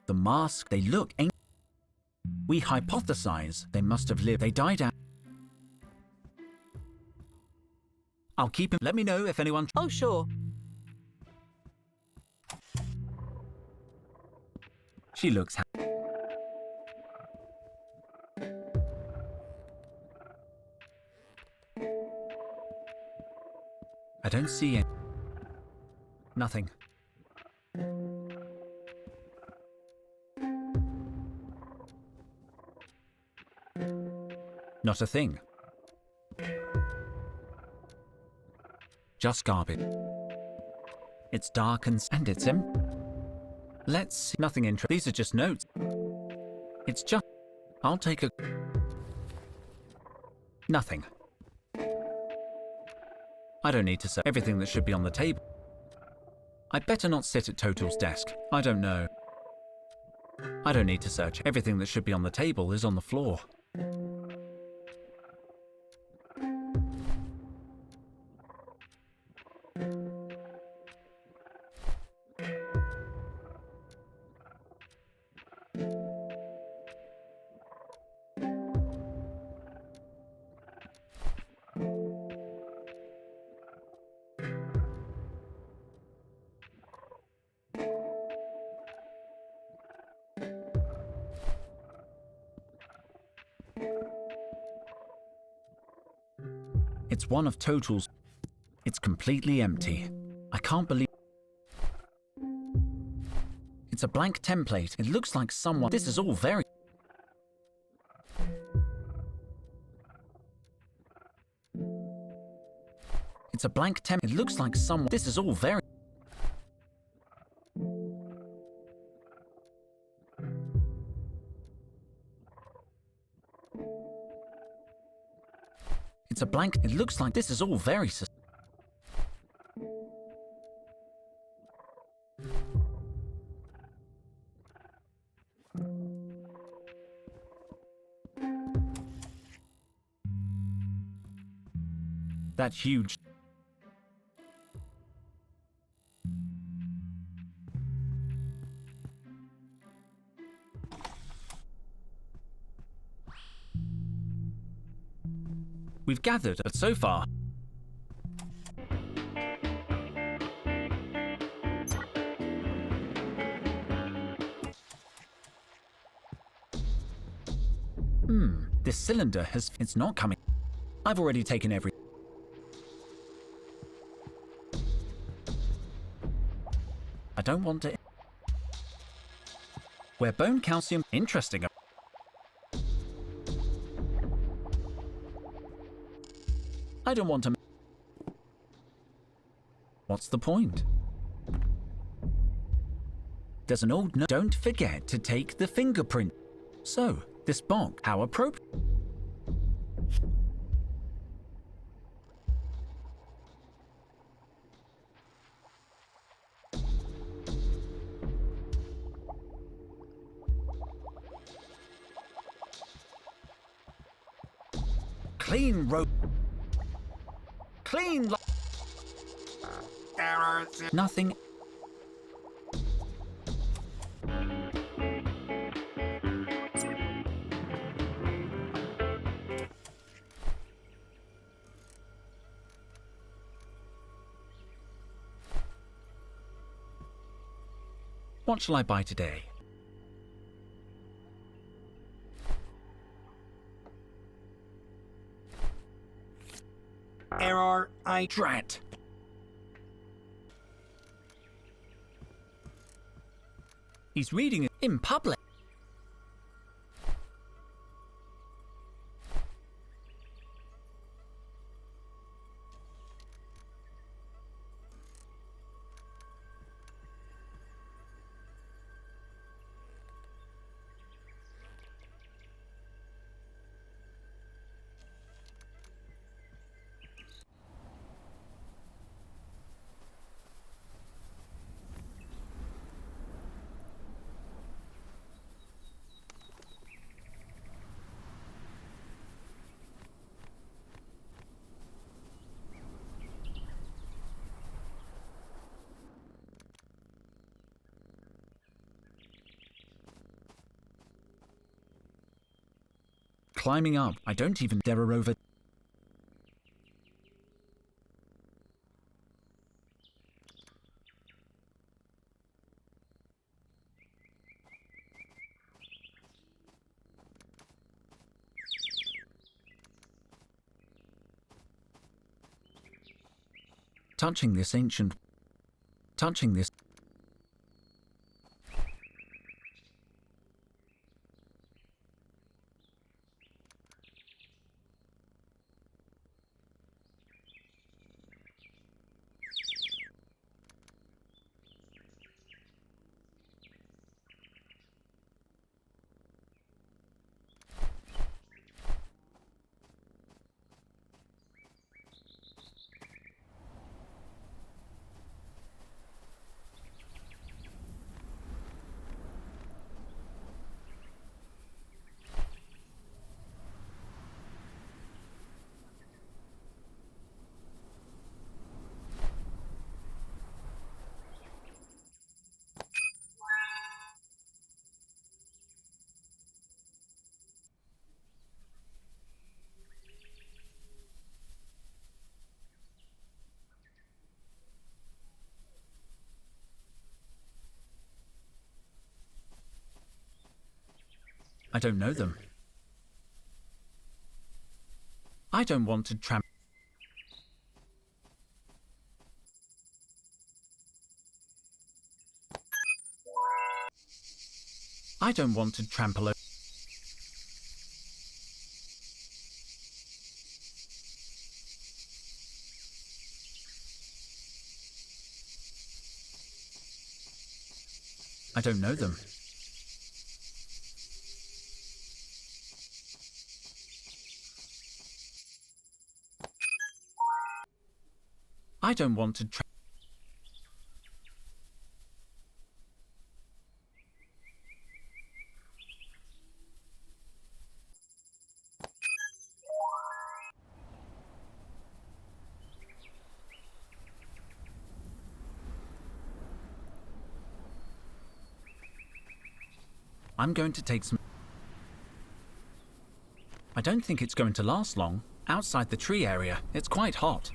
The mask, they look ancient. We hypothesize they must have lived. They died out. I'll keep him. Let me know if anyone. Oh, sure. She looks happy. I don't see it. Nothing. Not a thing. Just garbage. It's dark and it's empty. Let's see. Nothing interesting. These are just notes. It's just. I'll take a. Nothing. I don't need to say everything that should be on the table. I'd better not sit at Total's desk. I don't know. I don't need to search. Everything that should be on the table is on the floor. It's one of Total's. It's completely empty. I can't believe. It's a blank template. It looks like someone. This is all very. It's a blank template. It looks like someone. This is all very. It's a blank. It looks like this is all very. That's huge. We've gathered, but so far. This cylinder has. It's not coming. I've already taken every. I don't want to. Where bone calcium. Interesting. I don't want to. What's the point? There's an old note. Don't forget to take the fingerprint. So, this box, how appropriate. Clean rope. Clean. Nothing. What shall I buy today? Error, Drat. He's reading it in public. climbing up. I don't even dare over. Touching this. I don't know them. I don't want to tramp. I don't want to trample over. I don't know them. I don't want to I'm going to take some. I don't think it's going to last long. Outside the tree area, it's quite hot.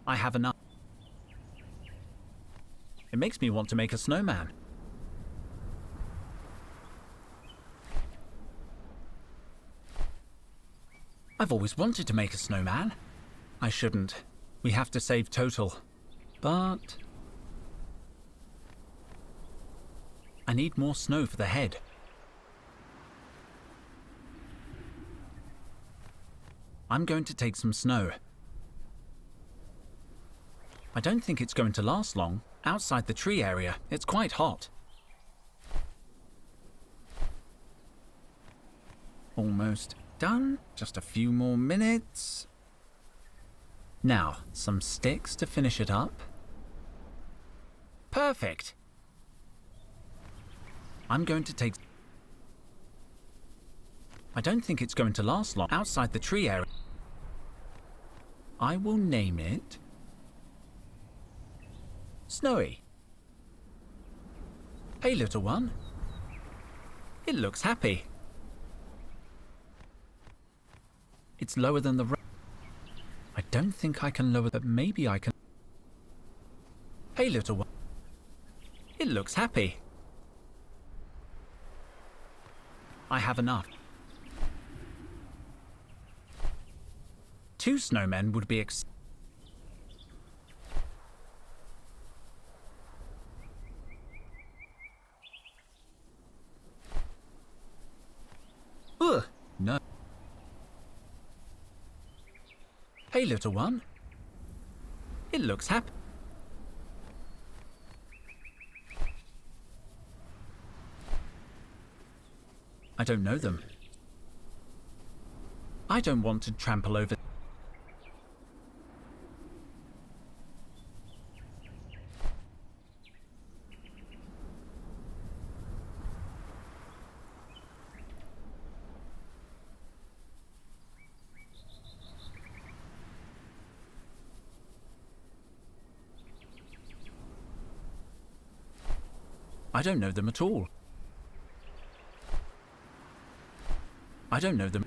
I have enough. It makes me want to make a snowman. I've always wanted to make a snowman. I shouldn't. We have to save total. But I need more snow for the head. I'm going to take some snow. I don't think it's going to last long. Outside the tree area, it's quite hot. Almost done. Just a few more minutes. Now, some sticks to finish it up. Perfect. I'm going to take... I don't think it's going to last long. Outside the tree area. I will name it... Snowy. Hey, little one. It looks happy. It's lower than the... I don't think I can lower, but maybe I can... Hey, little one. It looks happy. I have enough. 2 snowmen would be Ugh, no. Hey, little one. It looks happy. I don't know them. I don't want to trample over... I don't know them at all. I don't know them.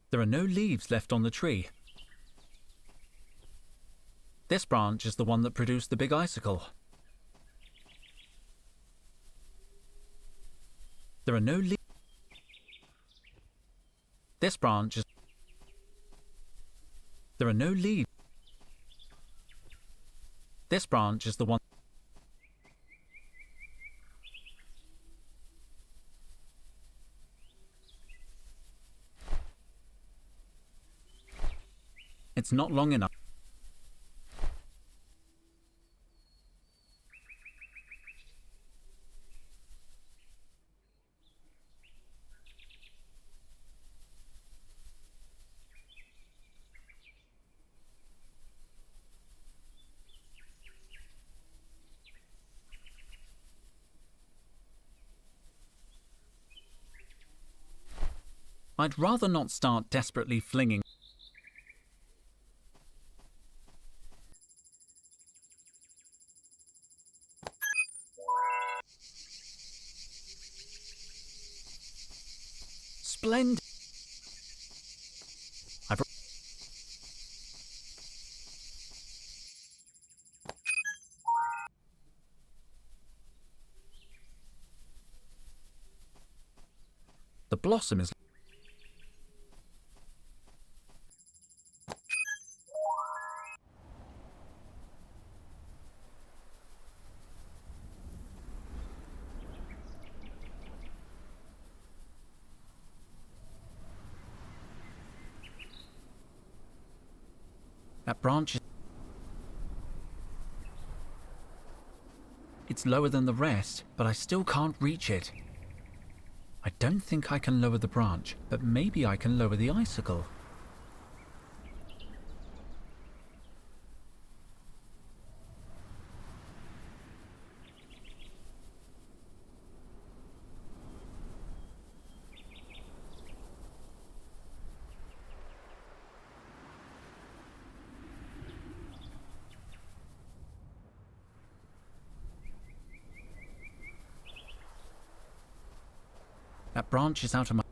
There are no leaves left on the tree. This branch is the one that produced the big icicle. There are no leaves. This branch is... There are no leaves. This branch is the one... It's not long enough. I'd rather not start desperately flinging. Splendid. The blossom is... That branch is... It's lower than the rest, but I still can't reach it. I don't think I can lower the branch, but maybe I can lower the icicle. That branch is out of my...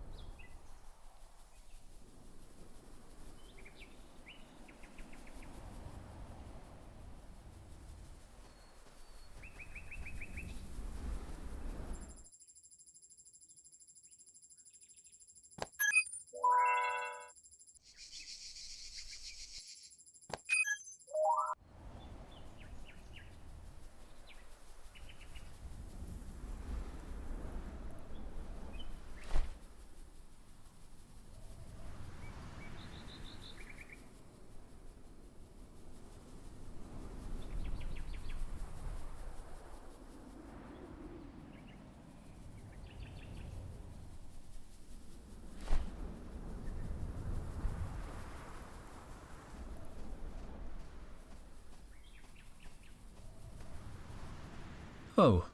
Oh,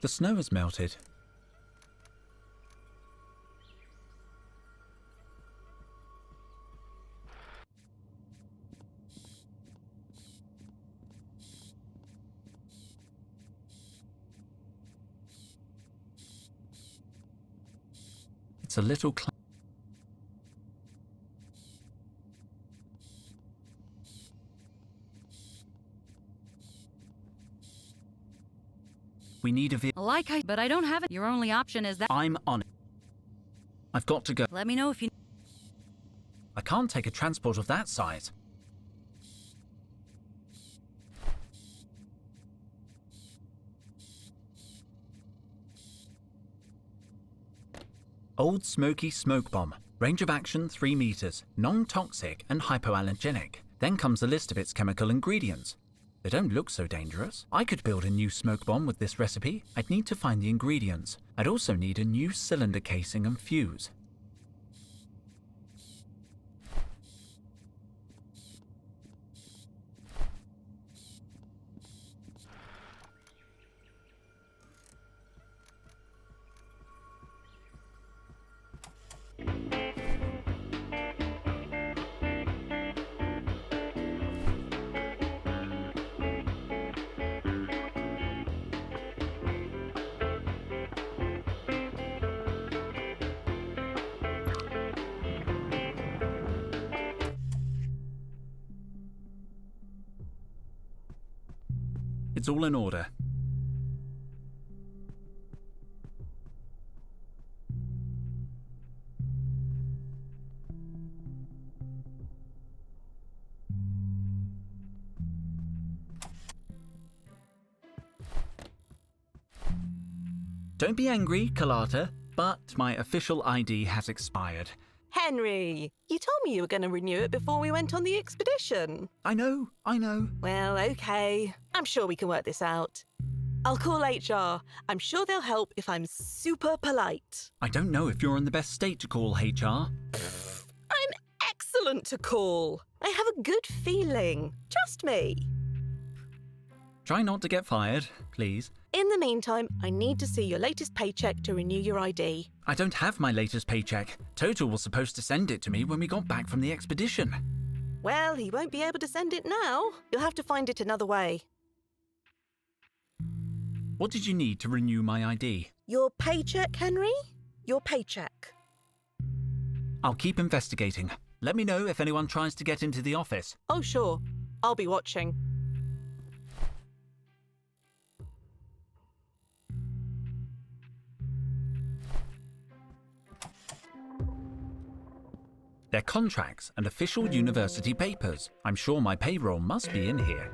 the snow has melted. It's a little We need a vehicle. But I don't have it. Your only option is that. I'm on it. I've got to go. Let me know if you... I can't take a transport of that size. Old smoky smoke bomb. Range of action 3 meters. Non-toxic and hypoallergenic. Then comes a list of its chemical ingredients. They don't look so dangerous. I could build a new smoke bomb with this recipe. I'd need to find the ingredients. I'd also need a new cylinder casing and fuse. It's all in order. Don't be angry, Carlotta, but my official ID has expired. Henry, you told me you were going to renew it before we went on the expedition. I know. Well, okay. I'm sure we can work this out. I'll call HR. I'm sure they'll help if I'm super polite. I don't know if you're in the best state to call HR. I'm excellent to call. I have a good feeling. Trust me. Try not to get fired, please. In the meantime, I need to see your latest paycheck to renew your ID. I don't have my latest paycheck. Total was supposed to send it to me when we got back from the expedition. Well, he won't be able to send it now. You'll have to find it another way. What did you need to renew my ID? Your paycheck, Henry? Your paycheck. I'll keep investigating. Let me know if anyone tries to get into the office. Oh, sure. I'll be watching. Their contracts and official university papers. I'm sure my payroll must be in here.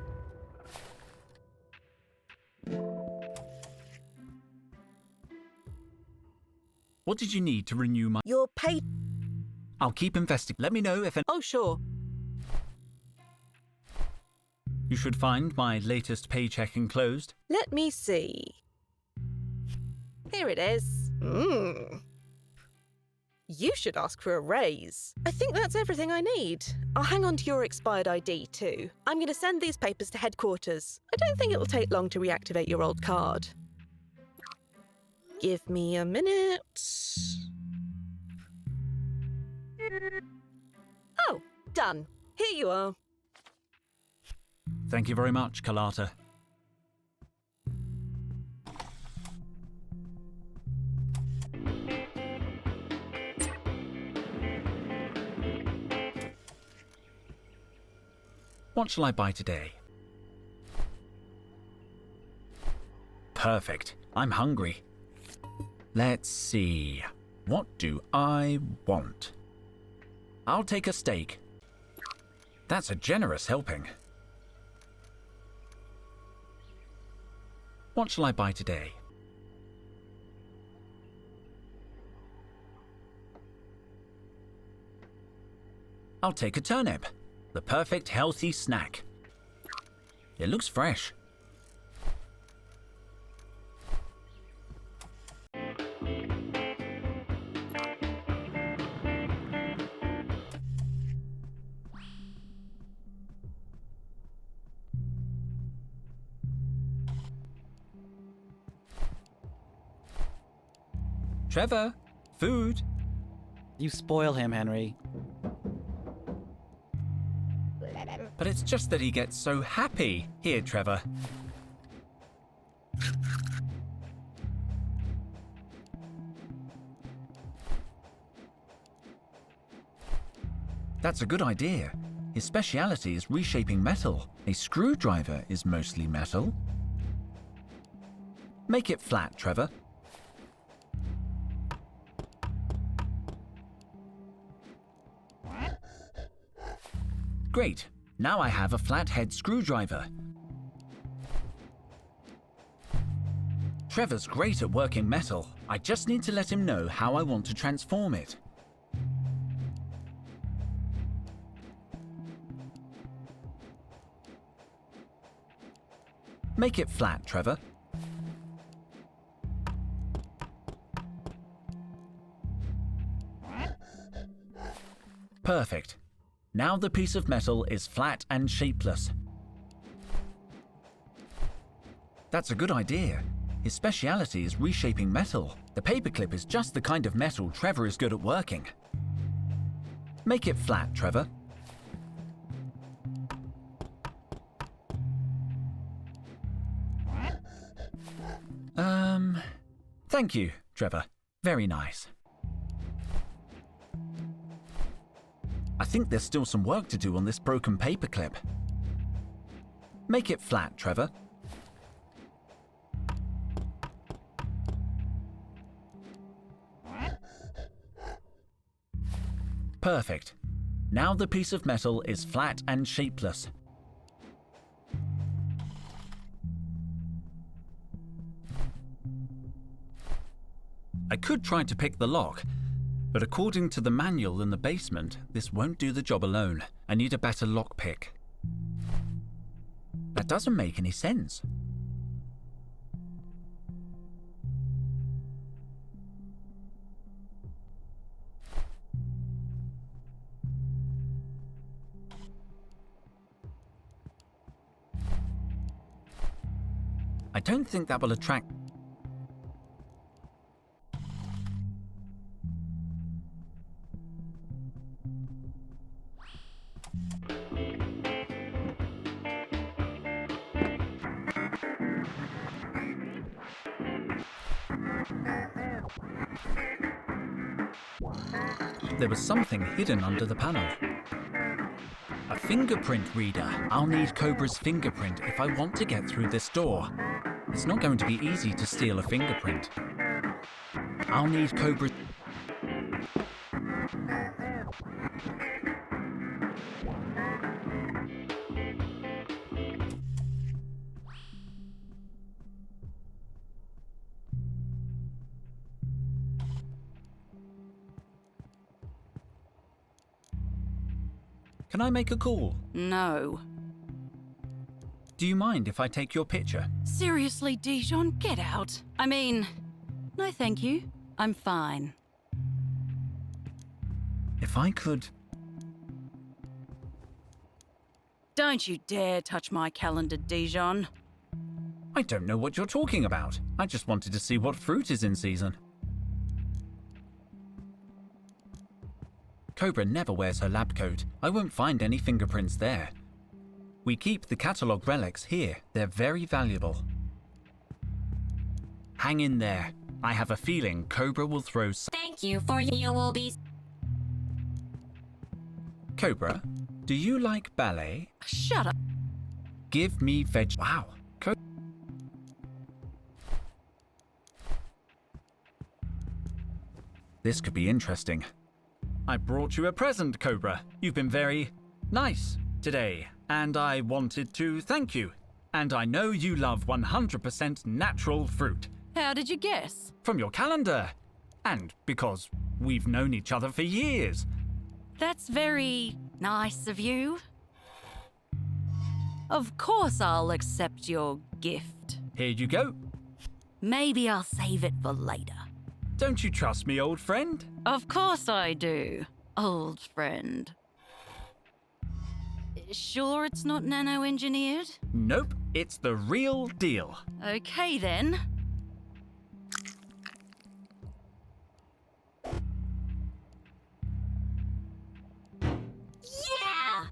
What did you need to renew my... Your pay... I'll keep investigating. Let me know if... Oh, sure. You should find my latest paycheck enclosed. Let me see. Here it is. You should ask for a raise. I think that's everything I need. I'll hang on to your expired ID too. I'm going to send these papers to headquarters. I don't think it'll take long to reactivate your old card. Give me a minute. Oh, done. Here you are. Thank you very much, Carlotta. What shall I buy today? Perfect. I'm hungry. Let's see. What do I want? I'll take a steak. That's a generous helping. What shall I buy today? I'll take a turnip. The perfect healthy snack. It looks fresh. Trevor, food. You spoil him, Henry. But it's just that he gets so happy. Here, Trevor. That's a good idea. His speciality is reshaping metal. A screwdriver is mostly metal. Make it flat, Trevor. Great. Now I have a flathead screwdriver. Trevor's great at working metal. I just need to let him know how I want to transform it. Make it flat, Trevor. Perfect. Now the piece of metal is flat and shapeless. That's a good idea. His speciality is reshaping metal. The paperclip is just the kind of metal Trevor is good at working. Make it flat, Trevor. Thank you, Trevor. Very nice. I think there's still some work to do on this broken paperclip. Make it flat, Trevor. Perfect. Now the piece of metal is flat and shapeless. I could try to pick the lock, but according to the manual in the basement, this won't do the job alone. I need a better lockpick. That doesn't make any sense. I don't think that will attract... There was something hidden under the panel. A fingerprint reader. I'll need Cobra's fingerprint if I want to get through this door. It's not going to be easy to steal a fingerprint. I'll need Cobra... Can I make a call? No. Do you mind if I take your picture? Seriously, Dijon, get out. I mean, no thank you. I'm fine. If I could... Don't you dare touch my calendar, Dijon. I don't know what you're talking about. I just wanted to see what fruit is in season. Cobra never wears her lab coat. I won't find any fingerprints there. We keep the catalogue relics here. They're very valuable. Hang in there. I have a feeling Cobra will throw... Thank you, for you will be... Cobra, do you like ballet? Shut up. Give me veg... Wow. This could be interesting. I brought you a present, Cobra. You've been very nice today, and I wanted to thank you. And I know you love 100% natural fruit. How did you guess? From your calendar. And because we've known each other for years. That's very nice of you. Of course I'll accept your gift. Here you go. Maybe I'll save it for later. Don't you trust me, old friend? Of course I do, old friend. Sure it's not nano-engineered? Nope, it's the real deal. Okay then. Yeah!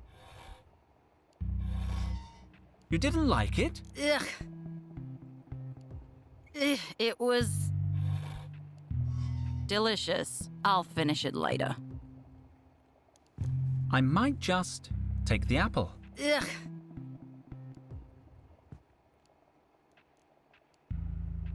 You didn't like it? Ugh. It was... delicious. I'll finish it later. I might just take the apple. Ugh.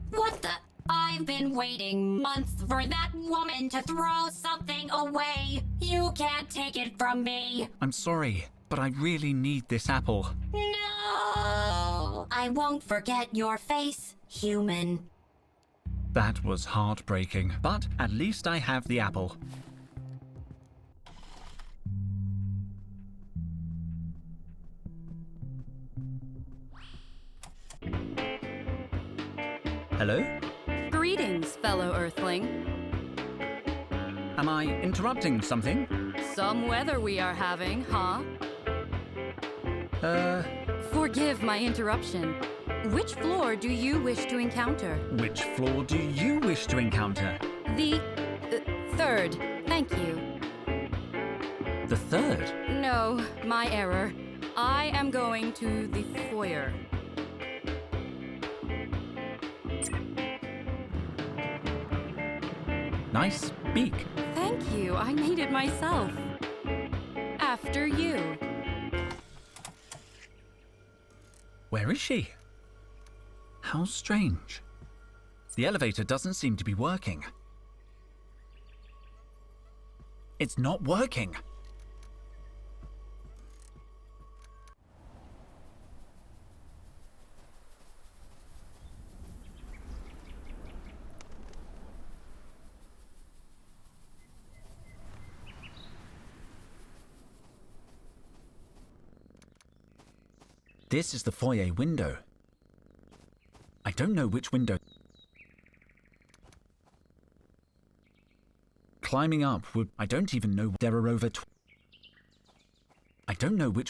What the? I've been waiting months for that woman to throw something away. You can't take it from me. I'm sorry, but I really need this apple. No! I won't forget your face, human. That was heartbreaking, but at least I have the apple. Hello? Greetings, fellow Earthling. Am I interrupting something? Some weather we are having, huh? Forgive my interruption. Which floor do you wish to encounter? Which floor do you wish to encounter? The third. Thank you. The third? No, my error. I am going to the foyer. Nice beak. Thank you. I made it myself. After you. Where is she? How strange. The elevator doesn't seem to be working. It's not working. This is the foyer window. I don't know which window. Climbing up would... I don't even know there are over... I don't know which...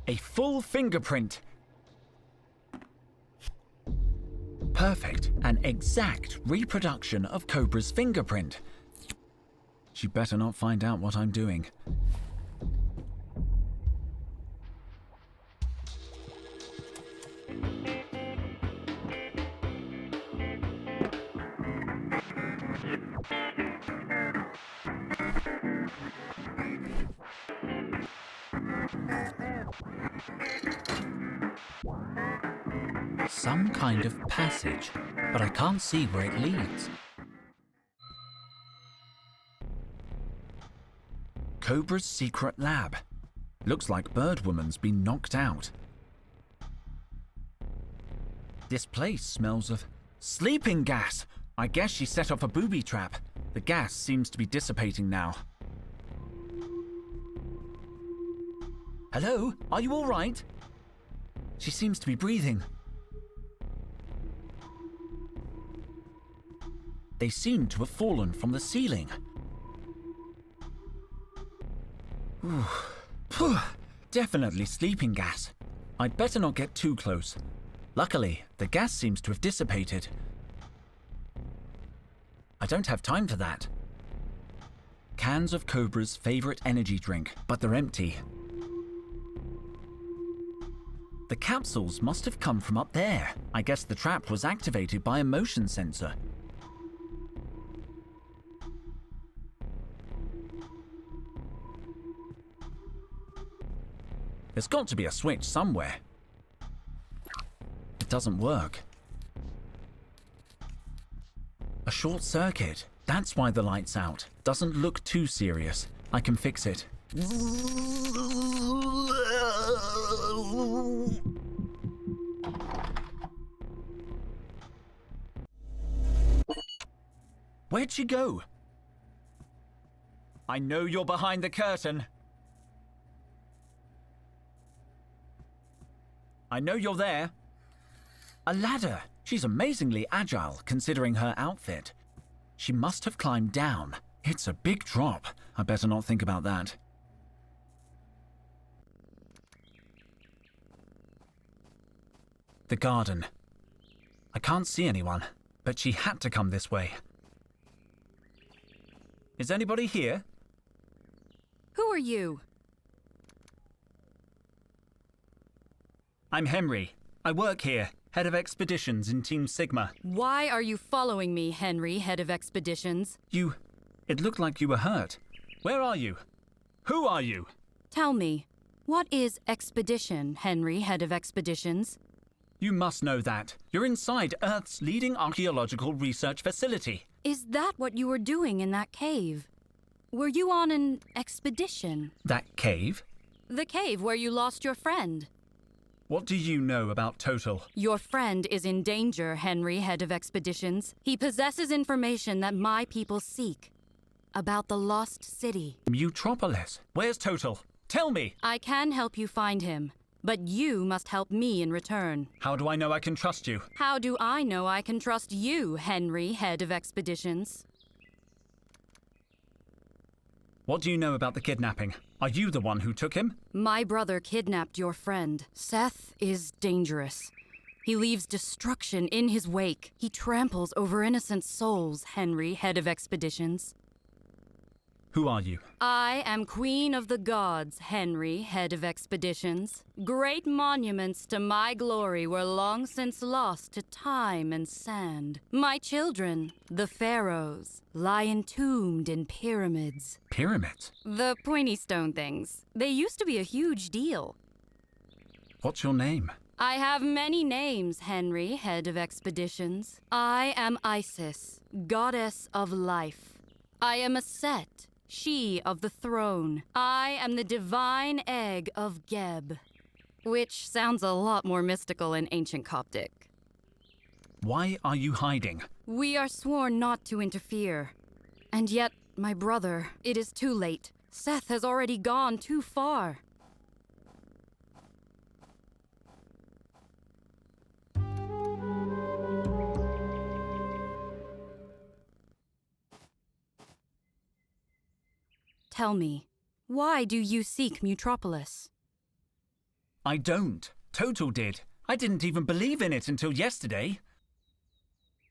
A full fingerprint. Perfect. An exact reproduction of Cobra's fingerprint. She better not find out what I'm doing. Some kind of passage, but I can't see where it leads. Cobra's secret lab. Looks like Birdwoman's been knocked out. This place smells of sleeping gas. I guess she set off a booby trap. The gas seems to be dissipating now. Hello? Are you all right? She seems to be breathing. They seem to have fallen from the ceiling. Definitely sleeping gas. I'd better not get too close. Luckily, the gas seems to have dissipated. I don't have time for that. Cans of Cobra's favorite energy drink, but they're empty. The capsules must have come from up there. I guess the trap was activated by a motion sensor. There's got to be a switch somewhere. It doesn't work. A short circuit. That's why the light's out. Doesn't look too serious. I can fix it. Where'd she go? I know you're behind the curtain. I know you're there. A ladder. She's amazingly agile, considering her outfit. She must have climbed down. It's a big drop. I better not think about that. The garden. I can't see anyone, but she had to come this way. Is anybody here? Who are you? I'm Henry. I work here, head of expeditions in Team Sigma. Why are you following me, Henry, head of expeditions? It looked like you were hurt. Where are you? Who are you? Tell me, what is expedition, Henry, head of expeditions? You must know that. You're inside Earth's leading archaeological research facility. Is that what you were doing in that cave? Were you on an expedition? That cave? The cave where you lost your friend. What do you know about Total? Your friend is in danger, Henry, head of expeditions. He possesses information that my people seek. About the lost city. Mutropolis. Where's Total? Tell me! I can help you find him, but you must help me in return. How do I know I can trust you? How do I know I can trust you, Henry, head of expeditions? What do you know about the kidnapping? Are you the one who took him? My brother kidnapped your friend. Seth is dangerous. He leaves destruction in his wake. He tramples over innocent souls, Henry, head of expeditions. Who are you? I am Queen of the Gods, Henry, head of expeditions. Great monuments to my glory were long since lost to time and sand. My children, the pharaohs, lie entombed in pyramids. Pyramids? The pointy stone things. They used to be a huge deal. What's your name? I have many names, Henry, head of expeditions. I am Isis, goddess of life. I am a Set, she of the throne. I am the divine egg of Geb, which sounds a lot more mystical in ancient Coptic. Why are you hiding? We are sworn not to interfere. And yet, my brother, it is too late. Seth has already gone too far. Tell me, why do you seek Mutropolis? I don't. Total did. I didn't even believe in it until yesterday.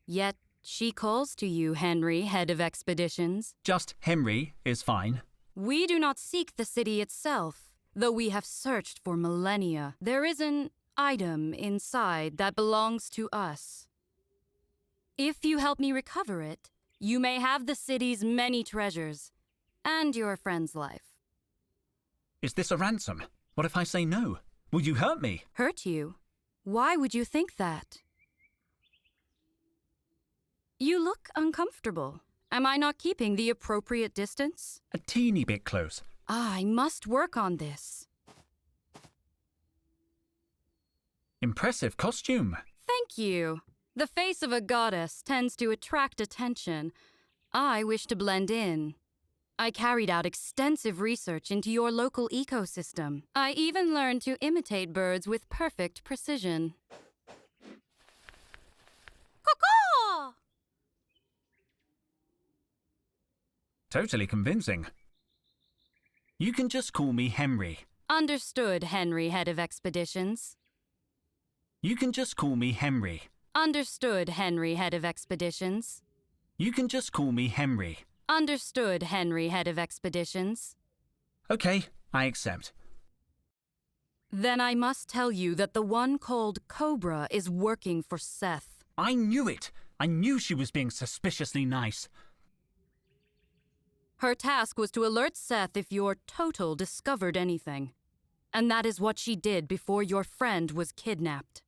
Yet she calls to you, Henry, head of expeditions. Just Henry is fine. We do not seek the city itself, though we have searched for millennia. There is an item inside that belongs to us. If you help me recover it, you may have the city's many treasures. And your friend's life. Is this a ransom? What if I say no? Will you hurt me? Hurt you? Why would you think that? You look uncomfortable. Am I not keeping the appropriate distance? A teeny bit close. I must work on this. Impressive costume. Thank you. The face of a goddess tends to attract attention. I wish to blend in. I carried out extensive research into your local ecosystem. I even learned to imitate birds with perfect precision. Caw-caw! Totally convincing. You can just call me Henry. Understood, Henry, head of expeditions. You can just call me Henry. Understood, Henry, head of expeditions. You can just call me Henry. Understood, Henry, head of expeditions. Okay, I accept. Then I must tell you that the one called Cobra is working for Seth. I knew it! I knew she was being suspiciously nice. Her task was to alert Seth if your Total discovered anything. And that is what she did before your friend was kidnapped.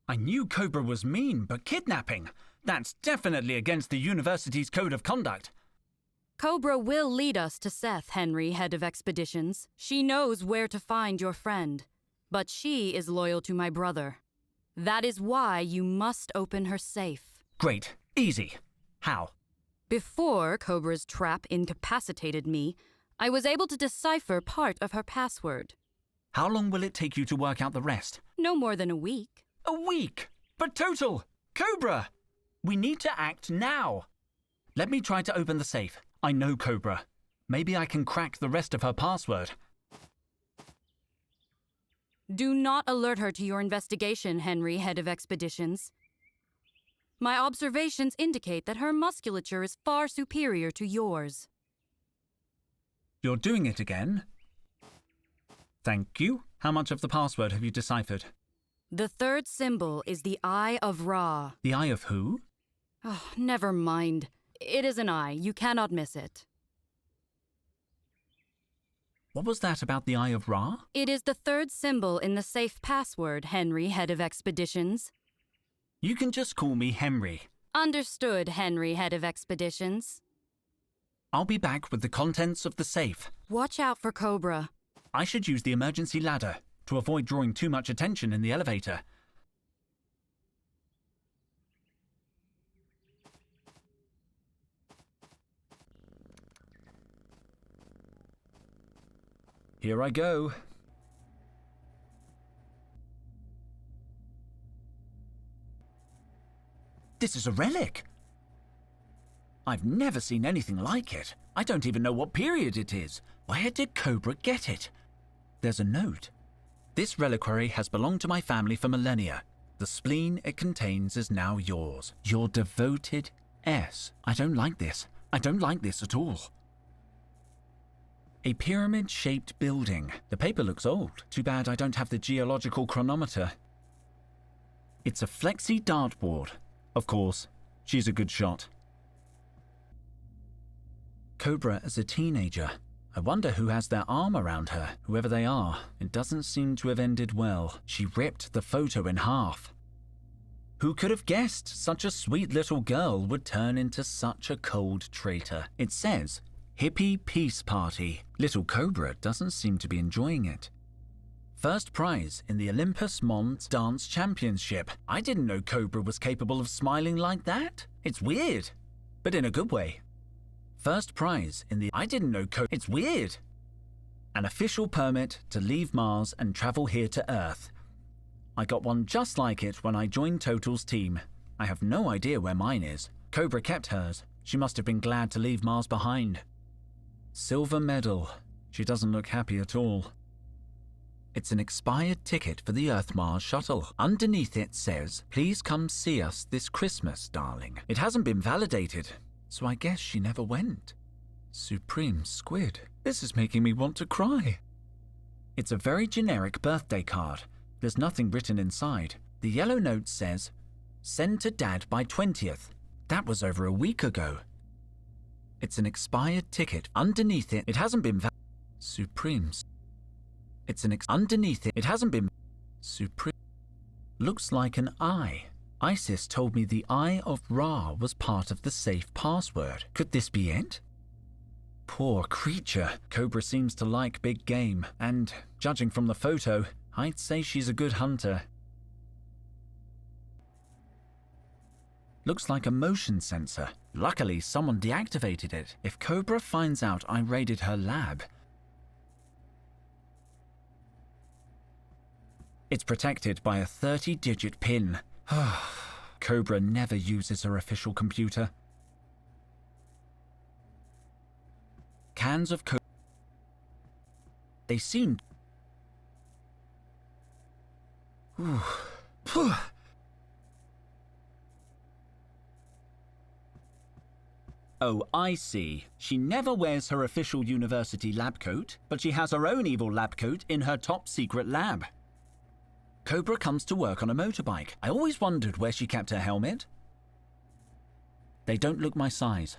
I knew Cobra was mean, but kidnapping? That's definitely against the university's code of conduct. Cobra will lead us to Seth, Henry, head of expeditions. She knows where to find your friend. But she is loyal to my brother. That is why you must open her safe. Great. Easy. How? Before Cobra's trap incapacitated me, I was able to decipher part of her password. How long will it take you to work out the rest? No more than a week. A week? But Total! Cobra! We need to act now. Let me try to open the safe. I know Cobra. Maybe I can crack the rest of her password. Do not alert her to your investigation, Henry, head of expeditions. My observations indicate that her musculature is far superior to yours. You're doing it again? Thank you. How much of the password have you deciphered? The third symbol is the Eye of Ra. The Eye of who? Oh, never mind. It is an eye. You cannot miss it. What was that about the Eye of Ra? It is the third symbol in the safe password, Henry, head of expeditions. You can just call me Henry. Understood, Henry, head of expeditions. I'll be back with the contents of the safe. Watch out for Cobra. I should use the emergency ladder to avoid drawing too much attention in the elevator. Here I go. This is a relic. I've never seen anything like it. I don't even know what period it is. Where did Cobra get it? There's a note. This reliquary has belonged to my family for millennia. The spleen it contains is now yours. Your devoted S. I don't like this. I don't like this at all. A pyramid-shaped building. The paper looks old. Too bad I don't have the geological chronometer. It's a flexi dartboard. Of course, she's a good shot. Cobra as a teenager. I wonder who has their arm around her. Whoever they are, it doesn't seem to have ended well. She ripped the photo in half. Who could have guessed such a sweet little girl would turn into such a cold traitor? It says, Hippie Peace Party. Little Cobra doesn't seem to be enjoying it. First prize in the Olympus Mons Dance Championship. I didn't know Cobra was capable of smiling like that. It's weird, but in a good way. First prize in the It's weird. An official permit to leave Mars and travel here to Earth. I got one just like it when I joined Total's team. I have no idea where mine is. Cobra kept hers. She must have been glad to leave Mars behind. Silver medal. She doesn't look happy at all. It's an expired ticket for the Earth-Mars shuttle. Underneath it says, please come see us this Christmas, darling. It hasn't been validated, so I guess she never went. Supreme Squid. This is making me want to cry. It's a very generic birthday card. There's nothing written inside. The yellow note says, send to Dad by 20th. That was over a week ago. It's an expired ticket. Underneath it, it hasn't been Supremes. Underneath it, it hasn't been Supreme. Looks like an eye. Isis told me the Eye of Ra was part of the safe password. Could this be it? Poor creature. Cobra seems to like big game, and judging from the photo, I'd say she's a good hunter. Looks like a motion sensor. Luckily, someone deactivated it. If Cobra finds out I raided her lab... It's protected by a 30-digit PIN. Cobra never uses her official computer. Cans of Coke. They seem... Oh, I see. She never wears her official university lab coat, but she has her own evil lab coat in her top secret lab. Cobra comes to work on a motorbike. I always wondered where she kept her helmet. They don't look my size.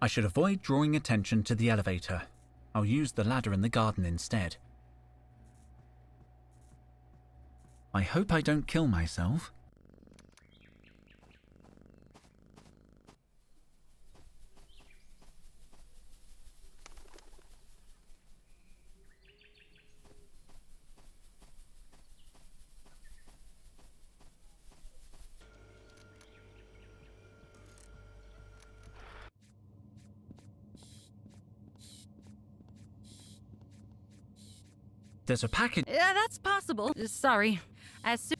I should avoid drawing attention to the elevator. I'll use the ladder in the garden instead. I hope I don't kill myself. There's a package. Yeah, that's possible. Sorry. As soon...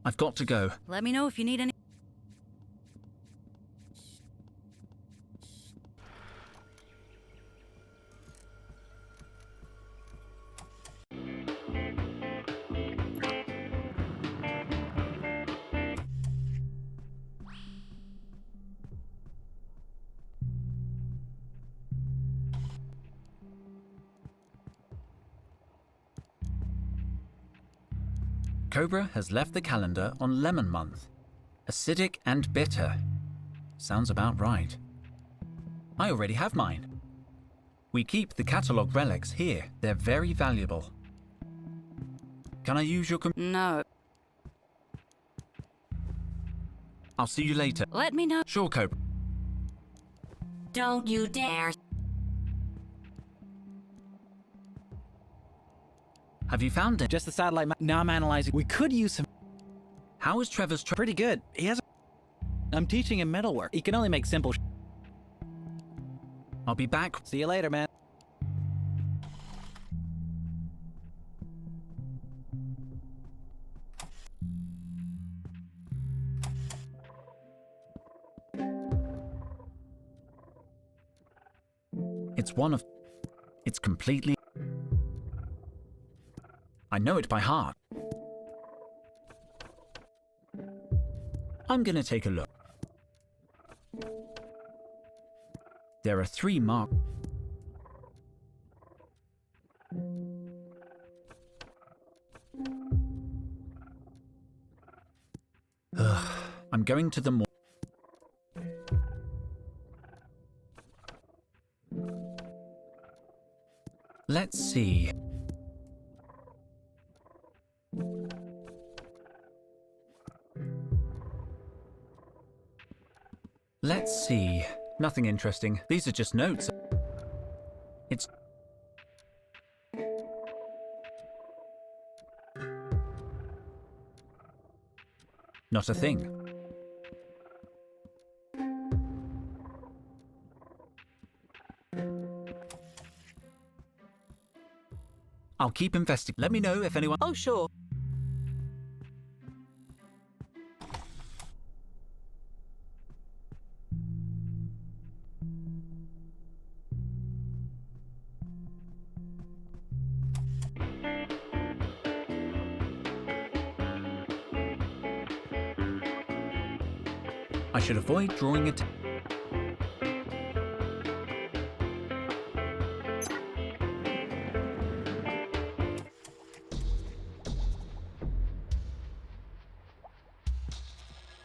I've got to go. Let me know if you need any... Cobra has left the calendar on Lemon Month. Acidic and bitter. Sounds about right. I already have mine. We keep the catalogue relics here. They're very valuable. Can I use your No. I'll see you later. Let me know. Sure, Cobra. Don't you dare. Have you found it? Just the satellite map. Now I'm analyzing. We could use some... How is Trevor's Pretty good. He has... I'm teaching him metalwork. He can only make simple... I'll be back. See you later, man. It's completely... I know it by heart. I'm gonna take a look. There are 3 mark... I'm going to the mall. Let's see. Let's see. Nothing interesting. These are just notes. It's... not a thing. I'll keep investigating. Let me know if anyone... Oh, sure. I should avoid drawing it.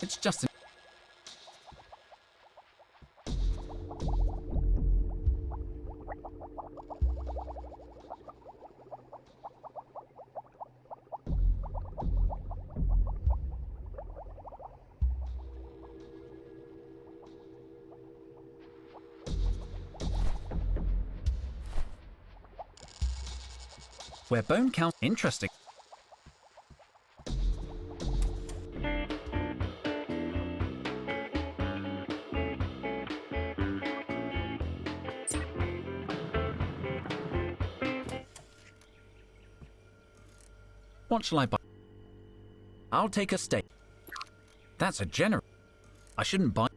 It's just... where bone count... Interesting. What shall I buy? I'll take a steak. That's a generous... I shouldn't buy...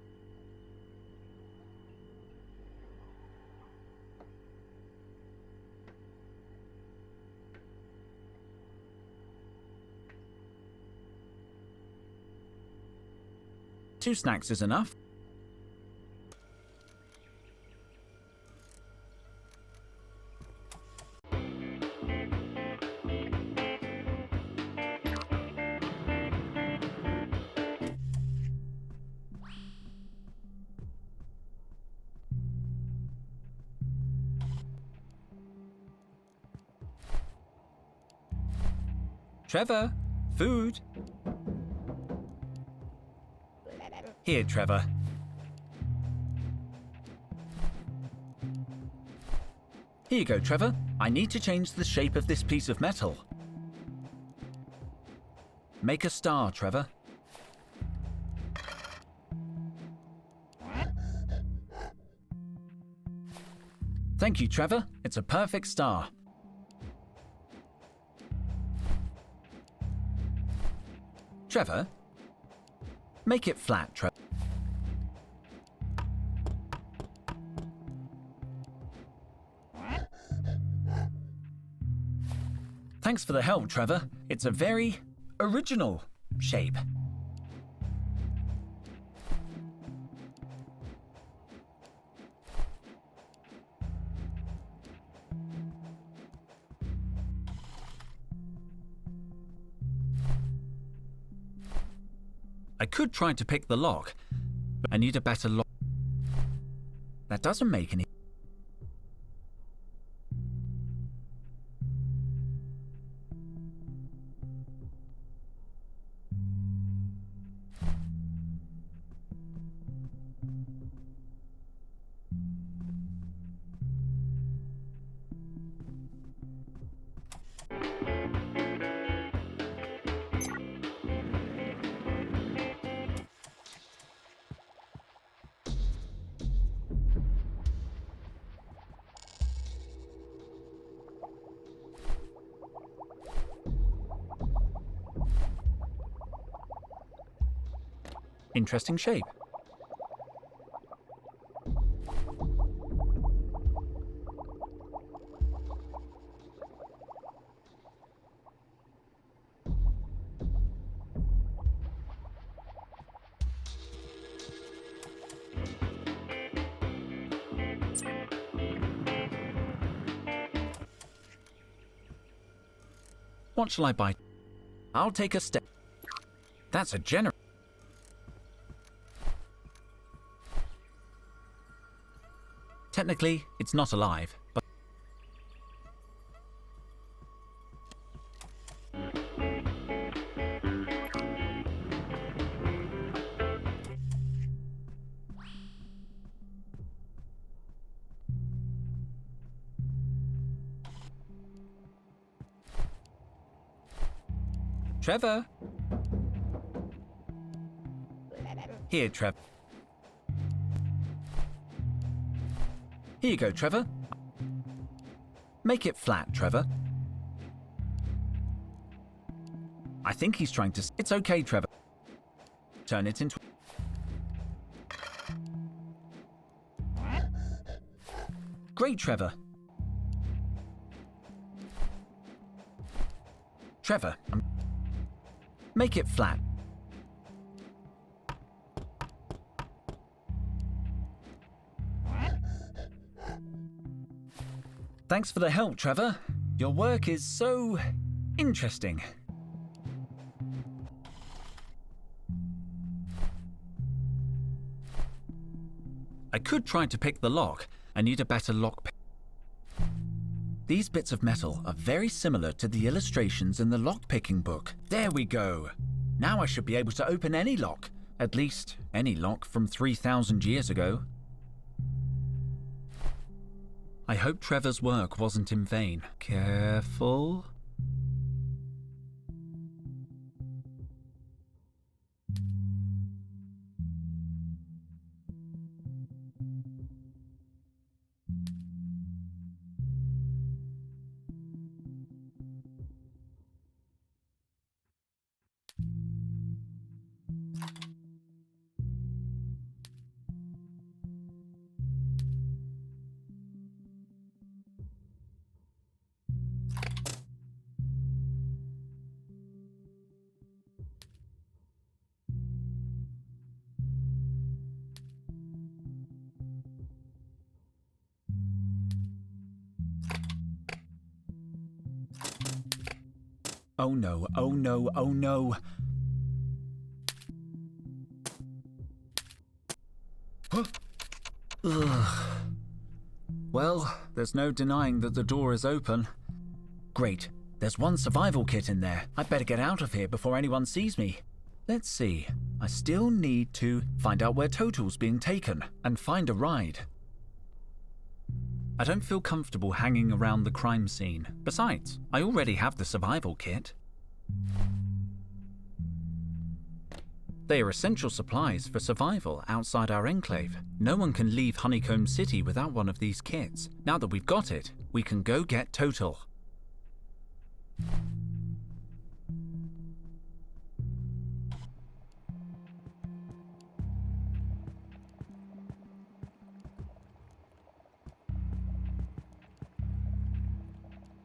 Two snacks is enough. Trevor, food. Here, Trevor. Here you go, Trevor. I need to change the shape of this piece of metal. Make a star, Trevor. Thank you, Trevor. It's a perfect star. Trevor? Make it flat, Trevor. Thanks for the help, Trevor. It's a very original shape. I could try to pick the lock, but I need a better lock. That doesn't make any... Interesting shape. What shall I buy? I'll take a step. That's a generous... Technically, it's not alive, but... Trevor? Here, Trevor. Here you go, Trevor. Make it flat, Trevor. I think he's trying to... It's okay, Trevor. Turn it into... Great, Trevor. Trevor, make it flat. Thanks for the help, Trevor. Your work is so interesting. I could try to pick the lock. I need a better lock pick. These bits of metal are very similar to the illustrations in the lock-picking book. There we go. Now I should be able to open any lock. At least, any lock from 3,000 years ago. I hope Trevor's work wasn't in vain. Careful. Oh no, oh no, oh no. Ugh. Well, there's no denying that the door is open. Great, there's one survival kit in there. I'd better get out of here before anyone sees me. Let's see, I still need to find out where Total's being taken and find a ride. I don't feel comfortable hanging around the crime scene. Besides, I already have the survival kit. They are essential supplies for survival outside our enclave. No one can leave Honeycomb City without one of these kits. Now that we've got it, we can go get Total.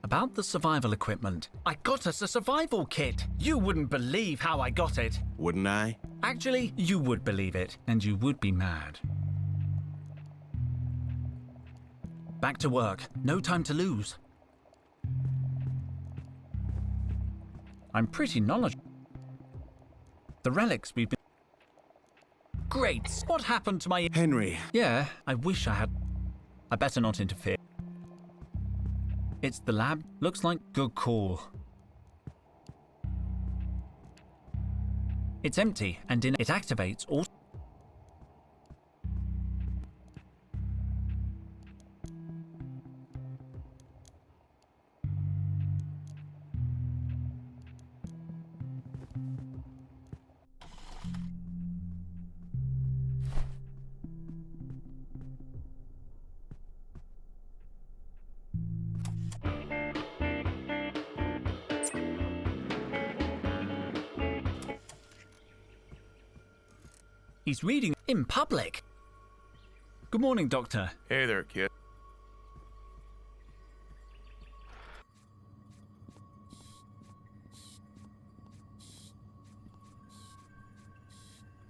About the survival equipment. I got us a survival kit. You wouldn't believe how I got it. Wouldn't I? Actually, you would believe it, and you would be mad. Back to work. No time to lose. I'm pretty knowledgeable. The relics we've been... Great! What happened to my... Henry. Yeah, I wish I had... I better not interfere. It's the lab. Looks like good call. It's empty, and it activates all... He's reading in public. Good morning, Doctor. Hey there, kid.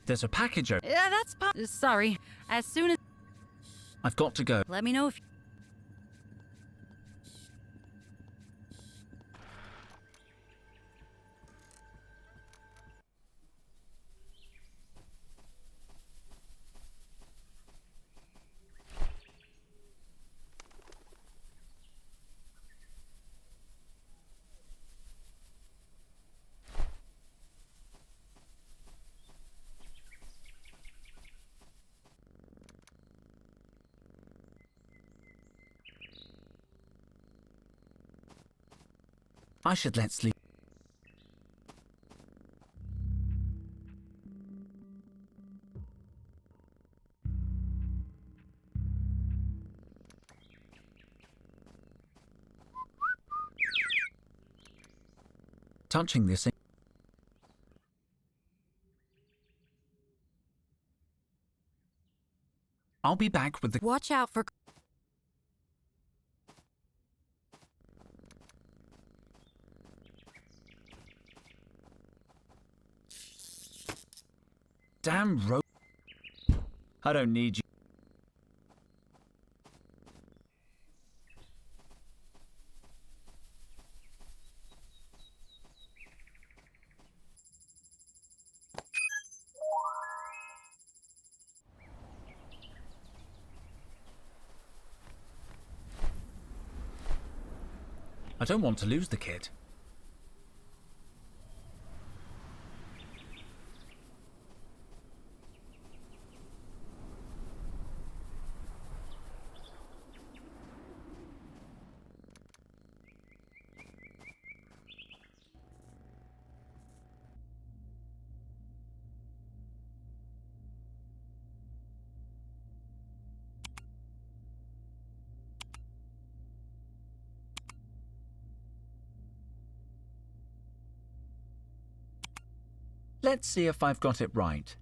There's a package over... Yeah, that's sorry. As soon as... I've got to go. Let me know if... I should let sleep. Touching this... I'll be back with the... Watch out for... Damn rope. I don't need you. I don't want to lose the kid. Let's see if I've got it right.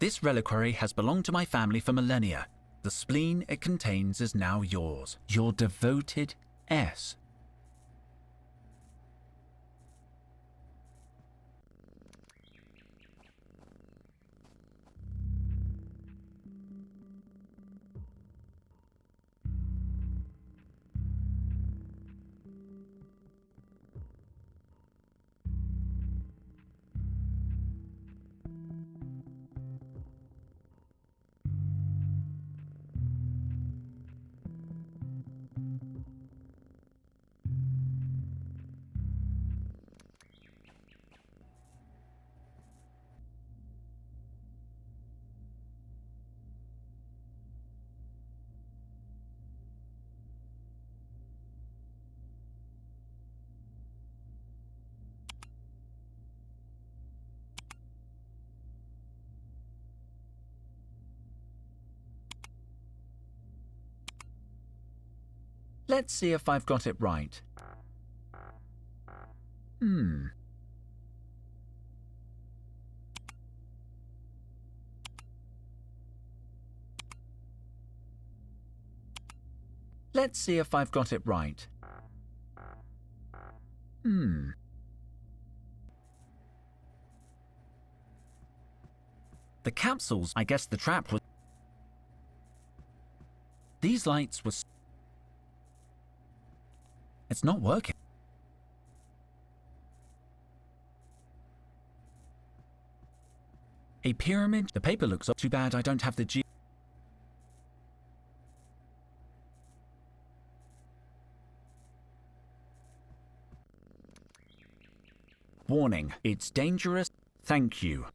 This reliquary has belonged to my family for millennia. The spleen it contains is now yours. Your devoted S. Let's see if I've got it right. Let's see if I've got it right. The capsules, I guess the trap was... These lights were... It's not working. A pyramid? The paper looks up. Too bad I don't have the G... Warning, it's dangerous. Thank you.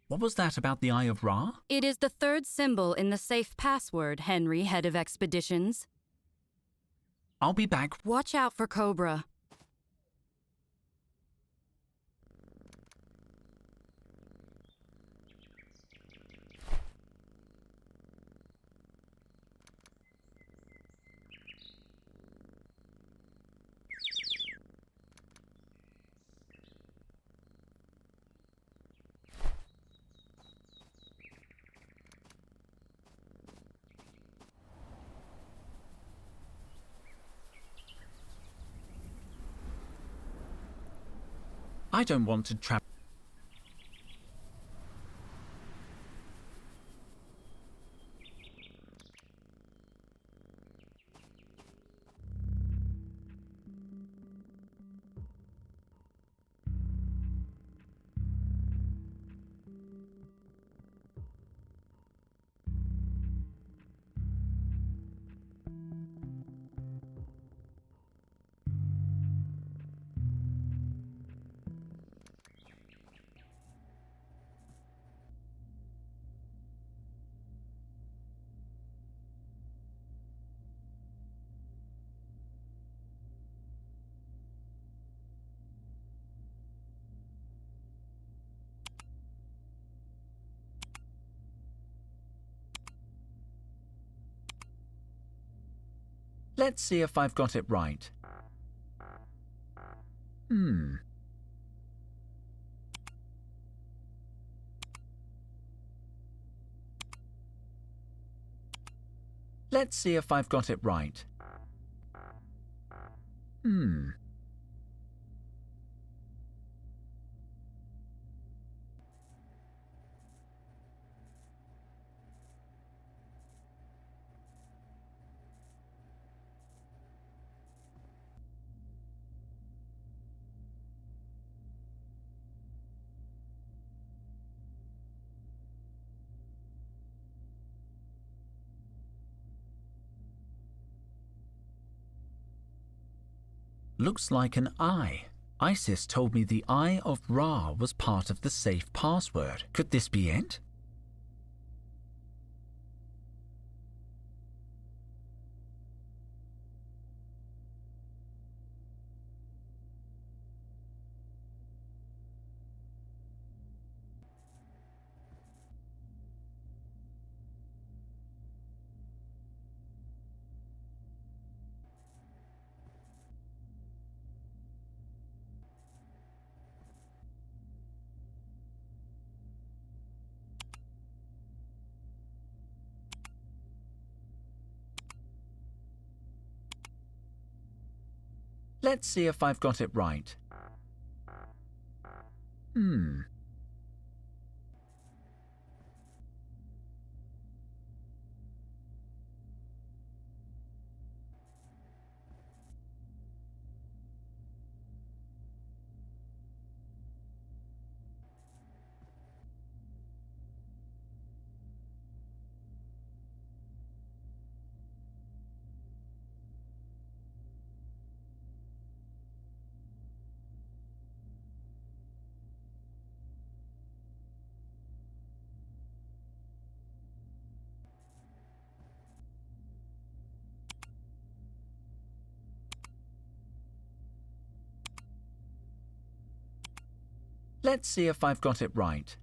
What was that about the Eye of Ra? It is the third symbol in the safe password, Henry, head of expeditions. I'll be back. Watch out for Cobra. I don't want to trap... Let's see if I've got it right. Let's see if I've got it right. Looks like an eye. Isis told me the Eye of Ra was part of the safe password. Could this be it? Let's see if I've got it right. Let's see if I've got it right.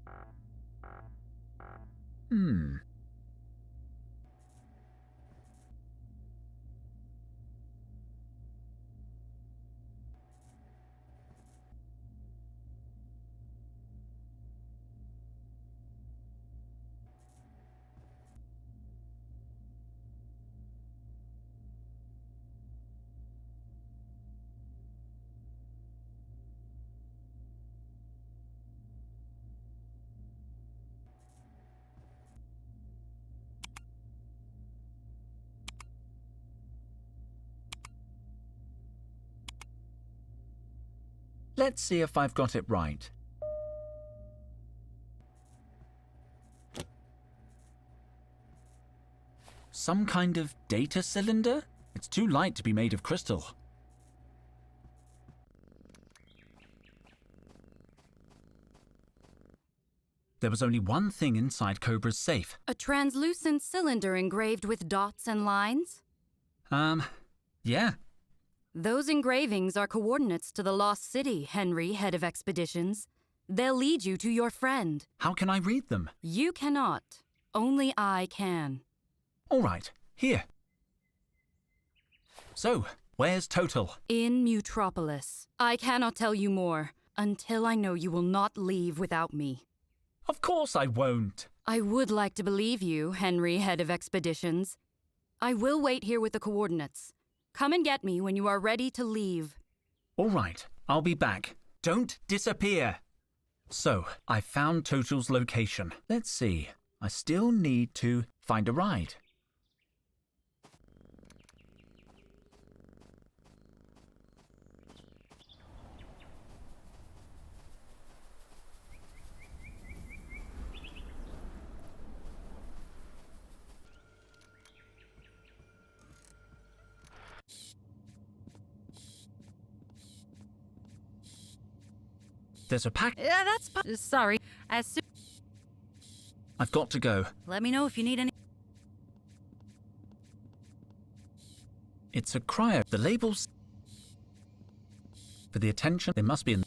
Let's see if I've got it right. Some kind of data cylinder? It's too light to be made of crystal. There was only one thing inside Cobra's safe. A translucent cylinder engraved with dots and lines? Yeah. Those engravings are coordinates to the Lost City, Henry, head of expeditions. They'll lead you to your friend. How can I read them? You cannot. Only I can. All right, here. So, where's Total? In Mutropolis. I cannot tell you more until I know you will not leave without me. Of course I won't. I would like to believe you, Henry, head of expeditions. I will wait here with the coordinates. Come and get me when you are ready to leave. All right, I'll be back. Don't disappear. So, I found Total's location. Let's see. I still need to find a ride. There's a pack. Yeah, that's sorry. As soon... I've got to go. Let me know if you need any... It's a cryo. The labels... For the attention, they must be in...